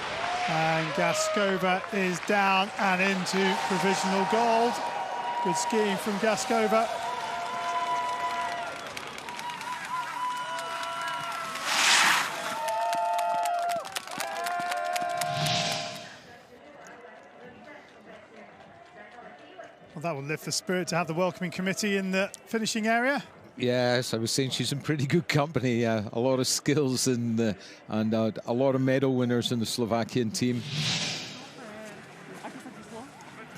and Gaskova is down and into provisional gold. Good skiing from Gaskova. Well, that will lift the spirit to have the welcoming committee in the finishing area. Yes, I was saying she's in pretty good company. A lot of skills and a lot of medal winners in the Slovakian team.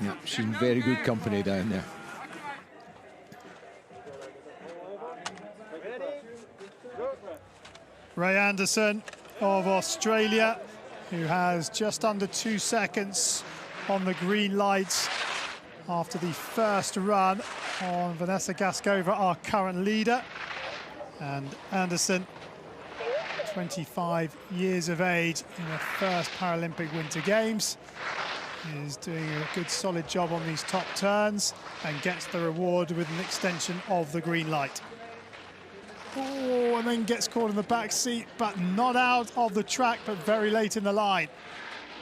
Yeah, she's in very good company down there. Ray Anderson of Australia, who has just under 2 seconds on the green lights after the first run on Vanessa Gaskova, our current leader. And Anderson, 25 years of age in her first Paralympic Winter Games, is doing a good solid job on these top turns and gets the reward with an extension of the green light. Oh, and then gets caught in the back seat, but not out of the track, but very late in the line.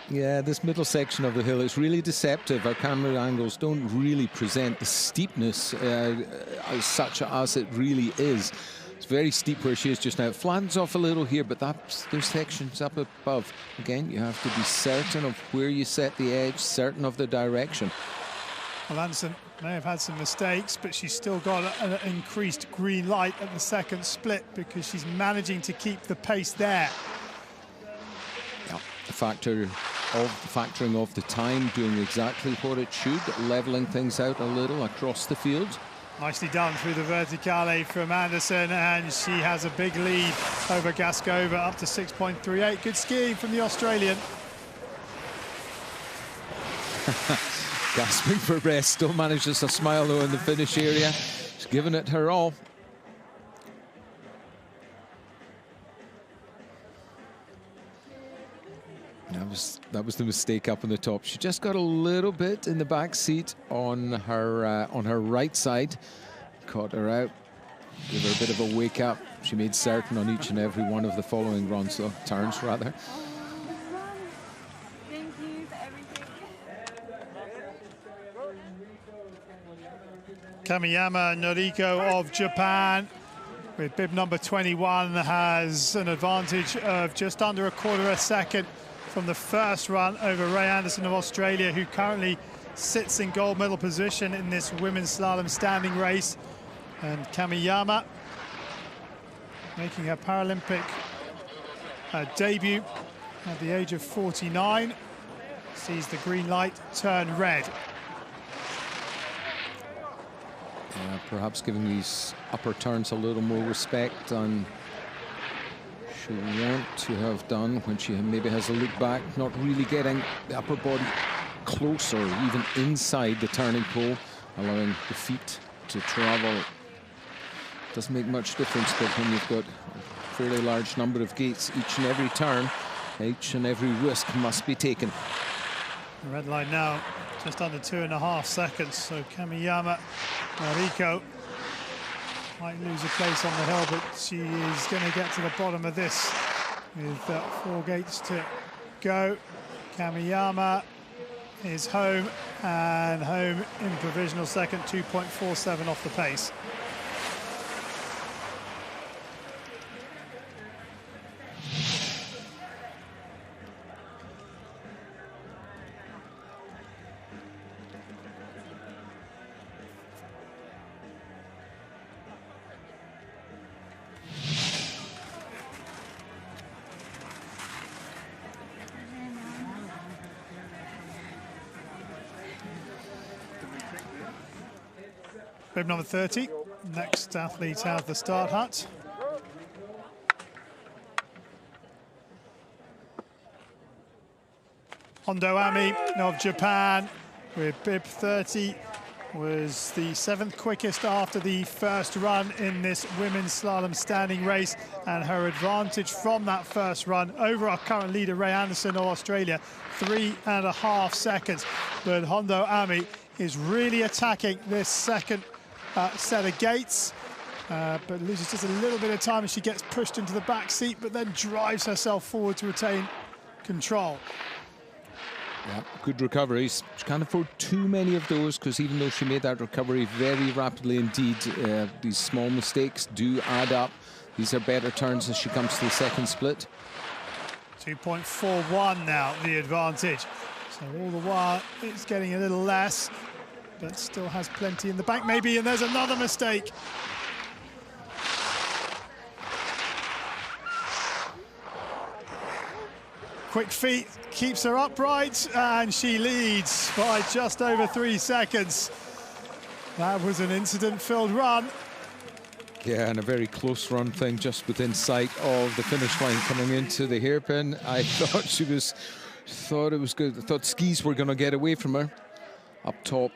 Yeah, this middle section of the hill is really deceptive. Our camera angles don't really present the steepness as such as it really is. It's very steep where she is just now. It flattens off a little here, but those sections up above, again, you have to be certain of where you set the edge, certain of the direction. Well, Anderson may have had some mistakes, but she's still got an increased green light at the second split because she's managing to keep the pace there. Yeah, factoring of the time, doing exactly what it should, leveling things out a little across the field. Nicely done through the verticale from Anderson, and she has a big lead over Gaskova, up to 6.38. Good skiing from the Australian. Gasping for breath, still manages a smile though in the finish area. She's given it her all. That was the mistake up on the top. She just got a little bit in the back seat on her right side. Caught her out, gave her a bit of a wake up. She made certain on each and every one of the following runs, so turns rather. Thank you for everything. Kamiyama Noriko of Japan, with bib number 21, has an advantage of just under a quarter of a second from the first run over Ray Anderson of Australia, who currently sits in gold medal position in this women's slalom standing race. And Kamiyama, making her Paralympic debut at the age of 49, sees the green light turn red. Perhaps giving these upper turns a little more respect than she'll want to have done when she maybe has a look back, not really getting the upper body closer, even inside the turning pole, allowing the feet to travel. Doesn't make much difference, but when you've got a fairly large number of gates each and every turn, each and every risk must be taken. The red line now, just under 2.5 seconds, so Kamiyama Noriko might lose a place on the hill, but she is going to get to the bottom of this with 4 gates to go. Kamiyama is home, and home in provisional second, 2.47 off the pace. Bib number 30, next athlete out of the start hut. Hondo Ami of Japan with bib 30 was the 7th quickest after the first run in this women's slalom standing race, and her advantage from that first run over our current leader Ray Anderson of Australia, 3.5 seconds. But Hondo Ami is really attacking this second set of gates, but loses just a little bit of time as she gets pushed into the back seat, but then drives herself forward to retain control. Yeah, good recoveries. She can't afford too many of those, because even though she made that recovery very rapidly indeed, these small mistakes do add up. These are better turns as she comes to the second split. 2.41 now, the advantage. So all the while, it's getting a little less, but still has plenty in the bank maybe, and there's another mistake. Quick feet keeps her upright, and she leads by just over 3 seconds. That was an incident-filled run. Yeah, and a very close run thing just within sight of the finish line coming into the hairpin. I thought thought it was good. I thought skis were going to get away from her. Up top,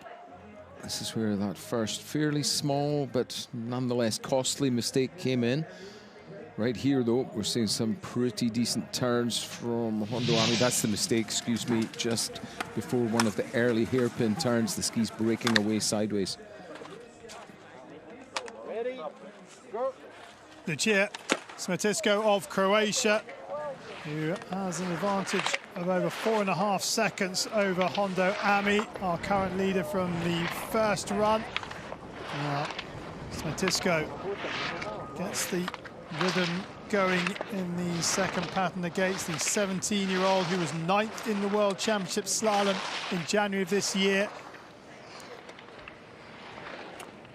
this is where that first fairly small but nonetheless costly mistake came in. Right here, though, we're seeing some pretty decent turns from Hondo Ami. That's the mistake, excuse me, just before one of the early hairpin turns, the skis breaking away sideways. Ready, go. Lucia Smetisko of Croatia, who has an advantage of over 4.5 seconds over Hondo Ami, our current leader from the first run. Now, Smetisko gets the rhythm going in the second pattern against the 17-year-old who was 9th in the World Championship Slalom in January of this year.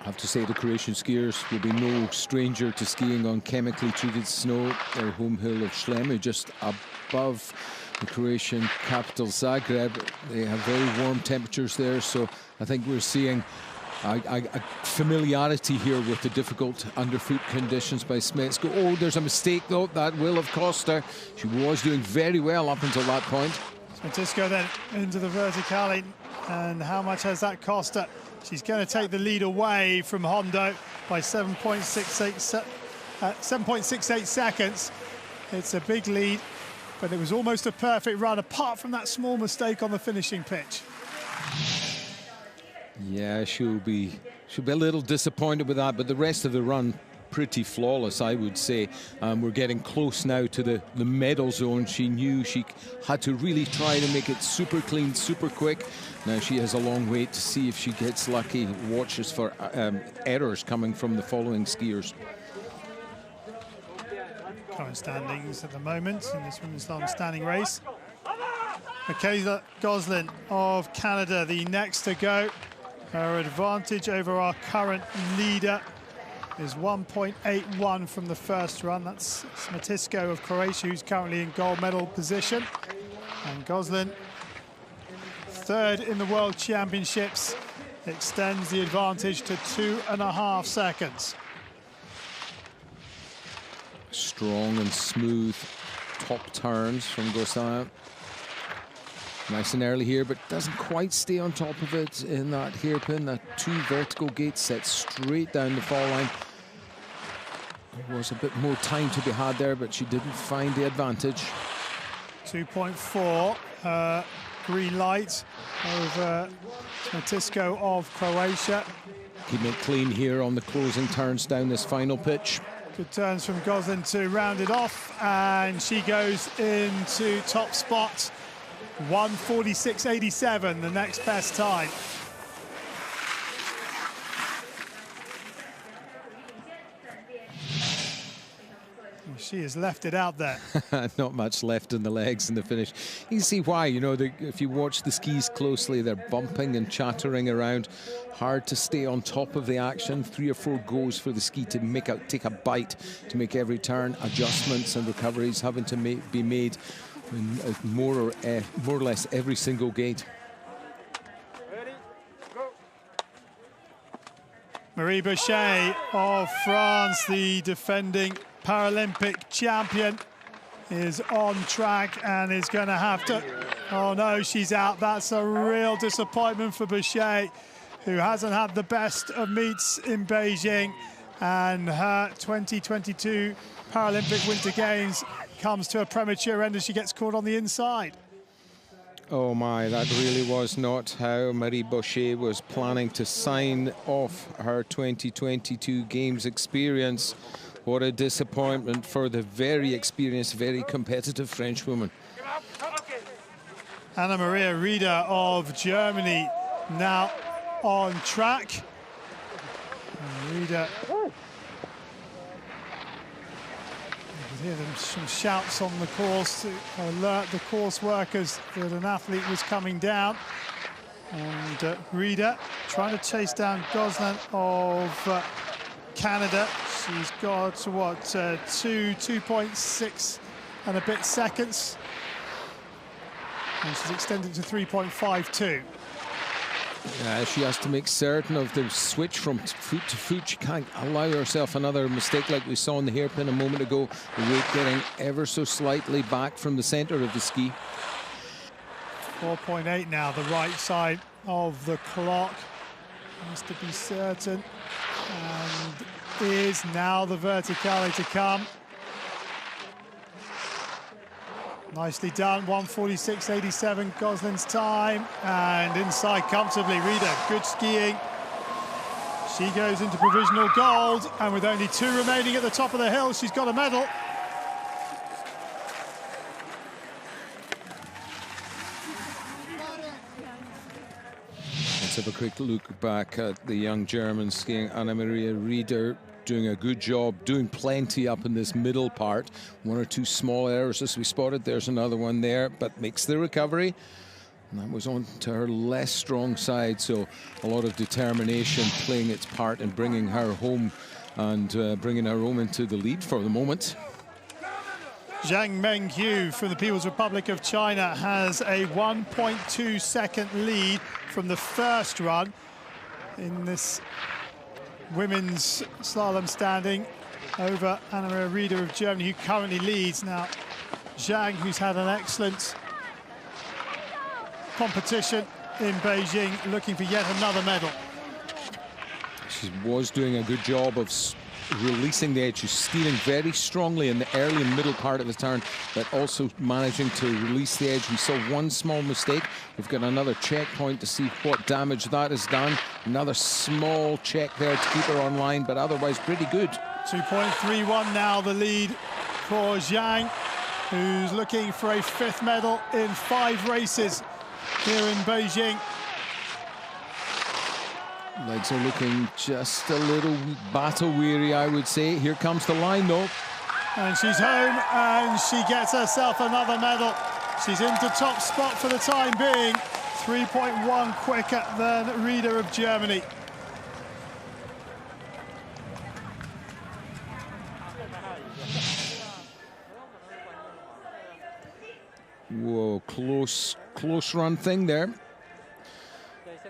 I have to say the Croatian skiers will be no stranger to skiing on chemically treated snow. Their home hill of Schlemme, just above the Croatian capital Zagreb. They have very warm temperatures there, so I think we're seeing a familiarity here with the difficult underfoot conditions by Smetisko. Oh, there's a mistake though, that will have cost her. She was doing very well up until that point. Smetisko then into the verticale, and how much has that cost her? She's going to take the lead away from Hondo by 7.68 seconds. It's a big lead, but it was almost a perfect run, apart from that small mistake on the finishing pitch. Yeah, she'll be a little disappointed with that, but the rest of the run pretty flawless, I would say. We're getting close now to the medal zone. She knew she had to really try to make it super clean, super quick. Now she has a long wait to see if she gets lucky. Watches for errors coming from the following skiers. Current standings at the moment in this women's slalom standing race. Michaela Goslin of Canada, the next to go. Her advantage over our current leader is 1.81 from the first run. That's Smetisko of Croatia, who's currently in gold medal position. And Goslin, 3rd in the World Championships, extends the advantage to 2.5 seconds. Strong and smooth top turns from Goslin. Nice and early here, but doesn't quite stay on top of it in that hairpin. That 2 vertical gates set straight down the fall line. There was a bit more time to be had there, but she didn't find the advantage. 2.4, green light over Smetisko of Croatia. Keeping it clean here on the closing turns down this final pitch. Good turns from Goslin to round it off, and she goes into top spot. 1:46.87, the next best time. She has left it out there. Not much left in the legs in the finish. You can see why, you know, if you watch the skis closely, they're bumping and chattering around. Hard to stay on top of the action. 3 or 4 goes for the ski to take a bite to make every turn. Adjustments and recoveries having to be made in more or less every single gate. Ready, go. Marie Boucher of France, the defending Paralympic champion, is on track and is going to have to... Oh no, she's out. That's a real disappointment for Boucher, who hasn't had the best of meets in Beijing, and her 2022 Paralympic Winter Games comes to a premature end as she gets caught on the inside. Oh my, that really was not how Marie Boucher was planning to sign off her 2022 Games experience. What a disappointment for the very experienced, very competitive Frenchwoman. Anna-Maria Rieder of Germany now on track. Rieder. You can hear some shouts on the course to alert the course workers that an athlete was coming down. And Rieder trying to chase down Gosselin of Canada. She's got, what, 2.6 and a bit seconds. And she's extended to 3.52. She has to make certain of the switch from foot to foot. She can't allow herself another mistake like we saw in the hairpin a moment ago. The weight getting ever so slightly back from the center of the ski. 4.8 now, the right side of the clock. Has to be certain. And is now the verticale to come. Nicely done, 1:46.87 Gosselin's time, and inside comfortably. Rieder, good skiing. She goes into provisional gold, and with only 2 remaining at the top of the hill, she's got a medal. Let's have a quick look back at the young German skiing. Anna-Maria Rieder doing a good job, doing plenty up in this middle part. 1 or 2 small errors as we spotted. There's another one there, but makes the recovery. And that was on to her less strong side, so a lot of determination playing its part in bringing her home and bringing her home into the lead for the moment. Zhang Mengqiu from the People's Republic of China has a 1.2 second lead from the first run in this women's slalom standing over Anna-Maria Rieder of Germany, who currently leads. Now, Zhang, who's had an excellent competition in Beijing, looking for yet another medal. She was doing a good job of releasing the edge. She's steering very strongly in the early and middle part of the turn, but also managing to release the edge. We saw one small mistake. We've got another checkpoint to see what damage that has done. Another small check there to keep her online, but otherwise pretty good. 2.31 now the lead for Zhang, who's looking for a 5th medal in 5 races here in Beijing. Legs are looking just a little battle weary, I would say. Here comes the line though. And she's home, and she gets herself another medal. She's into top spot for the time being. 3.1 quicker than Rieder of Germany. Whoa, close run thing there.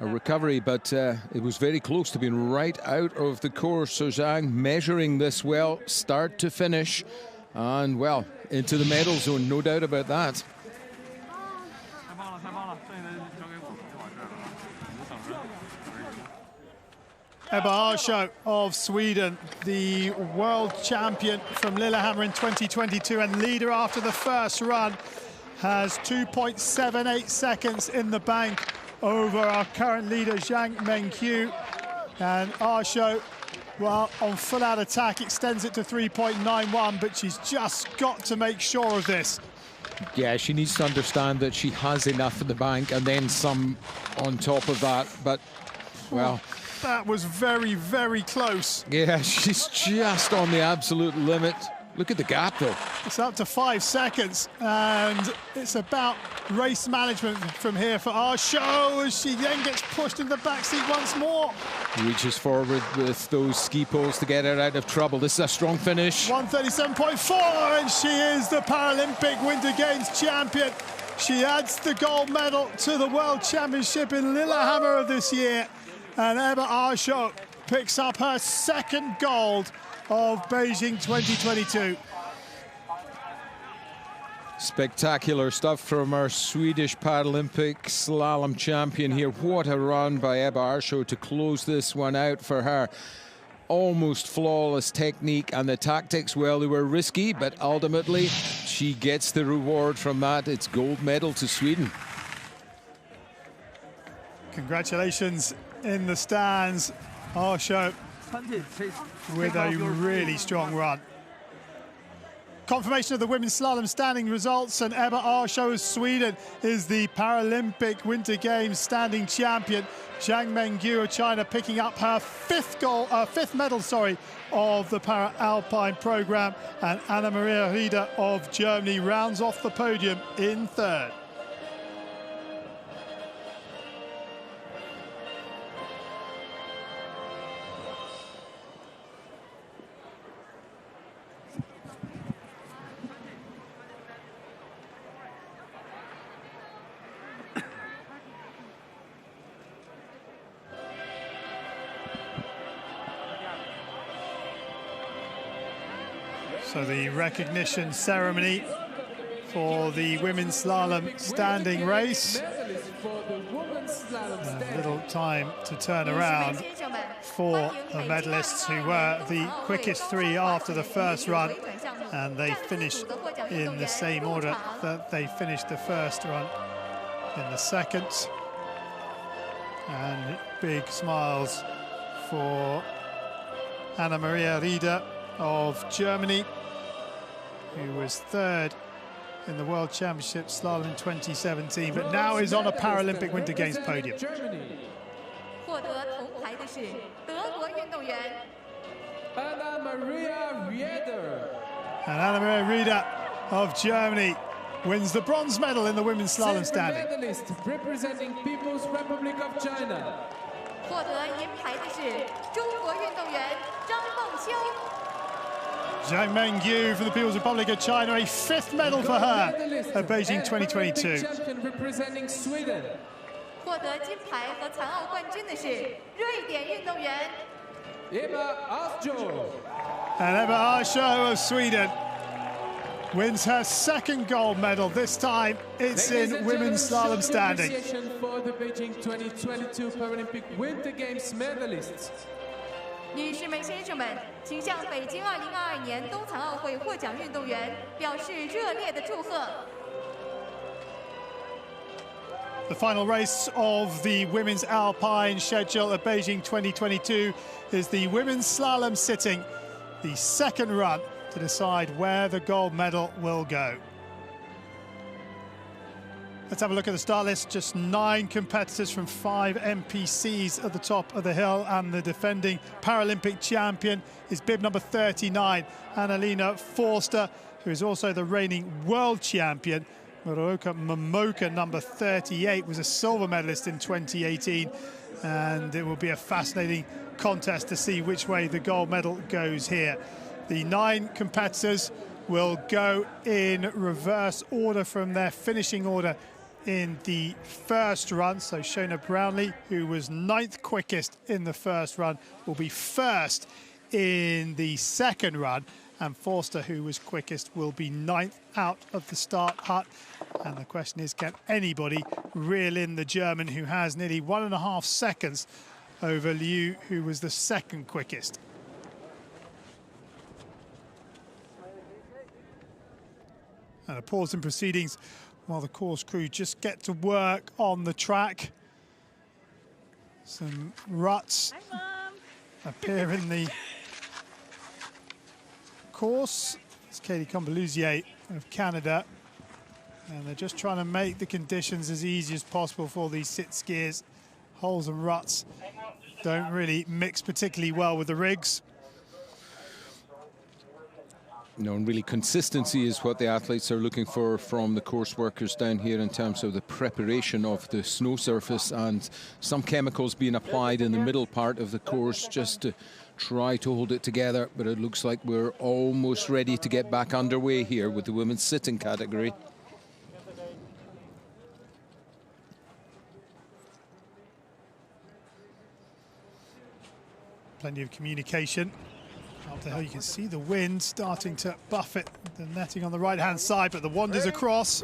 A recovery, but it was very close to being right out of the course. So Zhang measuring this well, start to finish, and well, into the medal zone, no doubt about that. Ebba Arsho of Sweden, the world champion from Lillehammer in 2022 and leader after the first run, has 2.78 seconds in the bank over our current leader, Zhang Mengqiu. And Arsho, well, on full-out attack, extends it to 3.91, but she's just got to make sure of this. Yeah, she needs to understand that she has enough in the bank and then some on top of that, but, well... That was very, very close. Yeah, she's just on the absolute limit. Look at the gap, though. It's up to 5 seconds, and it's about race management from here for Arsho as she then gets pushed in the backseat once more. Reaches forward with those ski poles to get her out of trouble. This is a strong finish. 1:37.4, and she is the Paralympic Winter Games champion. She adds the gold medal to the World Championship in Lillehammer of this year, and Ebba Arsho picks up her 2nd gold of Beijing 2022. Spectacular stuff from our Swedish Paralympic slalom champion here. What a run by Ebba Arsho to close this one out for her. Almost flawless technique, and the tactics, well, they were risky, but ultimately she gets the reward from that. It's gold medal to Sweden. Congratulations in the stands, Arsho, with a really strong run. Confirmation of the women's slalom standing results, and Ebba Arsho of Sweden is the Paralympic Winter Games standing champion. Zhang Mengyu of China picking up her fifth medal of the Para-Alpine program, and Anna Maria Rieder of Germany rounds off the podium in third. So the recognition ceremony for the women's slalom standing race. A little time to turn around for the medalists, who were the quickest three after the first run, and they finished in the same order that they finished the first run in the second. And big smiles for Anna Maria Rieder of Germany, who was third in the World Championship Slalom in 2017, but now is on a Paralympic Winter Games podium. Anna Maria Rieder. And Anna Maria Rieder of Germany wins the bronze medal in the women's slalom standing. Medalist representing People's Republic of China. Zhang Mengyu from the People's Republic of China, a fifth medal for her at Beijing 2022. Champion representing Sweden. Ebba Arsho. And Ebba Arsho of Sweden wins her second gold medal. This time it's in women's slalom standing. For the Beijing 2022 Paralympic Winter Games medalists. 女士们、先生们，请向北京2022年冬残奥会获奖运动员表示热烈的祝贺。 The final race of the women's Alpine schedule at Beijing 2022 is the women's slalom sitting, the second run to decide where the gold medal will go. Let's have a look at the start list. Just 9 competitors from 5 NPCs at the top of the hill, and the defending Paralympic champion is bib number 39, Annalena Forster, who is also the reigning world champion. Muroka Momoka, number 38, was a silver medalist in 2018, and it will be a fascinating contest to see which way the gold medal goes here. The 9 competitors will go in reverse order from their finishing order in the first run. So Shona Brownlee, who was 9th quickest in the first run, will be first in the second run, and Forster, who was quickest, will be 9th out of the start hut. And the question is, can anybody reel in the German, who has nearly 1.5 seconds over Liu, who was the second quickest? And a pause in proceedings while the course crew just get to work on the track. Some ruts appear in the course. It's Katie Combeluzier of Canada, and they're just trying to make the conditions as easy as possible for these sit skiers. Holes and ruts don't really mix particularly well with the rigs. No, and really consistency is what the athletes are looking for from the course workers down here in terms of the preparation of the snow surface, and some chemicals being applied in the middle part of the course just to try to hold it together. But it looks like we're almost ready to get back underway here with the women's sitting category. Plenty of communication Up the hill, you can see the wind starting to buffet the netting on the right-hand side, but the wanders across.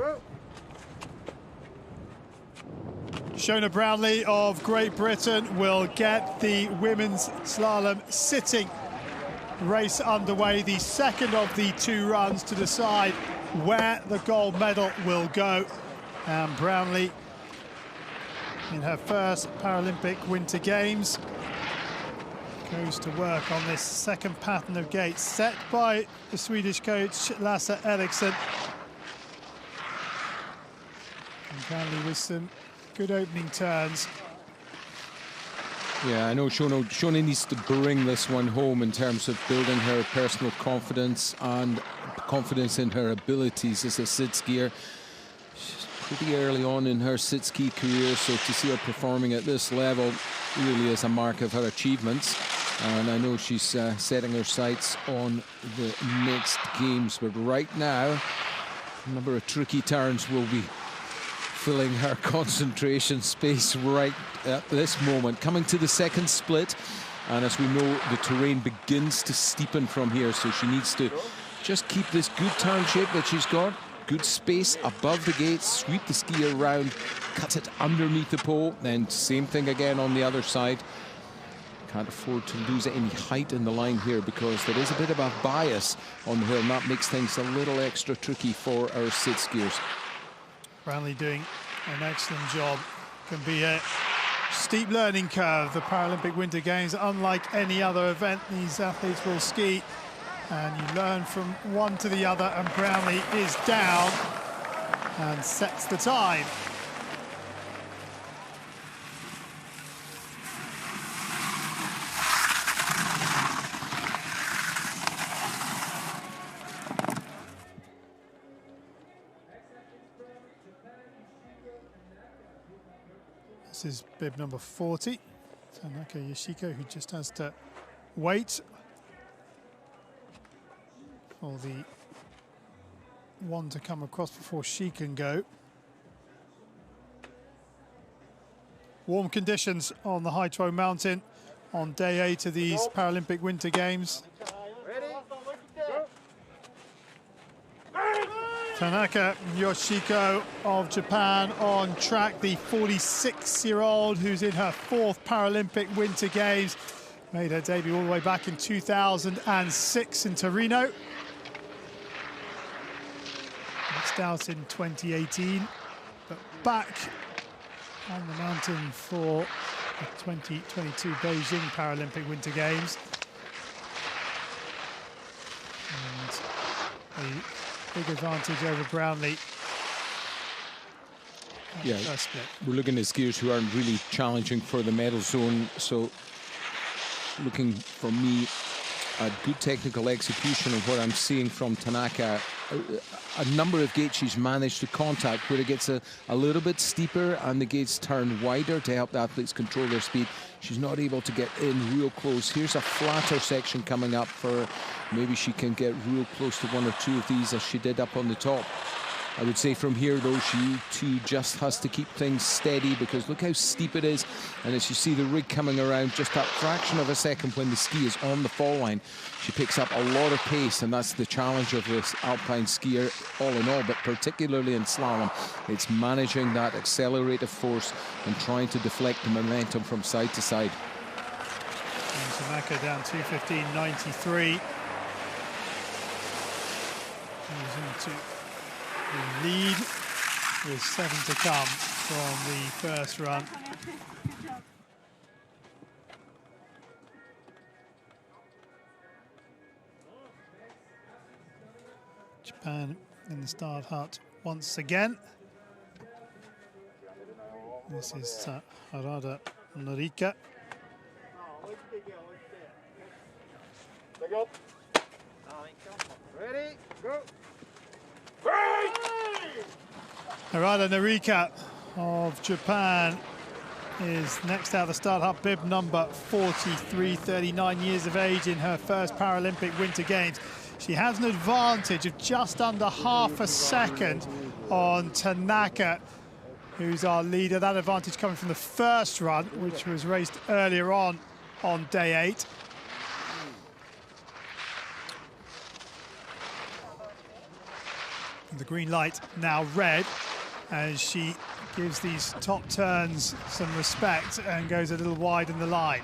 Shona Brownlee of Great Britain will get the women's slalom sitting race underway, the second of the two runs to decide where the gold medal will go. And Brownlee, in her first Paralympic Winter Games, goes to work on this second pattern of gates set by the Swedish coach Lasse Eriksson. And Brownlee with some good opening turns. Yeah, I know Shona needs to bring this one home in terms of building her personal confidence and confidence in her abilities as a sit skier. She's pretty early on in her sit ski career, so to see her performing at this level really is a mark of her achievements. And I know she's setting her sights on the next games, but right now a number of tricky turns will be filling her concentration space right at this moment. Coming to the second split, and as we know, the terrain begins to steepen from here, so she needs to just keep this good turn shape that she's got, good space above the gates, sweep the ski around, cut it underneath the pole, then same thing again on the other side. Can't afford to lose any height in the line here because there is a bit of a bias on the hill, and that makes things a little extra tricky for our sit skiers. Brownlee doing an excellent job. Can be a steep learning curve, the Paralympic Winter Games. Unlike any other event, these athletes will ski, and you learn from one to the other, and Brownlee is down and sets the time. This is bib number 40, Tanaka Yoshiko, who just has to wait for the one to come across before she can go. Warm conditions on the High Tro Mountain on day 8 of these Paralympic Winter Games. Tanaka Yoshiko of Japan on track, the 46-year-old who's in her 4th Paralympic Winter Games. Made her debut all the way back in 2006 in Torino. Missed out in 2018, but back on the mountain for the 2022 Beijing Paralympic Winter Games. And the big advantage over Brownlee. Yeah, we're looking at skiers who aren't really challenging for the medal zone, so looking for me at good technical execution of what I'm seeing from Tanaka. A number of gates she's managed to contact where it gets a little bit steeper and the gates turn wider to help the athletes control their speed. She's not able to get in real close. Here's a flatter section coming up for her. Maybe she can get real close to one or two of these as she did up on the top. I would say from here, though, she too just has to keep things steady because look how steep it is. And as you see the rig coming around just that fraction of a second when the ski is on the fall line, she picks up a lot of pace, and that's the challenge of this Alpine skier all in all, but particularly in slalom. It's managing that accelerative force and trying to deflect the momentum from side to side. And Tanaka down 2:15.93. Moves into the lead with 7 to come from the first run. Japan in the start hut once again. This is Harada Norika. Ready, go. Harada Norika of Japan is next out of the start hut, bib number 43, 39 years of age in her first Paralympic Winter Games. She has an advantage of just under half a second on Tanaka, who's our leader. That advantage coming from the first run, which was raced earlier on day 8. The green light now red as she gives these top turns some respect and goes a little wide in the line.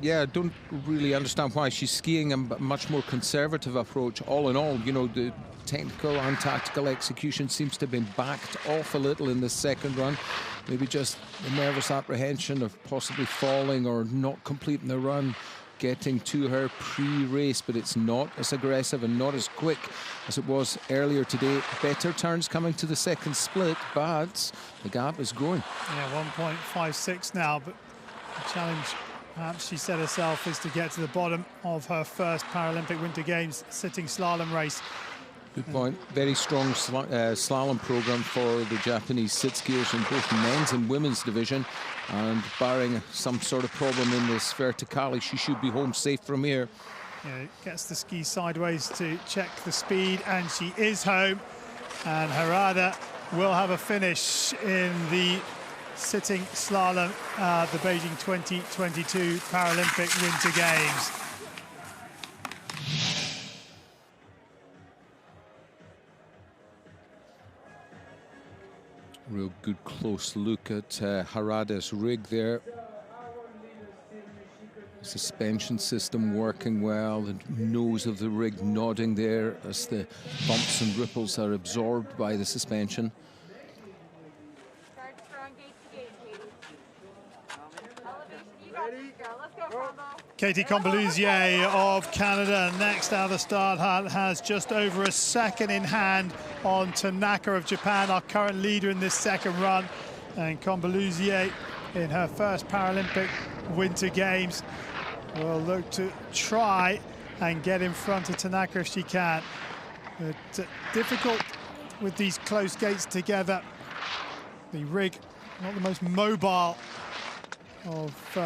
Yeah, I don't really understand why she's skiing a much more conservative approach. All in all, you know, the technical and tactical execution seems to have been backed off a little in the second run. Maybe just the nervous apprehension of possibly falling or not completing the run getting to her pre-race, but it's not as aggressive and not as quick as it was earlier today. Better turns coming to the second split, but the gap is growing. Yeah, 1.56 now, but the challenge perhaps she set herself is to get to the bottom of her first Paralympic Winter Games sitting slalom race. Good point. Very strong slalom program for the Japanese sit skiers in both men's and women's division. And barring some sort of problem in this verticale, she should be home safe from here. Yeah, gets the ski sideways to check the speed, and she is home. And Harada will have a finish in the sitting slalom at the Beijing 2022 Paralympic Winter Games. Real good close look at Harada's rig there. Suspension system working well, the nose of the rig nodding there as the bumps and ripples are absorbed by the suspension. Start strong, gate to gate, Katie. Elevation, you got this, girl. Let's go, Combo. Katie Combeluzier of Canada next out of the start has just over a second in hand on Tanaka of Japan, our current leader in this second run. And Combeluzier in her first Paralympic Winter Games will look to try and get in front of Tanaka if she can. But difficult with these close gates together. The rig not the most mobile of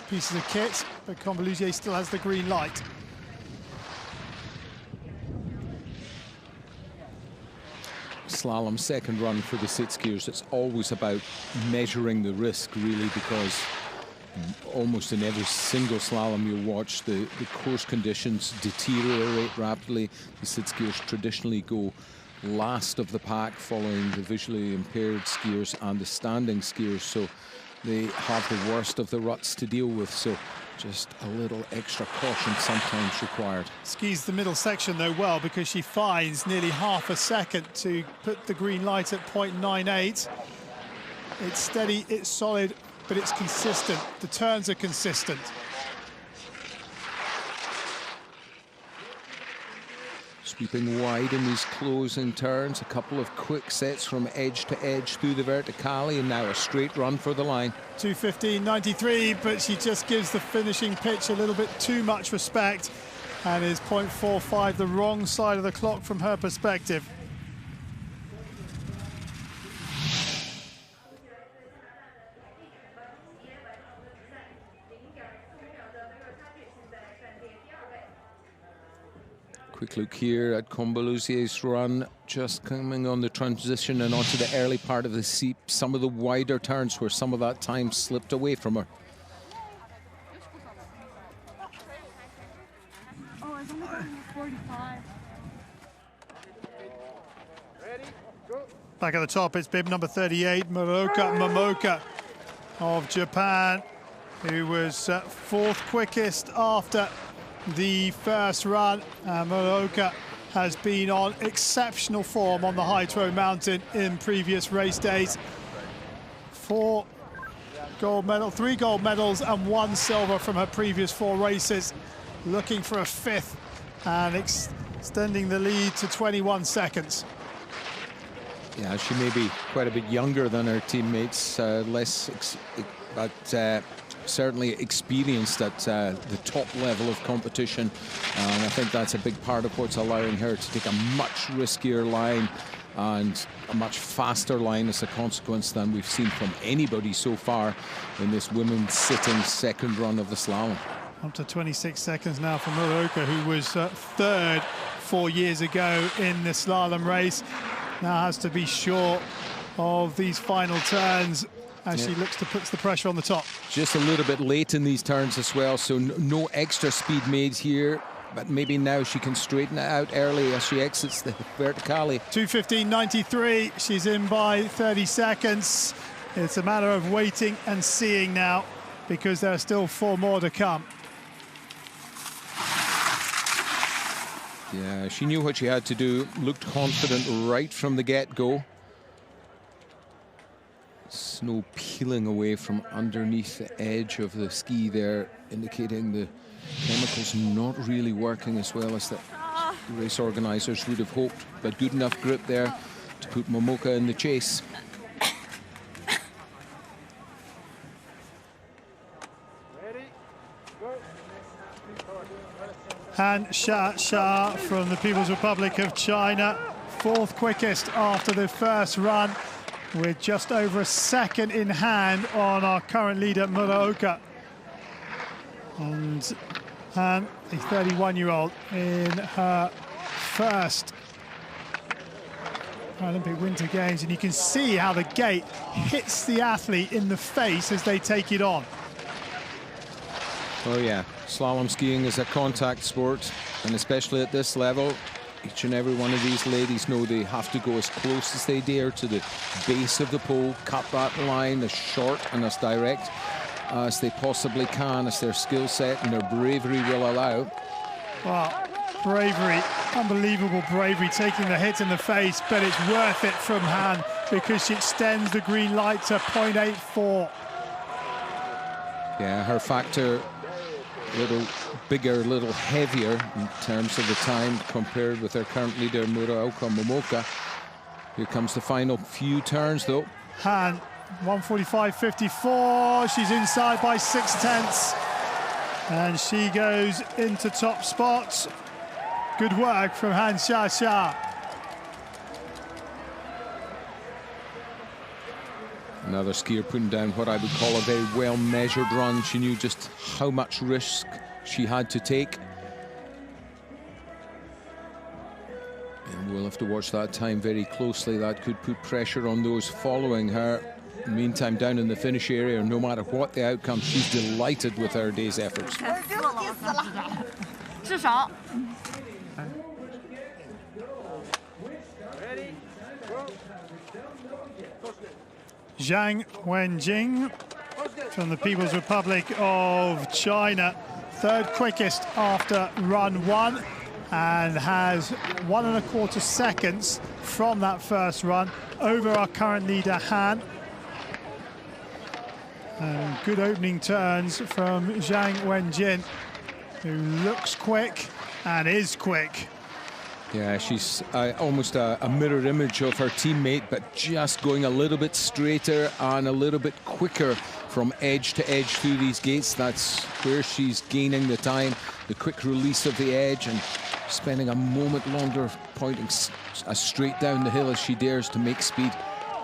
pieces of kit, but Combeluzier still has the green light. Slalom second run for the sit skiers. It's always about measuring the risk, really, because almost in every single slalom you watch, the course conditions deteriorate rapidly. The sit skiers traditionally go last of the pack, following the visually impaired skiers and the standing skiers, so they have the worst of the ruts to deal with. So just a little extra caution sometimes required. Skis the middle section though well, because she finds nearly half a second to put the green light at 0.98. It's steady, it's solid, but it's consistent. The turns are consistent. Sweeping wide in these closing turns, a couple of quick sets from edge to edge through the verticale, and now a straight run for the line. 2:15.93, but she just gives the finishing pitch a little bit too much respect, and is 0.45 the wrong side of the clock from her perspective. Quick look here at Combeluzier's run, just coming on the transition and onto the early part of the seat, some of the wider turns where some of that time slipped away from her. Oh, it's only going 45. Back at the top, it's bib number 38, Muroka Momoka of Japan, who was fourth quickest after the first run. Muroka has been on exceptional form on the High Tro Mountain in previous race days. 3 gold medals and 1 silver from her previous 4 races. Looking for a 5th and extending the lead to 21 seconds. Yeah, she may be quite a bit younger than her teammates, but certainly experienced at the top level of competition, and I think that's a big part of what's allowing her to take a much riskier line and a much faster line as a consequence than we've seen from anybody so far in this women's sitting second run of the slalom. Up to 26 seconds now for Muroka, who was third 4 years ago in the slalom race. Now has to be sure of these final turns as she looks to put the pressure on the top. Just a little bit late in these turns as well, so no extra speed made here. but maybe now she can straighten it out early as she exits the verticale. 2:15.93, she's in by 30 seconds. It's a matter of waiting and seeing now, because there are still 4 more to come. Yeah, she knew what she had to do, looked confident right from the get-go. Snow peeling away from underneath the edge of the ski there, indicating the chemicals not really working as well as the race organisers would have hoped, but good enough grip there to put Momoka in the chase. Han Sha from the People's Republic of China, 4th quickest after the first run, with just over a second in hand on our current leader Muraoka. And Han, a 31-year-old, in her first Paralympic Winter Games, and you can see how the gate hits the athlete in the face as they take it on. Oh yeah, slalom skiing is a contact sport, and especially at this level, each and every one of these ladies know they have to go as close as they dare to the base of the pole, cut that line as short and as direct as they possibly can, as their skill set and their bravery will allow. Wow, bravery, unbelievable bravery, taking the hit in the face, but it's worth it from Han because she extends the green light to 0.84. Yeah, her factor a little bigger, a little heavier in terms of the time compared with her current leader Muraoka Momoka. Here comes the final few turns though. Han, 1:45.54, she's inside by 6/10, and she goes into top spots. Good work from Han Xia. Another skier putting down what I would call a very well-measured run. She knew just how much risk she had to take. And we'll have to watch that time very closely. That could put pressure on those following her. Meantime, down in the finish area, no matter what the outcome, she's delighted with her day's efforts. Zhang Wenjing from the People's Republic of China, 3rd quickest after run 1, and has 1.25 seconds from that first run over our current leader Han. And good opening turns from Zhang Wenjing, who looks quick and is quick. Yeah, she's almost a mirror image of her teammate, but just going a little bit straighter and a little bit quicker from edge to edge through these gates. That's where she's gaining the time, the quick release of the edge, and spending a moment longer pointing as straight down the hill as she dares to make speed.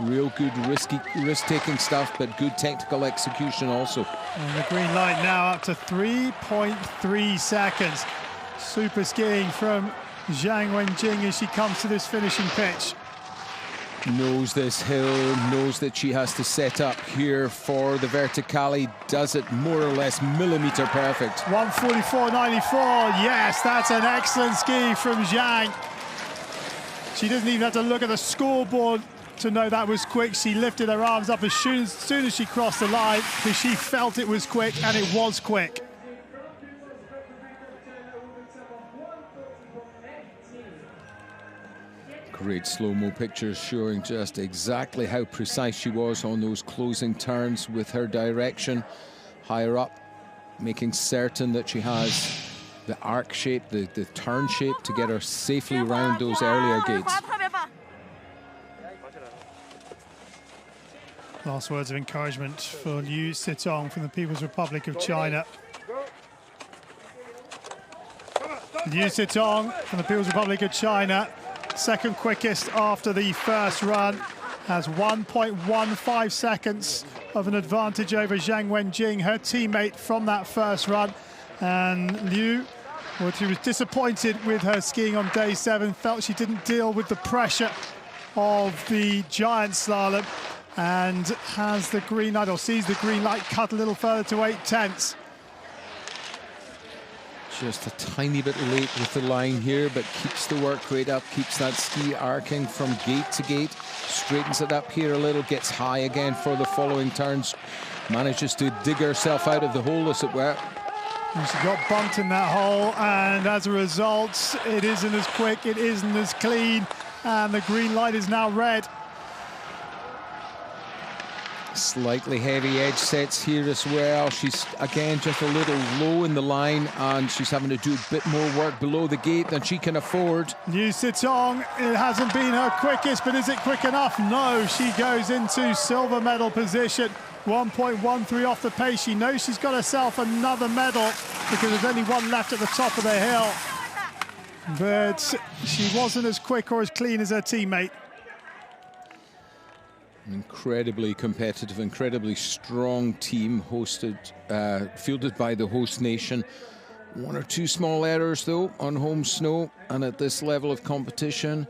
Real good risk-taking stuff, but good technical execution also. And the green light now up to 3.3 seconds. Super skiing from Zhang Wenjing as she comes to this finishing pitch. Knows this hill, knows that she has to set up here for the verticale, does it more or less millimeter perfect. 1:44.94, yes, that's an excellent ski from Zhang. She doesn't even have to look at the scoreboard to know that was quick. She lifted her arms up as soon as she crossed the line because she felt it was quick, and it was quick. Great slow-mo pictures showing just exactly how precise she was on those closing turns with her direction higher up, making certain that she has the arc shape, the turn shape to get her safely around those earlier gates. Last words of encouragement for Liu Sitong from the People's Republic of China. Liu Sitong from the People's Republic of China, 2nd quickest after the first run, has 1.15 seconds of an advantage over Zhang Wenjing, her teammate from that first run. And Liu, well, she was disappointed with her skiing on day 7, felt she didn't deal with the pressure of the giant slalom, and has the green light, or sees the green light cut a little further to 8/10. Just a tiny bit late with the line here, but keeps the work rate up, keeps that ski arcing from gate to gate, straightens it up here a little, gets high again for the following turns, manages to dig herself out of the hole, as it were. And she got bumped in that hole, and as a result, it isn't as quick, it isn't as clean, and the green light is now red. Slightly heavy edge sets here as well. She's again just a little low in the line, and she's having to do a bit more work below the gate than she can afford. Liu Sitong, it hasn't been her quickest, but is it quick enough? No, she goes into silver medal position. 1.13 off the pace. She knows she's got herself another medal because there's only one left at the top of the hill. But she wasn't as quick or as clean as her teammate. Incredibly competitive, incredibly strong team, fielded by the host nation. One or two small errors though on home snow, and at this level of competition,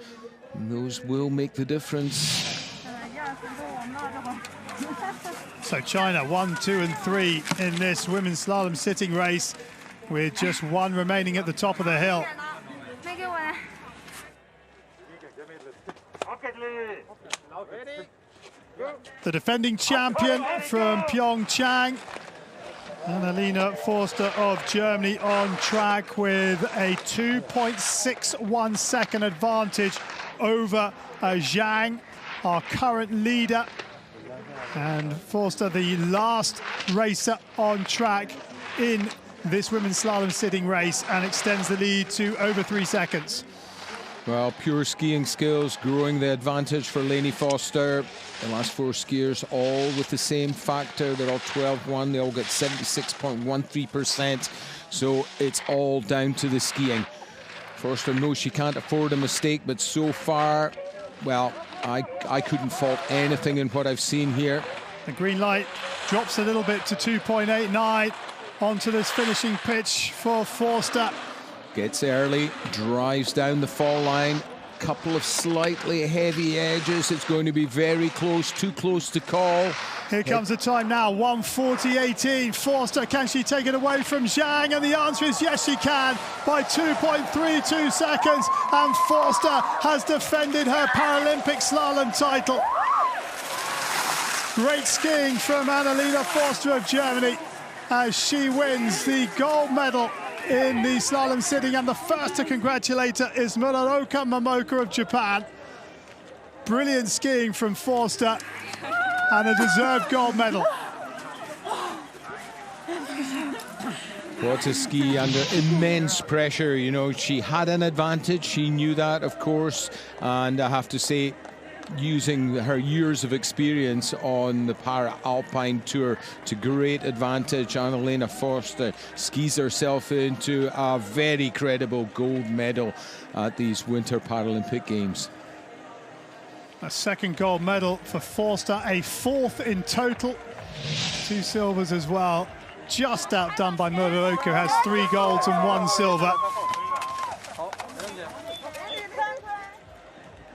those will make the difference. So China 1, 2 and 3 in this women's slalom sitting race, with just one remaining at the top of the hill. The defending champion from Pyeongchang, Annalena Forster of Germany, on track with a 2.61 second advantage over Zhang, our current leader. And Forster, the last racer on track in this women's slalom sitting race, and extends the lead to over 3 seconds. Well, pure skiing skills growing the advantage for Leni Foster. The last 4 skiers all with the same factor. They're all 12-1. They all get 76.13%. So it's all down to the skiing. Foster knows she can't afford a mistake, but so far, well, I couldn't fault anything in what I've seen here. The green light drops a little bit to 2.89 onto this finishing pitch for Forster. Gets early, drives down the fall line. Couple of slightly heavy edges. It's going to be very close, too close to call. Here comes the time now, 1:40.18. Forster, can she take it away from Zhang? And the answer is yes, she can, by 2.32 seconds. And Forster has defended her Paralympic slalom title. Great skiing from Annalena Forster of Germany as she wins the gold medal in the slalom sitting, and the first to congratulate her is Muraoka Momoka of Japan. Brilliant skiing from Forster and a deserved gold medal. What a ski under immense pressure. You know, she had an advantage. She knew that, of course, and I have to say, using her years of experience on the Para-Alpine Tour to great advantage, Annalena Forster skis herself into a very credible gold medal at these Winter Paralympic Games. A second gold medal for Forster, a 4th in total. 2 silvers as well. Just outdone by Muraoka, who has 3 golds and 1 silver.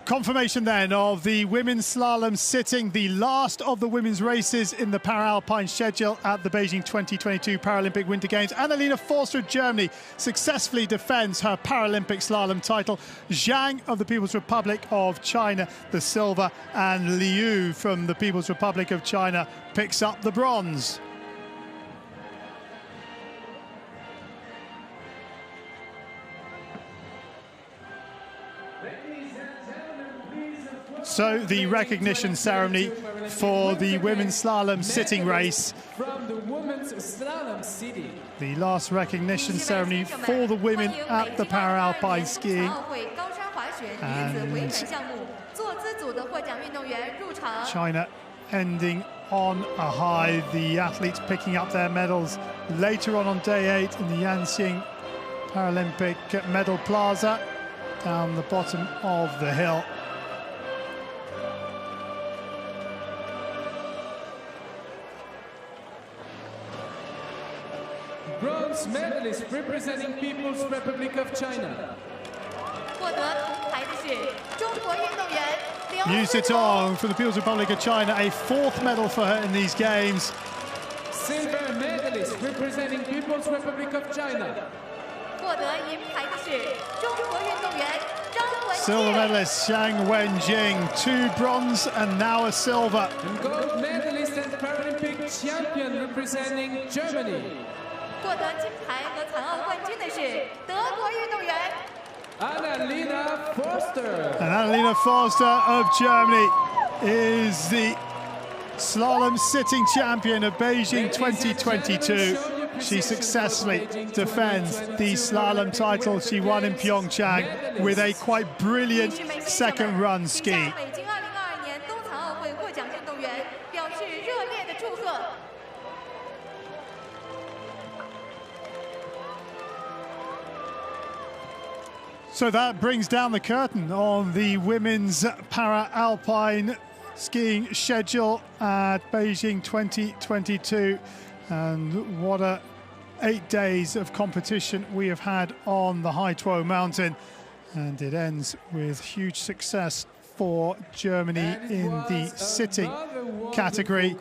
Confirmation then of the women's slalom sitting, the last of the women's races in the Para-Alpine schedule at the Beijing 2022 Paralympic Winter Games. Annalena Forster of Germany successfully defends her Paralympic slalom title. Zhang of the People's Republic of China, the silver, and Liu from the People's Republic of China picks up the bronze. So the recognition ceremony for the women's slalom sitting race. From the women's slalom sitting. The last recognition ceremony for the women at the Para-Alpine skiing. And China ending on a high. The athletes picking up their medals later on day 8 in the Yanxing Paralympic Medal Plaza down the bottom of the hill. Bronze medalist representing People's Republic of China. Liu Sitong from the People's Republic of China, a 4th medal for her in these games. Silver medalist representing People's Republic of China. 获得银牌的是中国运动员张文 Silver 静。 medalist Zhang Wenjing, 2 bronze and now a silver. And gold medalist and Paralympic champion representing Germany. 获得金牌和残奥冠军的是德国运动员 Annalena Forster. And Annalena Forster of Germany is the slalom sitting champion of Beijing 2022. She successfully defends the slalom title she won in Pyeongchang with a quite brilliant second run ski. 北京2022年冬残奥会获奖运动员表示热烈的祝贺。 So that brings down the curtain on the women's para-alpine skiing schedule at Beijing 2022. And what 8 days of competition we have had on the Hai Tuo mountain. And it ends with huge success for Germany in the sitting category.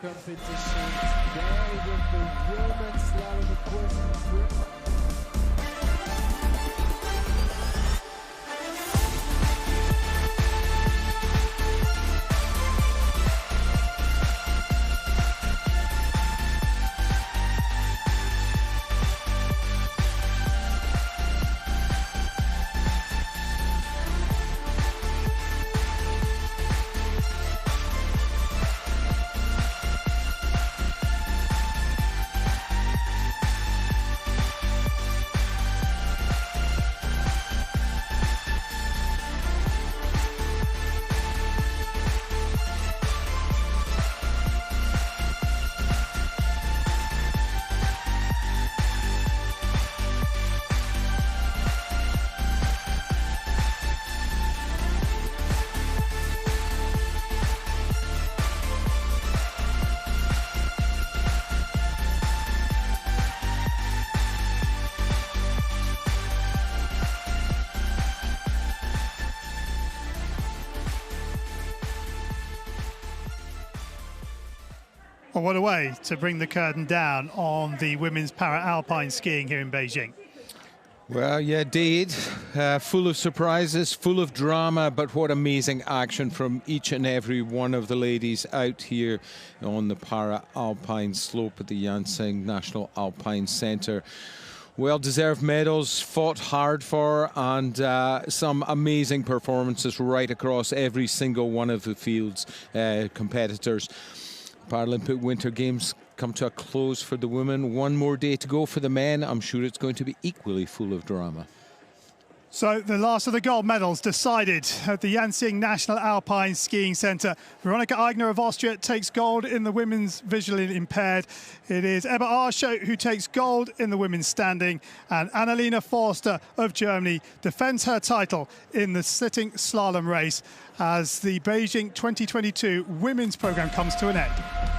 Well, what a way to bring the curtain down on the women's para-alpine skiing here in Beijing. Well, yeah, indeed. Full of surprises, full of drama, but what amazing action from each and every one of the ladies out here on the para-alpine slope at the Yansing National Alpine Centre. Well-deserved medals, fought hard for, and some amazing performances right across every single one of the field's competitors. Paralympic Winter Games come to a close for the women. One more day to go for the men. I'm sure it's going to be equally full of drama. So the last of the gold medals decided at the Yansing National Alpine Skiing Centre. Veronika Eigner of Austria takes gold in the women's visually impaired. It is Ebba Arschow who takes gold in the women's standing. And Annalena Forster of Germany defends her title in the sitting slalom race as the Beijing 2022 women's programme comes to an end.